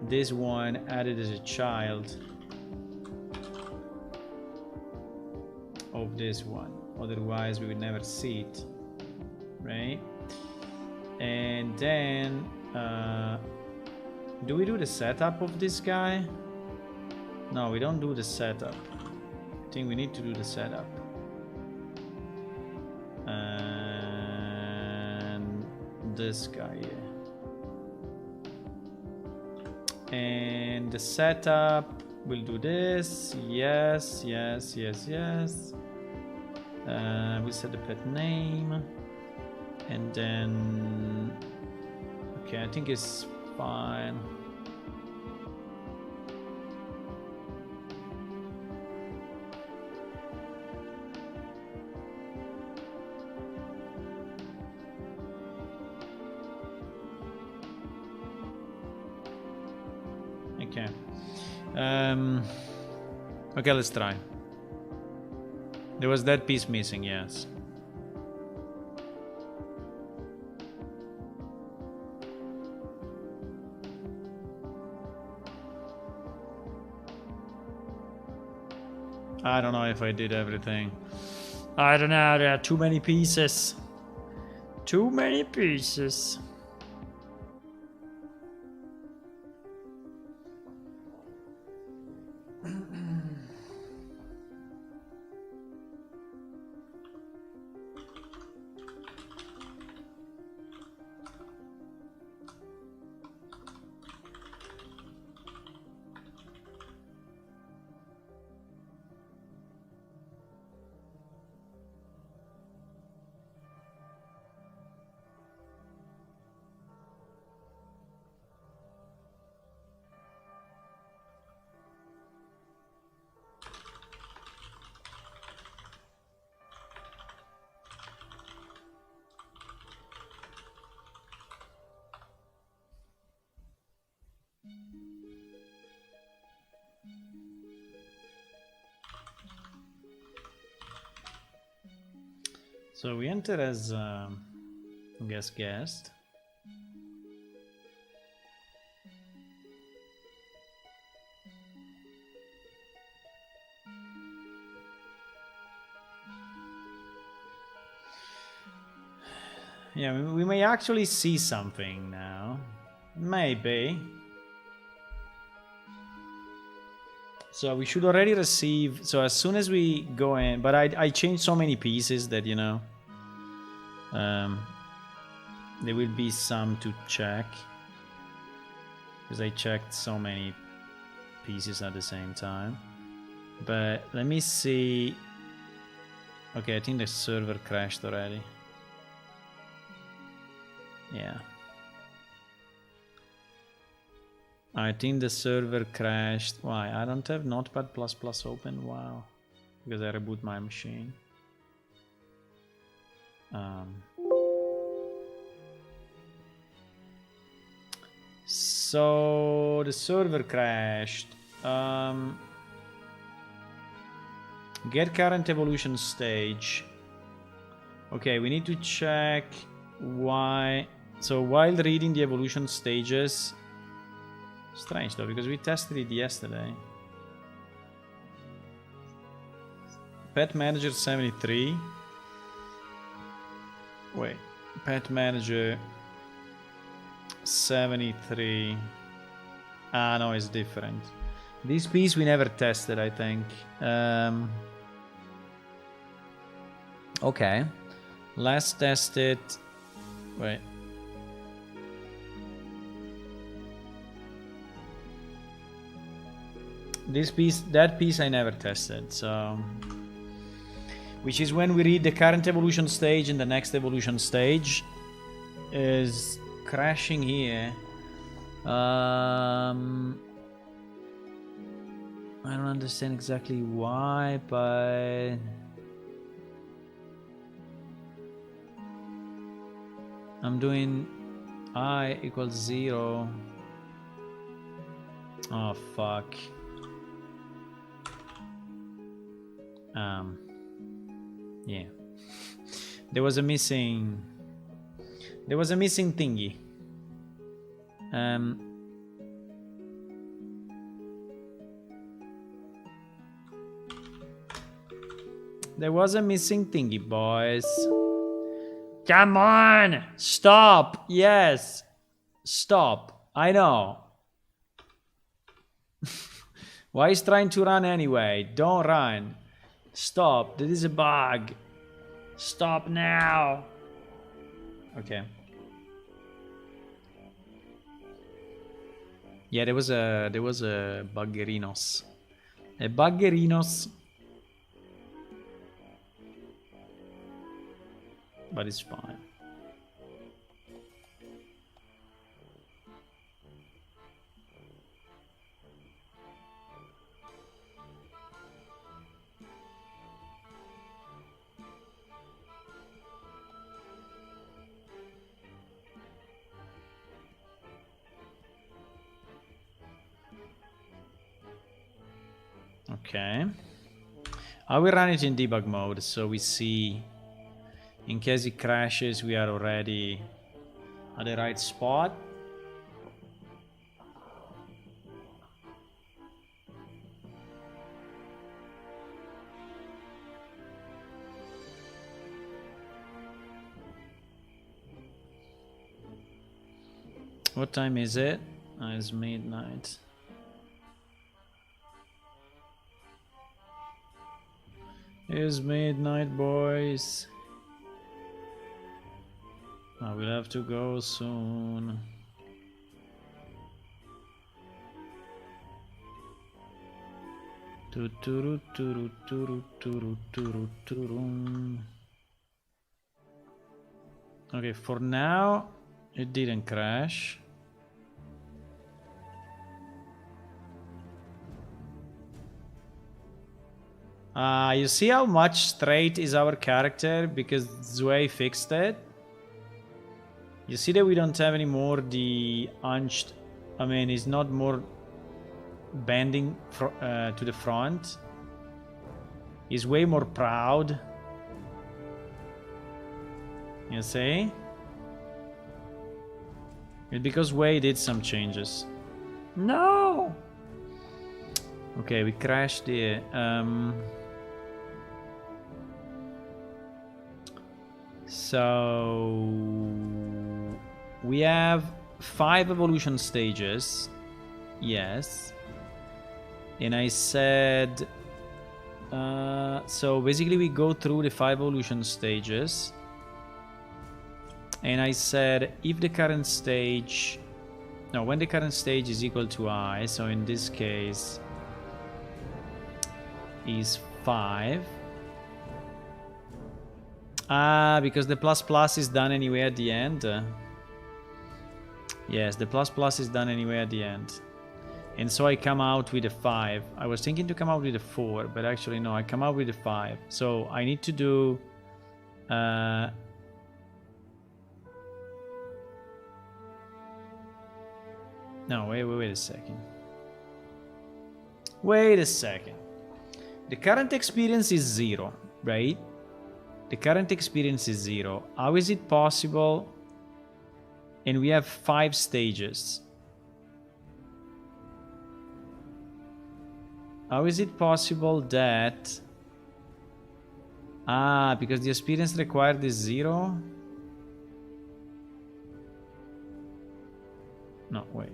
this one added as a child of this one. Otherwise, we would never see it, right? And then, do we do the setup of this guy? No, we don't do the setup. I think we need to do the setup. And this guy here. And the setup, we'll do this. Yes. We set the pet name. And then, okay, I think it's fine. Okay. Okay, let's try. There was that piece missing, yes. I don't know if I did everything. I don't know, there are too many pieces. Too many pieces. So we enter as guest. Yeah, we may actually see something now. Maybe. So we should already receive... So as soon as we go in... But I changed so many pieces that, you know... there will be some to check. Because I checked so many pieces at the same time. But let me see... Okay, I think the server crashed already. Yeah. I think the server crashed. Why? I don't have Notepad++ open. Wow. Because I reboot my machine. So the server crashed. Get current evolution stage. Okay, we need to check why. So while reading the evolution stages, strange though, because we tested it yesterday. Pet Manager 73. Wait, Pet Manager 73. Ah, no, it's different. This piece we never tested, I think. Okay, let's test it. Wait. This piece, that piece I never tested, so... Which is when we read the current evolution stage and the next evolution stage is crashing here. I don't understand exactly why, but... I'm doing I equals 0. Oh, fuck. Yeah. There was a missing thingy. There was a missing thingy, boys. Come on! Stop! Yes! Stop. I know. Why is trying to run anyway? Don't run. Stop. This is a bug. Stop now. Okay. Yeah, there was a buggerinos. A buggerinos. But it's fine. Okay. I will run it in debug mode so we see. In case it crashes, we are already at the right spot. What time is it? It's midnight. It's midnight, boys. I will have to go soon. Okay, for now it didn't crash. You see how much straight is our character because Zwei fixed it? You see that we don't have any more the hunched, I mean, it's not more bending to the front. He's way more proud. You see? It's because Way did some changes. No! Okay, we crashed here. So we have 5 evolution stages. Yes. And I said so basically we go through the 5 evolution stages. And I said if the current stage, no, when the current stage is equal to I, so in this case is 5. Because the plus plus is done anyway at the end. Yes, the plus plus is done anyway at the end. And so I come out with a 5. I was thinking to come out with a 4, but actually no, I come out with a 5. So I need to do no, wait a second. Wait a second. The current experience is 0, right? The current experience is 0. How is it possible? And we have 5 stages. How is it possible that... because the experience required is 0? No, wait.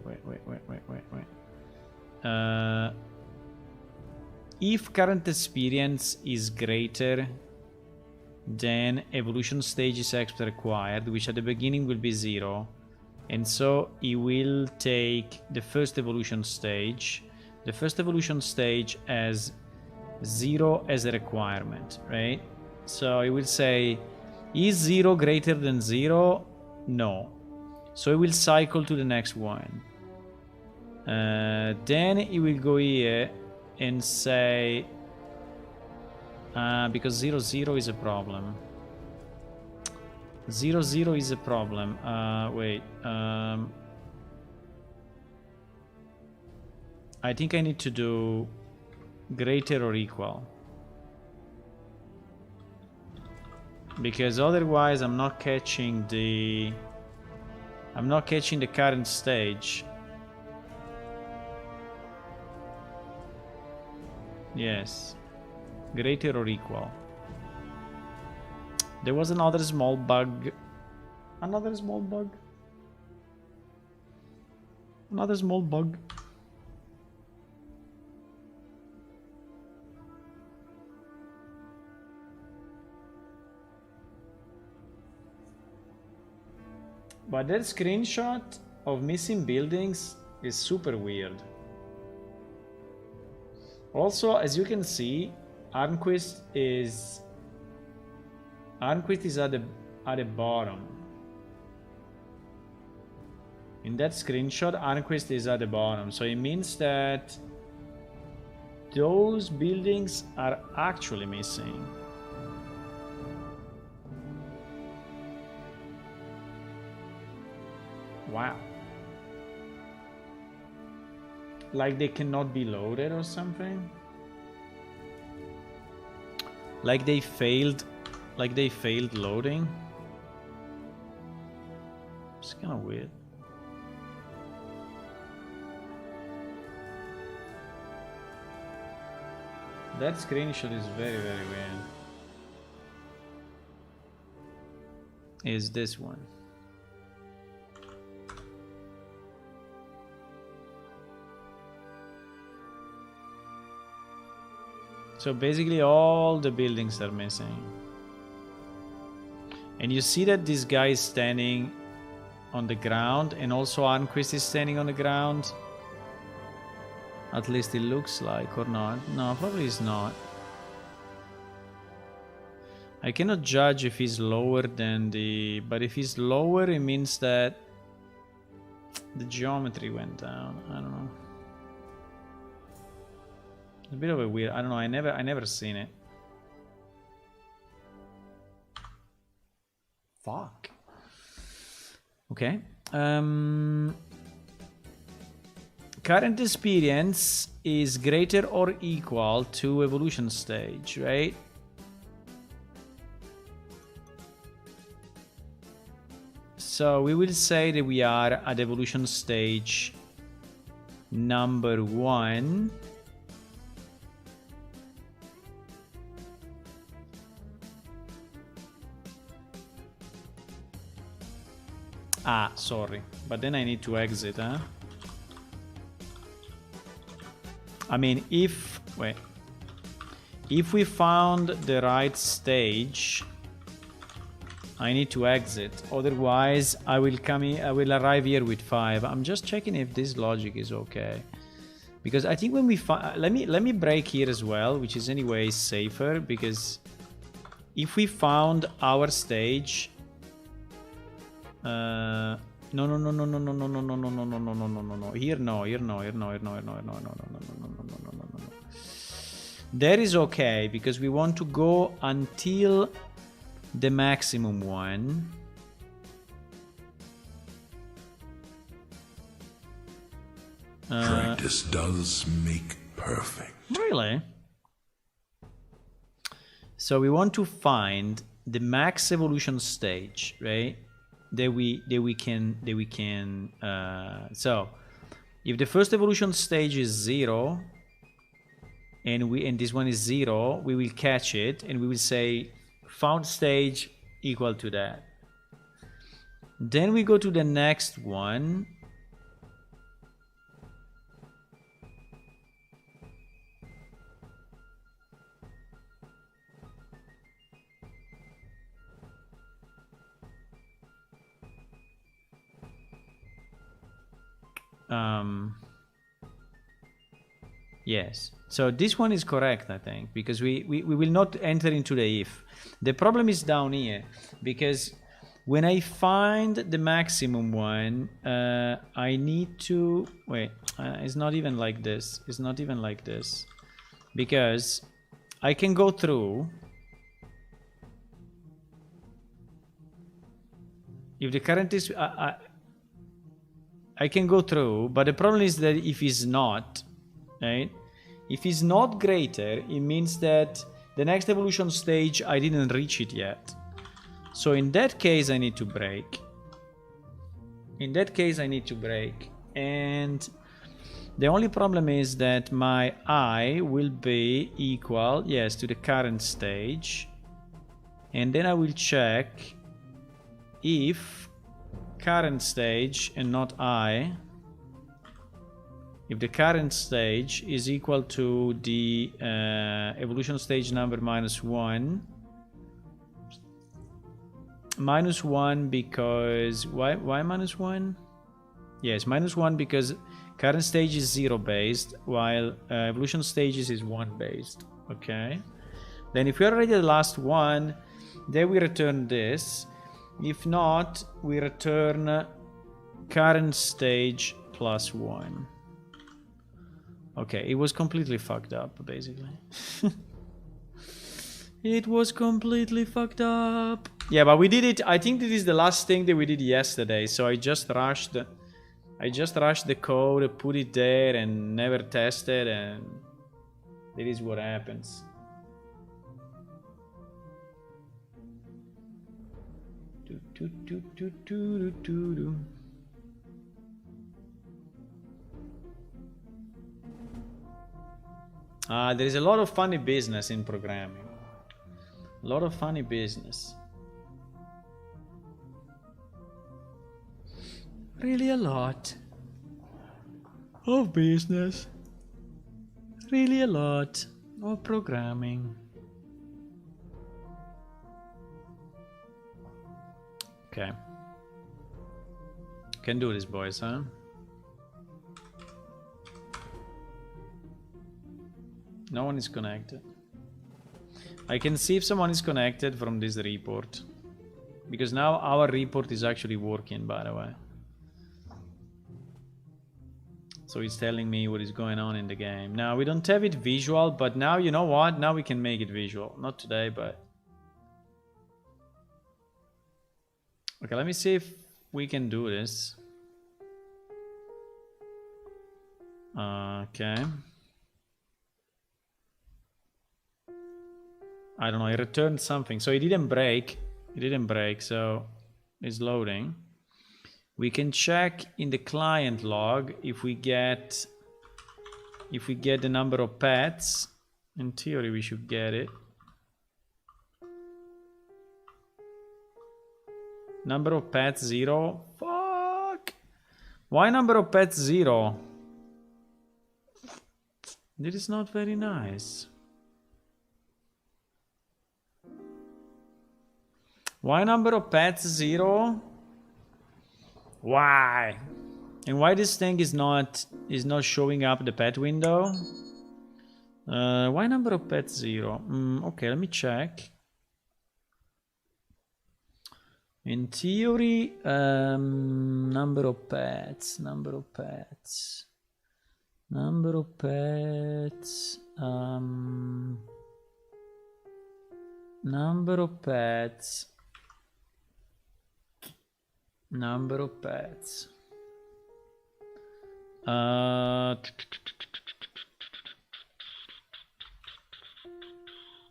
If current experience is greater than evolution stages X required, which at the beginning will be 0, and so he will take the first evolution stage. The first evolution stage has 0 as a requirement, right? So he will say, is 0 greater than 0? No. So he will cycle to the next one. Then he will go here and say, because 0, 0 is a problem. 0, 0 is a problem. Wait. I think I need to do greater or equal. Because otherwise I'm not catching the... I'm not catching the current stage. Yes. Greater or equal. There was another small bug. Another small bug. Another small bug. But that screenshot of missing buildings is super weird. Also, as you can see, Arnquist is at the bottom. In that screenshot, Arnquist is at the bottom, so it means that those buildings are actually missing. Wow. Like they cannot be loaded or something? Like they failed loading? It's kind of weird. That screenshot is very, very weird. Is this one. So basically all the buildings are missing. And you see that this guy is standing on the ground, and also Arnquist is standing on the ground. At least it looks like, or not. No, probably it's not. I cannot judge if he's lower than the... But if he's lower, it means that the geometry went down. I don't know. A bit of a weird... I don't know, I never seen it. Fuck. Okay. Current experience is greater or equal to evolution stage, right? So we will say that we are at evolution stage number 1. Ah, sorry, but then I need to exit, huh? I mean, if we found the right stage, I need to exit. Otherwise, I will arrive here with 5. I'm just checking if this logic is okay, because I think when we let me break here as well, which is anyway safer, because if we found our stage. No. Here no. That is okay, because we want to go until the maximum one. Practice does make perfect. Really? So we want to find the max evolution stage, right? That we can. So if the first evolution stage is 0, and this one is 0, we will catch it and we will say found stage equal to that. Then we go to the next one. Yes, so this one is correct, I think, because we will not enter into the if. The problem is down here, because when I find the maximum one, I need to wait. It's not even like this. It's not even like this, because I can go through. If the current is I can go through, but the problem is that if it's not, right? If it's not greater, it means that the next evolution stage, I didn't reach it yet. So in that case, I need to break. And the only problem is that my I will be equal, yes, to the current stage. And then I will check if current stage and not I, if the current stage is equal to the evolution stage number -1. -1 because why -1? Yes, -1 because current stage is 0 based, while evolution stages is 1 based. Okay. Then if we are already the last one, then we return this. If not, we return current stage +1. Okay, it was completely fucked up, basically. It was completely fucked up. Yeah, but we did it. I think this is the last thing that we did yesterday. So I just rushed the code, put it there, and never tested, and it is what happens. There is a lot of funny business in programming. A lot of funny business. Really a lot of business. Really a lot of programming. Okay. Can do this, boys, huh? No one is connected. I can see if someone is connected from this report. Because now our report is actually working, by the way. So it's telling me what is going on in the game. Now, we don't have it visual, but now, you know what? Now we can make it visual. Not today, but... Okay, let me see if we can do this. Okay. I don't know, it returned something. So it didn't break. It didn't break, so it's loading. We can check in the client log if we get the number of pets. In theory, we should get it. Number of pets 0. Fuck. Why number of pets 0? This is not very nice. Why number of pets 0? Why? And why this thing is not showing up the pet window? Why number of pets 0? Okay, let me check. In theory, number of pets, number of pets, number of pets, number of pets, number of pets.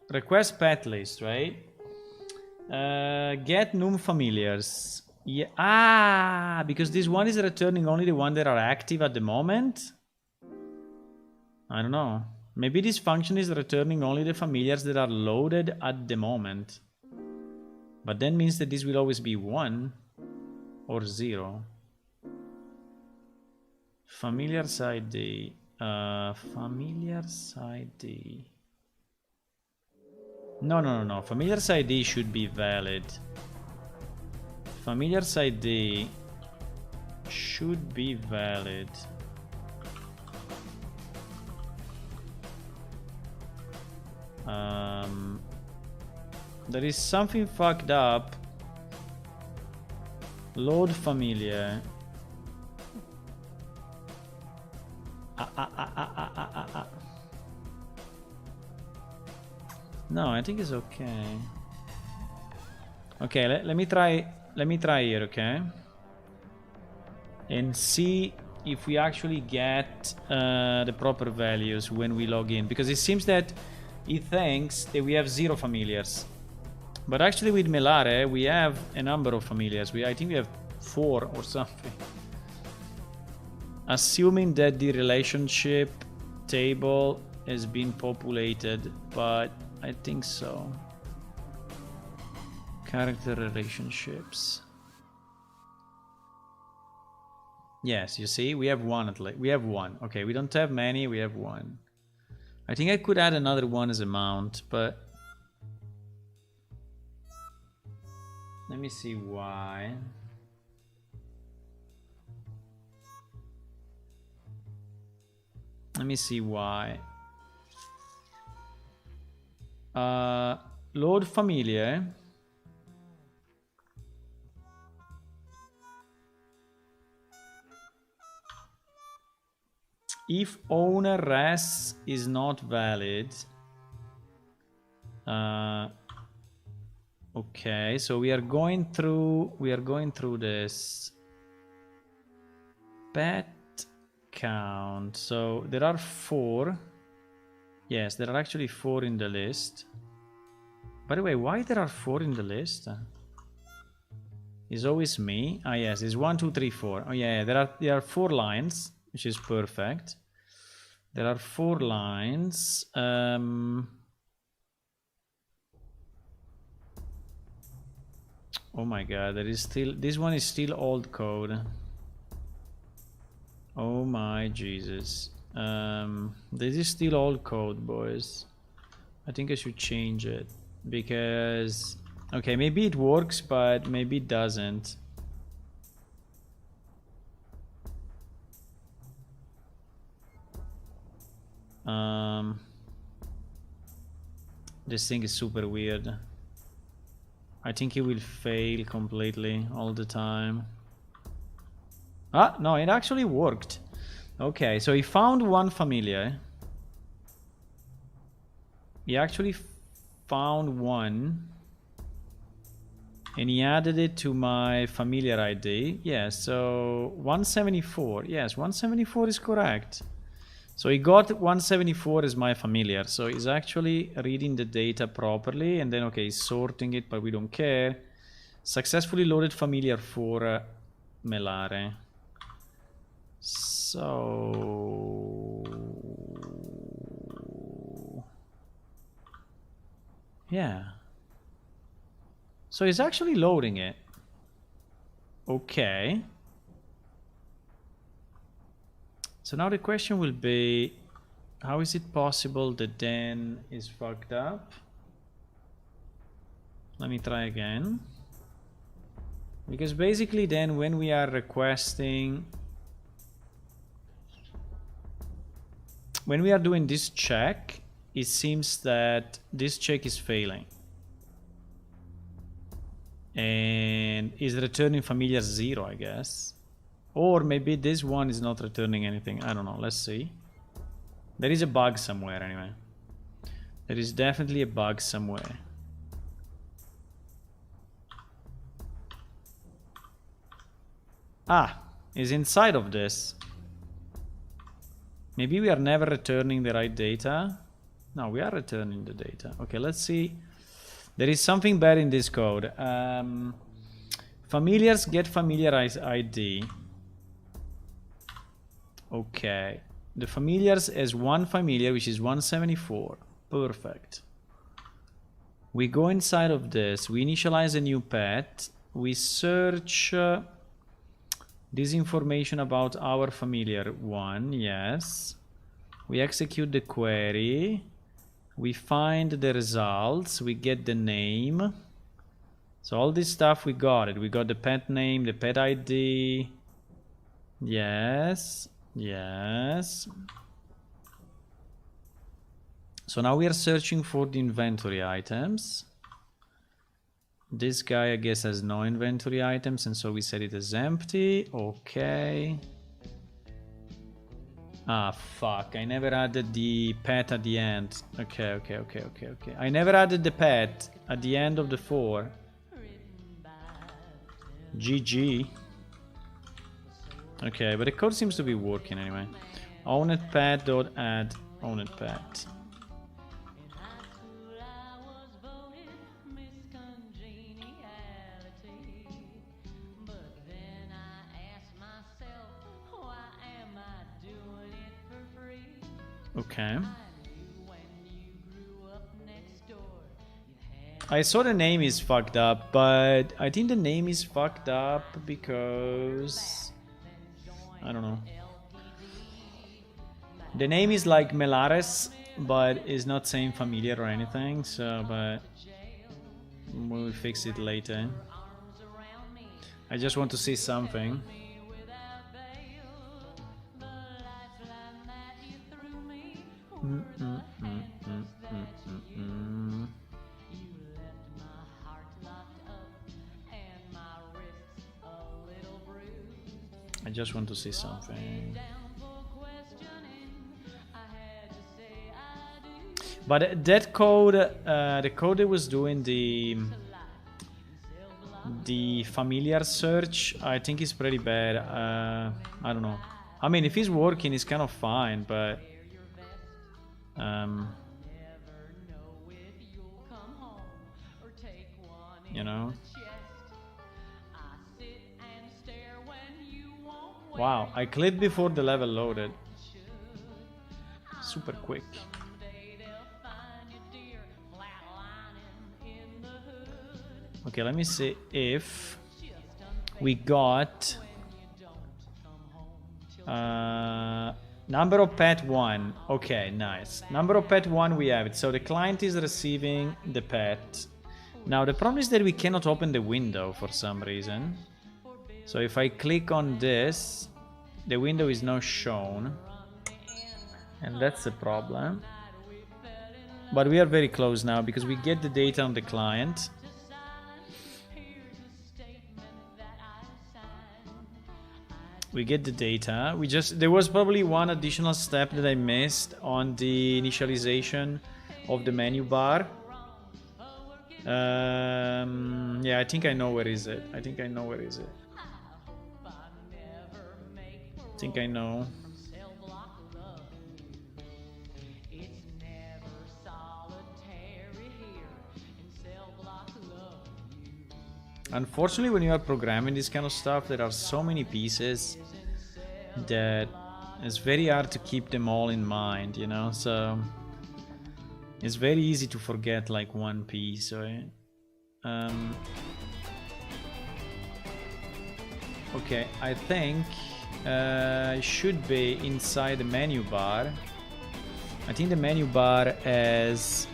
Request pet list, right? Get num familiars. Yeah, because this one is returning only the one that are active at the moment. I don't know. Maybe this function is returning only the familiars that are loaded at the moment. But then means that this will always be 1 or 0. Familiars ID. Familiars ID. No. Familiars ID should be valid. Familiars ID should be valid. There is something fucked up. Load familiar. No, I think it's okay. Okay, let me try here, okay? And see if we actually get the proper values when we log in, because it seems that it thinks that we have 0 familiars. But actually with Melare we have a number of familiars. I think we have 4 or something. Assuming that the relationship table has been populated, but I think so. Character relationships. Yes, you see, we have 1 at least. We have 1. Okay, we don't have many, we have 1. I think I could add another 1 as a mount, but let me see why. Let me see why. Load familiar. If owner res is not valid. Okay, so we are going through this pet count. So there are 4. Yes, there are actually 4 in the list. By the way, why there are 4 in the list? It's always me. Ah, yes, it's 1, 2, 3, 4. Oh yeah, there are 4 lines, which is perfect. There are 4 lines. Oh my god, this one is still old code. Oh my Jesus. This is still old code, boys. I think I should change it because, okay, maybe it works, but maybe it doesn't. This thing is super weird. I think it will fail completely all the time. Ah, no, it actually worked. Okay, so he found 1 familiar. He actually found 1. And he added it to my familiar ID. Yeah, so 174. Yes, 174 is correct. So he got 174 as my familiar. So he's actually reading the data properly. And then, okay, he's sorting it, but we don't care. Successfully loaded familiar for Melare. So yeah. So it's actually loading it. Okay. So now the question will be, how is it possible that Dan is fucked up? Let me try again. Because basically then when we are requesting, when we are doing this check, it seems that this check is failing. And is returning familiar 0, I guess. Or maybe this one is not returning anything. I don't know. Let's see. There is a bug somewhere anyway. There is definitely a bug somewhere. Ah, is inside of this. Maybe we are never returning the right data. No, we are returning the data. Okay, let's see. There is something bad in this code. Familiars get familiar ID. Okay. The familiars has one familiar, which is 174. Perfect. We go inside of this. We initialize a new pet. We search this information about our familiar one. Yes. We execute the query. We find the results. We get the name. So all this stuff, we got it. We got the pet name, the pet ID. Yes. Yes. So now we are searching for the inventory items. This guy, I guess, has no inventory items, and so we set it as empty. Okay. Ah, fuck. I never added the pet at the end. Okay. I never added the pet at the end of the 4. GG. Okay, but the code seems to be working anyway. Owned pet dot add owned pet. Okay. I saw the name is fucked up, but I think the name is fucked up because I don't know. The name is like Melares, but it's not saying familiar or anything, so but we'll fix it later. I just want to see something. I just want to see something. But that code, the code that was doing the familiar search, I think is pretty bad. I don't know. I mean, if it's working, it's kind of fine, but you know. Wow, I clicked before the level loaded. Super quick. Okay, let me see if we got number of pet 1. Okay, nice. Number of pet 1 we have it. So the client is receiving the pet. Now the problem is that we cannot open the window for some reason. So if I click on this, the window is not shown. And that's the problem. But we are very close now because we get the data on the client. We get the data. There was probably one additional step that I missed on the initialization of the menu bar. Yeah, I think I know where is it. I think I know. Unfortunately, when you are programming this kind of stuff, there are so many pieces that it's very hard to keep them all in mind, you know? So it's very easy to forget like one piece, right? Okay, I think it should be inside the menu bar. I think the menu bar has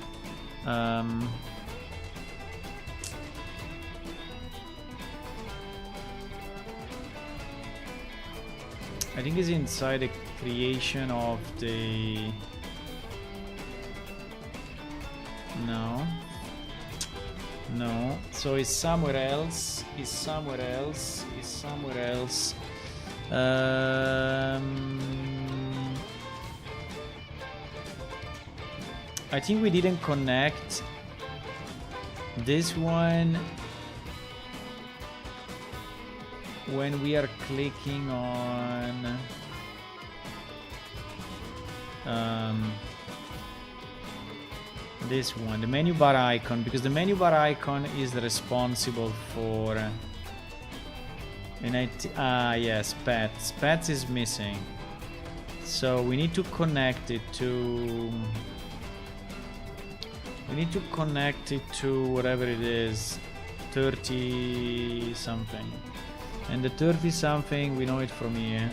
I think it's inside the creation of the... No. No. So it's somewhere else. It's somewhere else. It's somewhere else. I think we didn't connect this one when we are clicking on this one, the menu bar icon, because the menu bar icon is responsible for yes, pets is missing, so we need to connect it to whatever it is, 30 something. And the 30 something, we know it from here.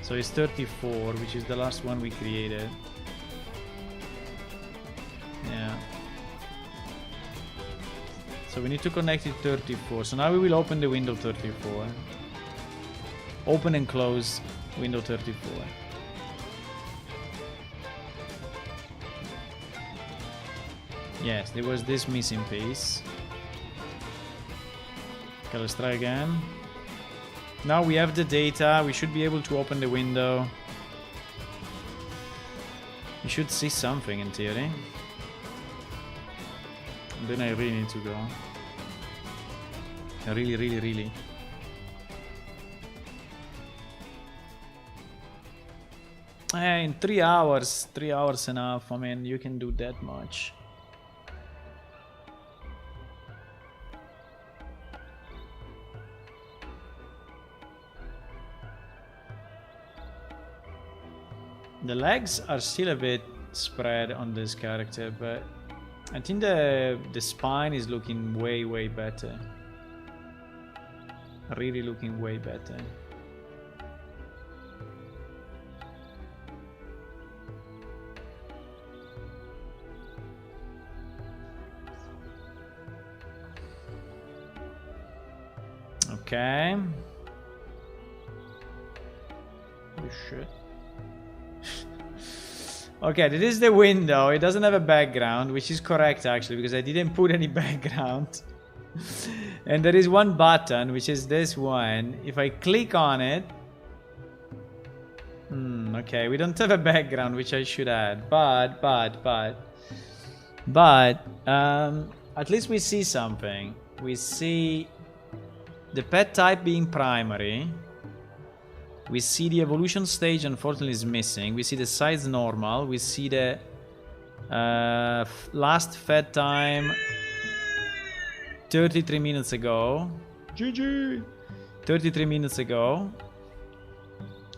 So it's 34, which is the last one we created. Yeah. So we need to connect it to 34. So now we will open the window 34. Open and close window 34. Yes, there was this missing piece. Okay, let's try again. Now we have the data. We should be able to open the window. We should see something in theory. And then I really need to go. Really. In 3 hours. 3 hours enough. I mean, you can do that much. The legs are still a bit spread on this character, but I think the spine is looking way better. Really looking way better. Okay. Holy shit. Okay, this is the window. It doesn't have a background, which is correct actually, because I didn't put any background. And there is one button, which is this one. If I click on it... okay, we don't have a background, which I should add. But... at least we see something. We see the pet type being primary. We see the evolution stage, unfortunately, is missing. We see the size normal. We see the last fed time 33 minutes ago. GG! 33 minutes ago.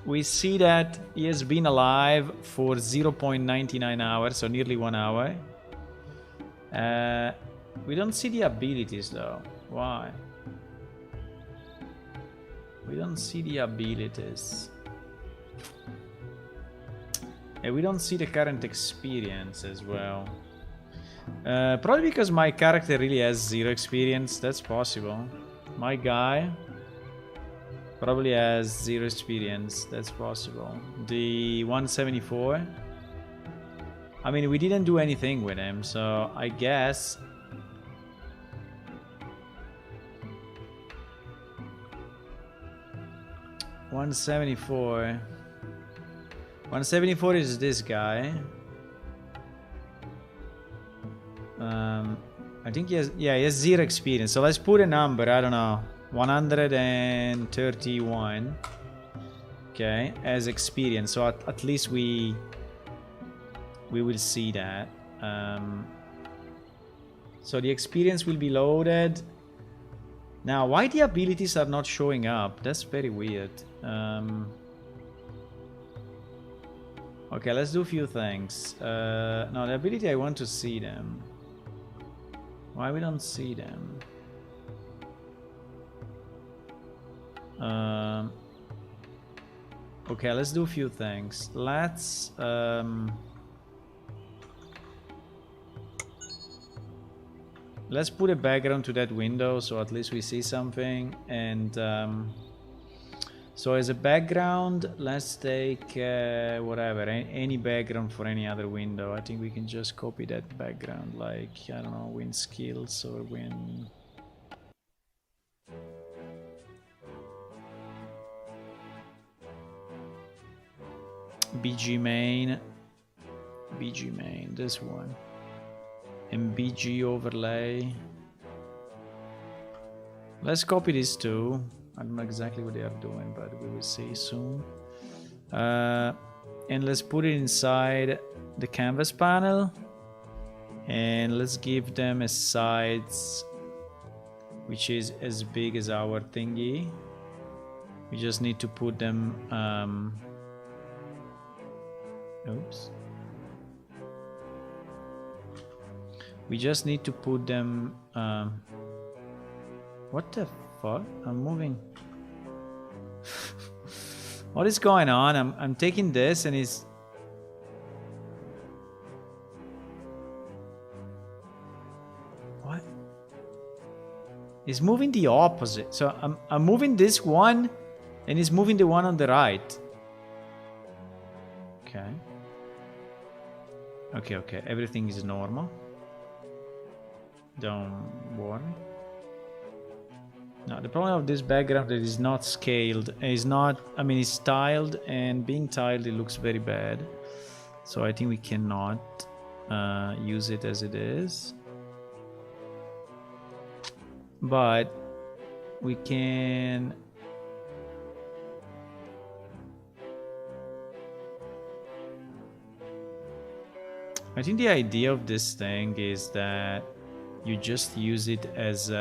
We see that he has been alive for 0.99 hours, so nearly 1 hour. We don't see the abilities though. Why? We don't see the abilities. And we don't see the current experience as well. Probably because my character really has 0 experience. That's possible. My guy probably has 0 experience. That's possible. The 174. I mean, we didn't do anything with him, so I guess... 174. 174 is this guy. I think he has, yeah, he has 0 experience. So let's put a number, I don't know, 131. Okay, as experience. So at least we will see that. So the experience will be loaded Now, why the abilities are not showing up? That's very weird. Okay, let's do a few things. No, the ability, I want to see them. Why we don't see them? Okay, let's do a few things. Let's put a background to that window so at least we see something. And so as a background, let's take whatever, any background for any other window. I think we can just copy that background, like, I don't know, win skills or win... BG main, this one. And BG overlay. Let's copy these two. I don't know exactly what they are doing, but we will see soon. And let's put it inside the canvas panel. And let's give them a size which is as big as our thingy. We just need to put them... oops. We just need to put them... what the fuck? I'm moving. What is going on? I'm taking this and it's... What? It's moving the opposite. So I'm moving this one and it's moving the one on the right. Okay. Okay. Everything is normal. Don't worry. Now, the problem of this background that is not scaled is not... I mean, it's tiled, and being tiled, it looks very bad. So I think we cannot use it as it is. But we can... I think the idea of this thing is that you just use it as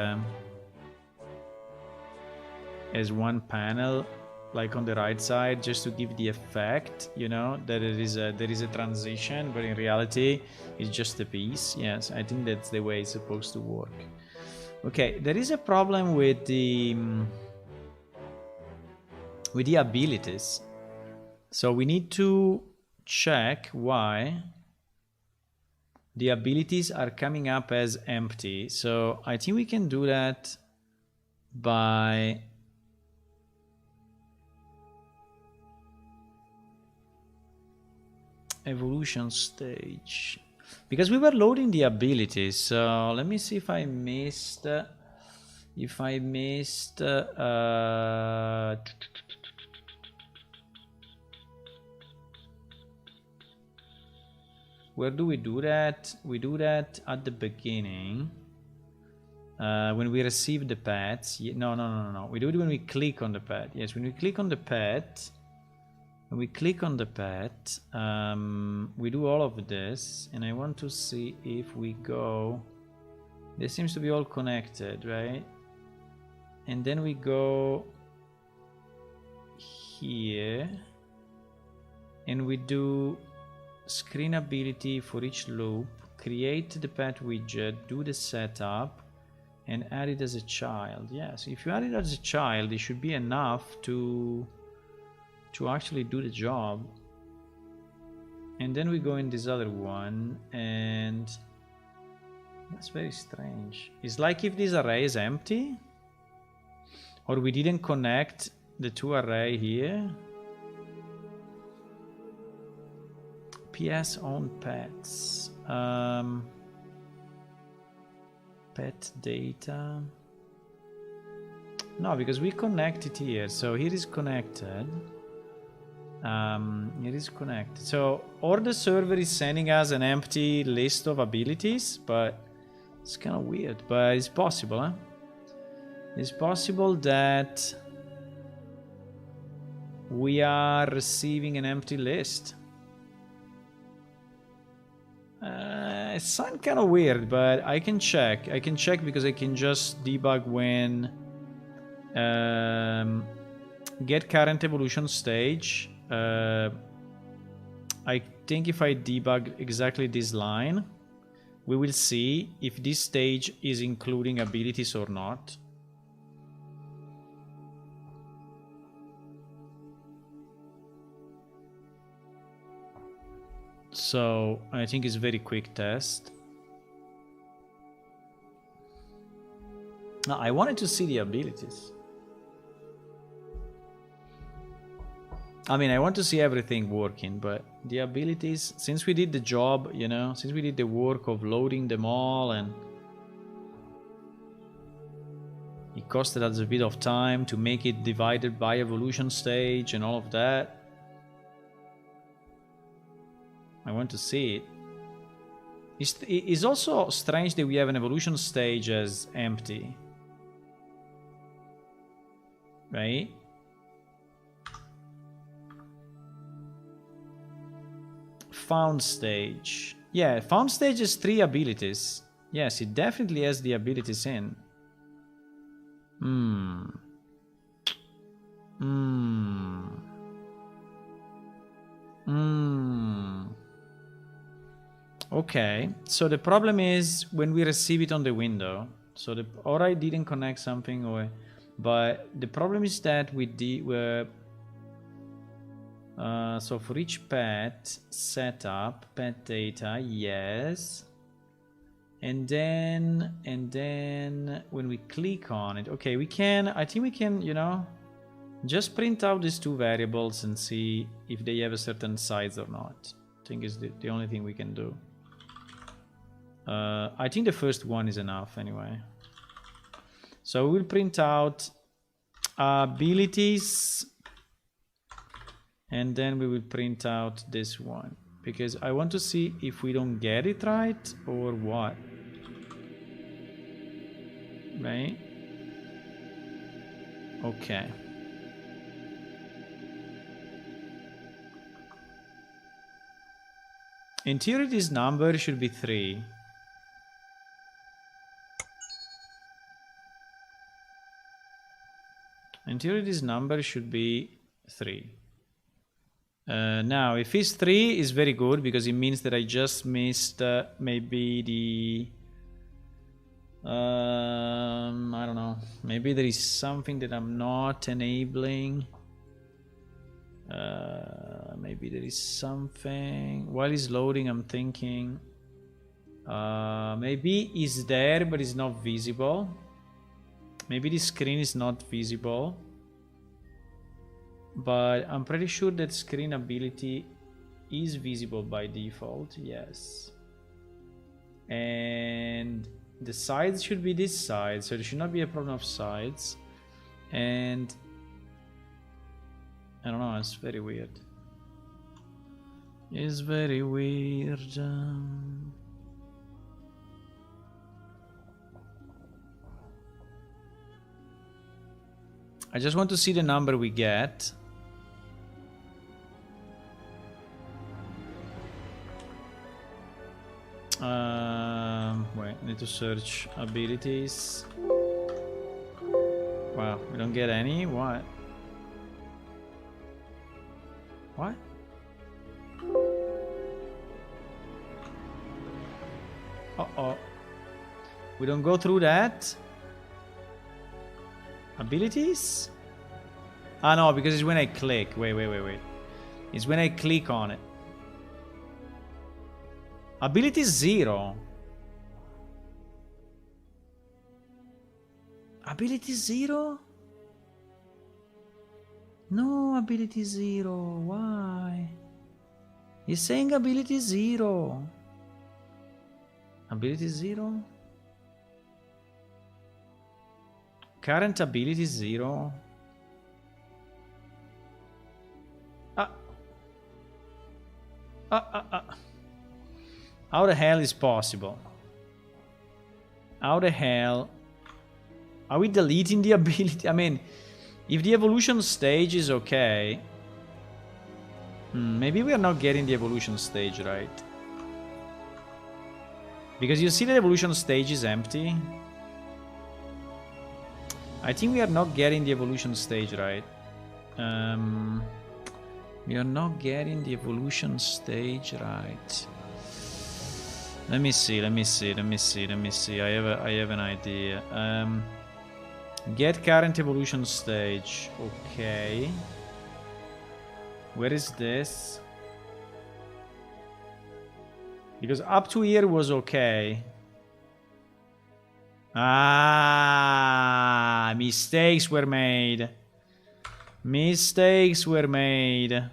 one panel, like on the right side, just to give the effect, you know, that there is a transition, but in reality it's just a piece. Yes, I think that's the way it's supposed to work. Okay, there is a problem with the abilities, so we need to check why the abilities are coming up as empty. So I think we can do that by evolution stage, because we were loading the abilities. So let me see if I missed where do we do that? We do that at the beginning, when we receive the pets. No. We do it when we click on the pet. Yes, when we click on the pet. When we click on the pet, we do all of this, and I want to see if we go... This seems to be all connected, right? And then we go here, and we do screen ability for each loop, create the pet widget, do the setup, and add it as a child. Yes, if you add it as a child, it should be enough to actually do the job. And then we go in this other one, and that's very strange. It's like if this array is empty, or we didn't connect the two array here. PS on pets, pet data. No, because we connect it here. So here is connected. It is connected. So, or the server is sending us an empty list of abilities, but it's kind of weird. But it's possible, huh? It's possible that we are receiving an empty list. It sounds kind of weird, but I can check. I can check because I can just debug when Get current evolution stage. I think if I debug exactly this line, we will see if this stage is including abilities or not. So I think it's a very quick test. Now, I wanted to see the abilities. I mean, I want to see everything working, but the abilities, since we did the job, you know, since we did the work of loading them all, and it costed us a bit of time to make it divided by evolution stage and all of that. I want to see it. It's also strange that we have an evolution stage as empty. Right? Found stage. Yeah, found stage has 3 abilities. Yes, it definitely has the abilities in. Okay, so the problem is when we receive it on the window. So or I didn't connect something, or but the problem is that we so for each pet setup, pet data, yes, and then when we click on it, okay, we can, I think we can, you know, just print out these 2 variables and see if they have a certain size or not. I think is the only thing we can do. I think the first one is enough anyway. So we'll print out abilities, and then we will print out this one, because I want to see if we don't get it right or what. Right? Okay. In theory, this number should be 3. In theory, this number should be 3. Now, if it's 3, it's very good, because it means that I just missed maybe the... I don't know. Maybe there is something that I'm not enabling. Maybe there is something. While it's loading, I'm thinking... maybe it's there, but it's not visible. Maybe the screen is not visible. But I'm pretty sure that screen ability is visible by default, yes. And the sides should be this side, so there should not be a problem of sides. And I don't know, it's very weird. It's very weird. I just want to see the number we get. Wait, I need to search abilities. Wow, we don't get any? What? What? Uh-oh. We don't go through that? Abilities? Ah, no, because it's when I click. Wait. It's when I click on it. Ability 0. Ability 0? No, ability 0. Why? It's saying ability 0. Ability 0? Current ability 0. How the hell is possible? How the hell? Are we deleting the ability? I mean, if the evolution stage is okay... maybe we are not getting the evolution stage right. Because you see the evolution stage is empty. I think we are not getting the evolution stage right. We are not getting the evolution stage right. Let me see. I have an idea. Get current evolution stage. Okay. Where is this? Because up to here was okay. Ah, mistakes were made. Mistakes were made.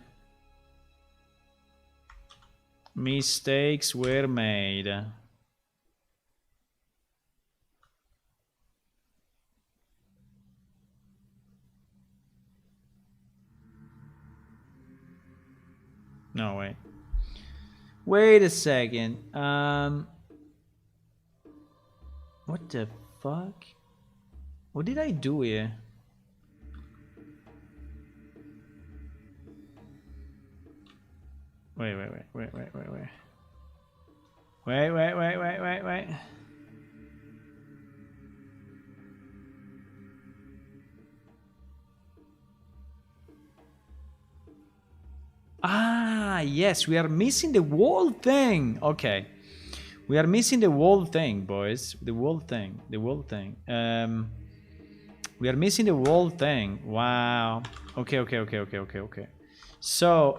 Mistakes were made. No, wait. Wait a second. What the fuck? What did I do here? Wait. Wait. Ah, yes, we are missing the whole thing. Okay. We are missing the whole thing, boys. The whole thing. We are missing the whole thing. Wow. Okay. So,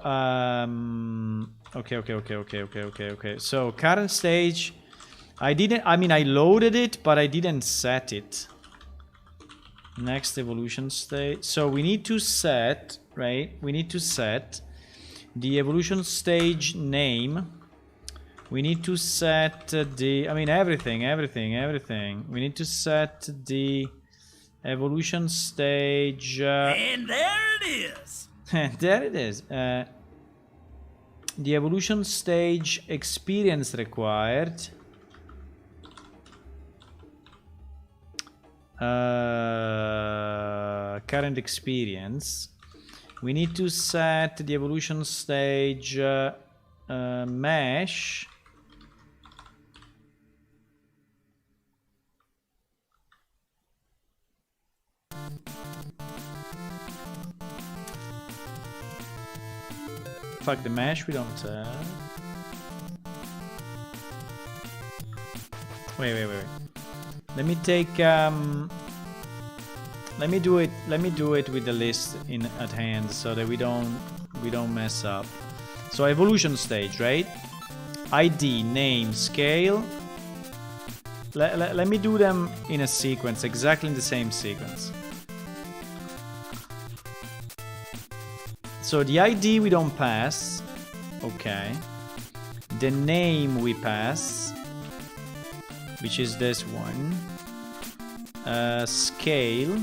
okay. So, current stage. I loaded it, but I didn't set it. Next evolution stage. So, we need to set, right? We need to set the evolution stage name. We need to set the... everything. We need to set the evolution stage... and there it is! There it is. The evolution stage experience required. Current experience. We need to set the evolution stage mesh. Fuck, the mesh we don't have. Wait. Let me take let me do it with the list at hand so that we don't mess up. So evolution stage, right? ID, name, scale. Let me do them in a sequence, exactly in the same sequence. So the ID we don't pass. Okay. The name we pass, which is this one. Scale.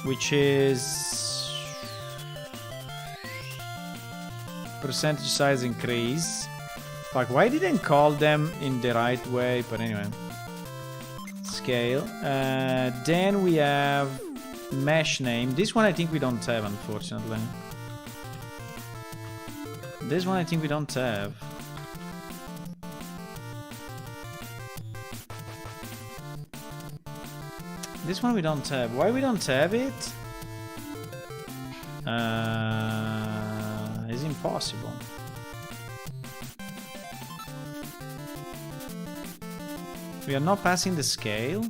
Which is percentage size increase. Fuck, why didn't call them in the right way? But anyway. Scale. Then we have mesh name. This one I think we don't have, unfortunately. This one I think we don't have. This one we don't have. Why we don't have it? It's impossible. We are not passing the scale.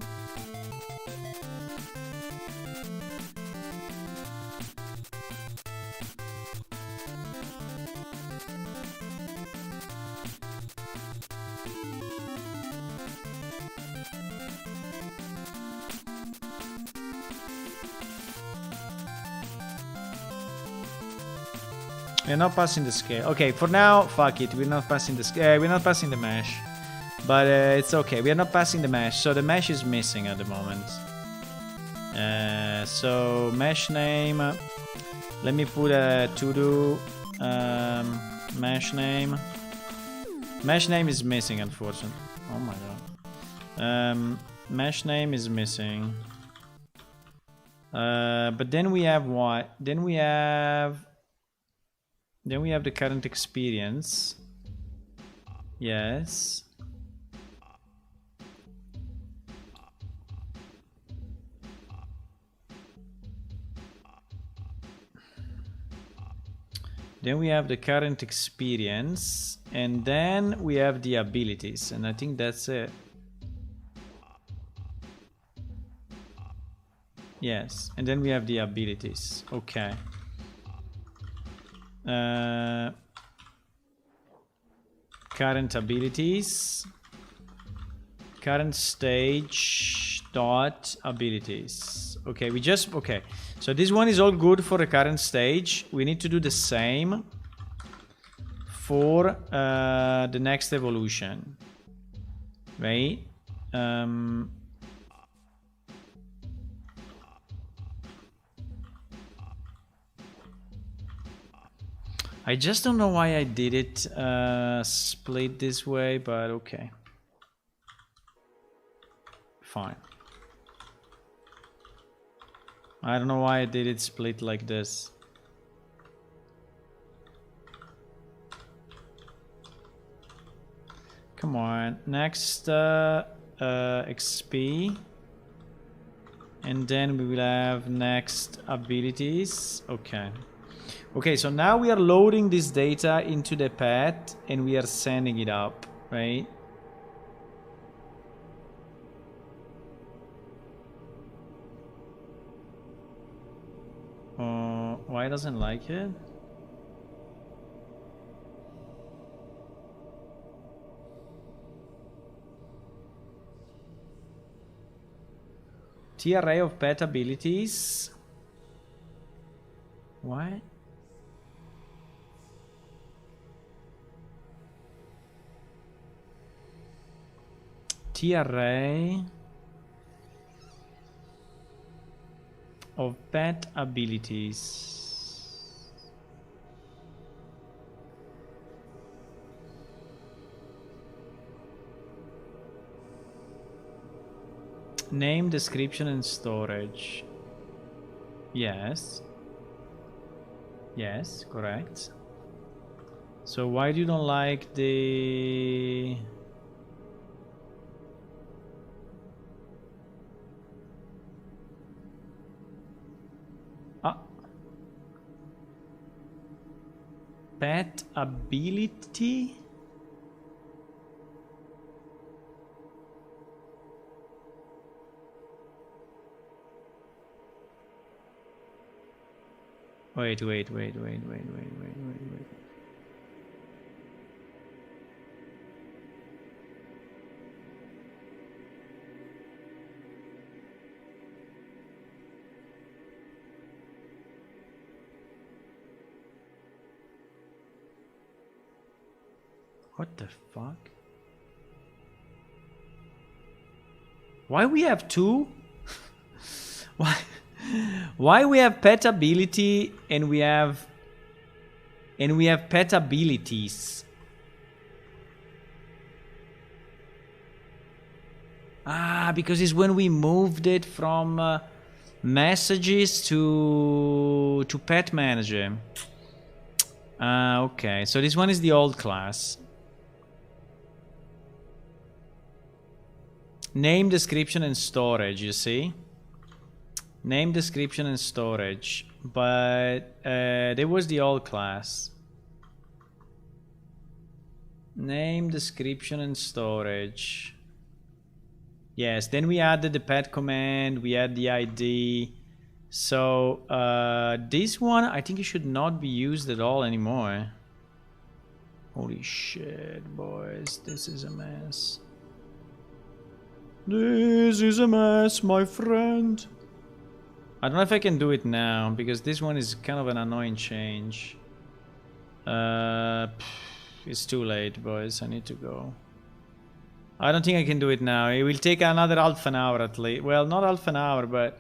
We're not passing the scale. Okay, for now, fuck it. We're not passing the scale. We're not passing the mesh. But it's okay. We are not passing the mesh. So the mesh is missing at the moment. So mesh name. Let me put a to-do. Mesh name. Mesh name is missing, unfortunately. Oh my god. Mesh name is missing. But then we have what? Then we have the current experience. Yes. Then we have the current experience, and then we have the abilities, and I think that's it. Yes, and then we have the abilities. Okay. Current abilities. Current stage dot abilities. Okay, okay. So this one is all good for the current stage. We need to do the same for the next evolution. Right? I just don't know why I did it split this way, but okay. Fine. I don't know why I did it split like this. Come on. Next XP. And then we will have next abilities. Okay. Okay, so now we are loading this data into the pad and we are sending it up, right? Why doesn't like it? TRA of pet abilities. Why? TRA of pet abilities. Name, description, and storage. Yes. Yes, correct. So why do you don't like the... Pet ability? Wait. What the fuck? Why we have two? Why we have pet ability and we have pet abilities? Ah, because it's when we moved it from messages to pet manager. Okay, so this one is the old class. Name, description, and storage, you see? Name, description, and storage. But there was the old class. Name, description, and storage. Yes, then we added the pet command, we add the ID. So this one, I think it should not be used at all anymore. Holy shit, boys, this is a mess. This is a mess, my friend. I don't know if I can do it now, because this one is kind of an annoying change. It's too late, boys. I need to go. I don't think I can do it now. It will take another half an hour at least. Well, not half an hour, but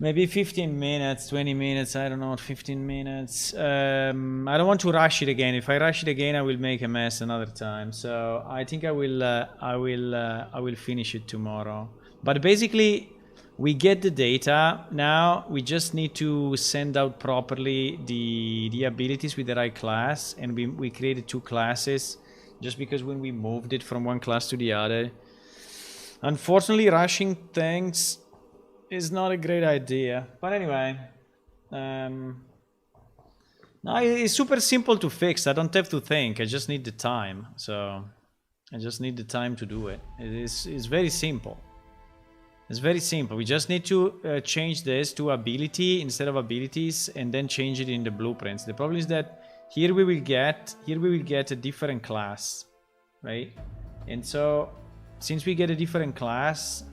maybe 15 minutes, 20 minutes. I don't know, 15 minutes. I don't want to rush it again. If I rush it again, I will make a mess another time. So I think I will finish it tomorrow. But basically, we get the data. Now we just need to send out properly the abilities with the right class, and we created two classes. just because when we moved it from one class to the other. Unfortunately, rushing things is not a great idea. But anyway, no, it's super simple to fix. I don't have to think. I just need the time. So I just need the time to do it. It's very simple. It's very simple. We just need to change this to ability instead of abilities, and then change it in the blueprints. The problem is that here we will get a different class, right? And so since we get a different class,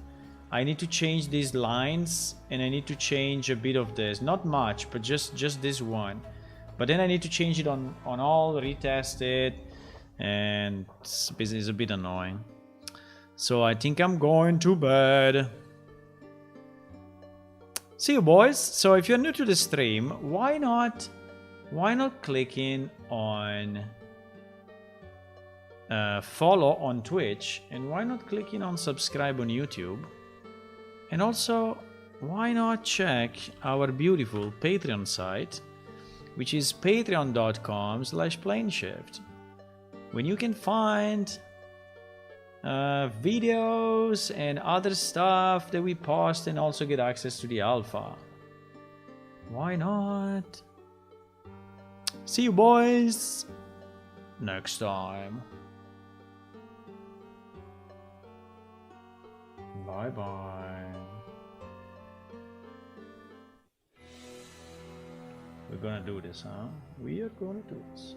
I need to change these lines, and I need to change a bit of this. Not much, but just this one. But then I need to change it on all, retest it, and it's a bit annoying. So I think I'm going to bed. See you, boys. So if you're new to the stream, why not clicking on follow on Twitch, and why not clicking on subscribe on YouTube? And also, why not check our beautiful Patreon site, which is patreon.com/planeshift, when you can find videos and other stuff that we post, and also get access to the alpha. Why not? See you, boys, next time. Bye bye. We're gonna do this, huh? We are gonna do this.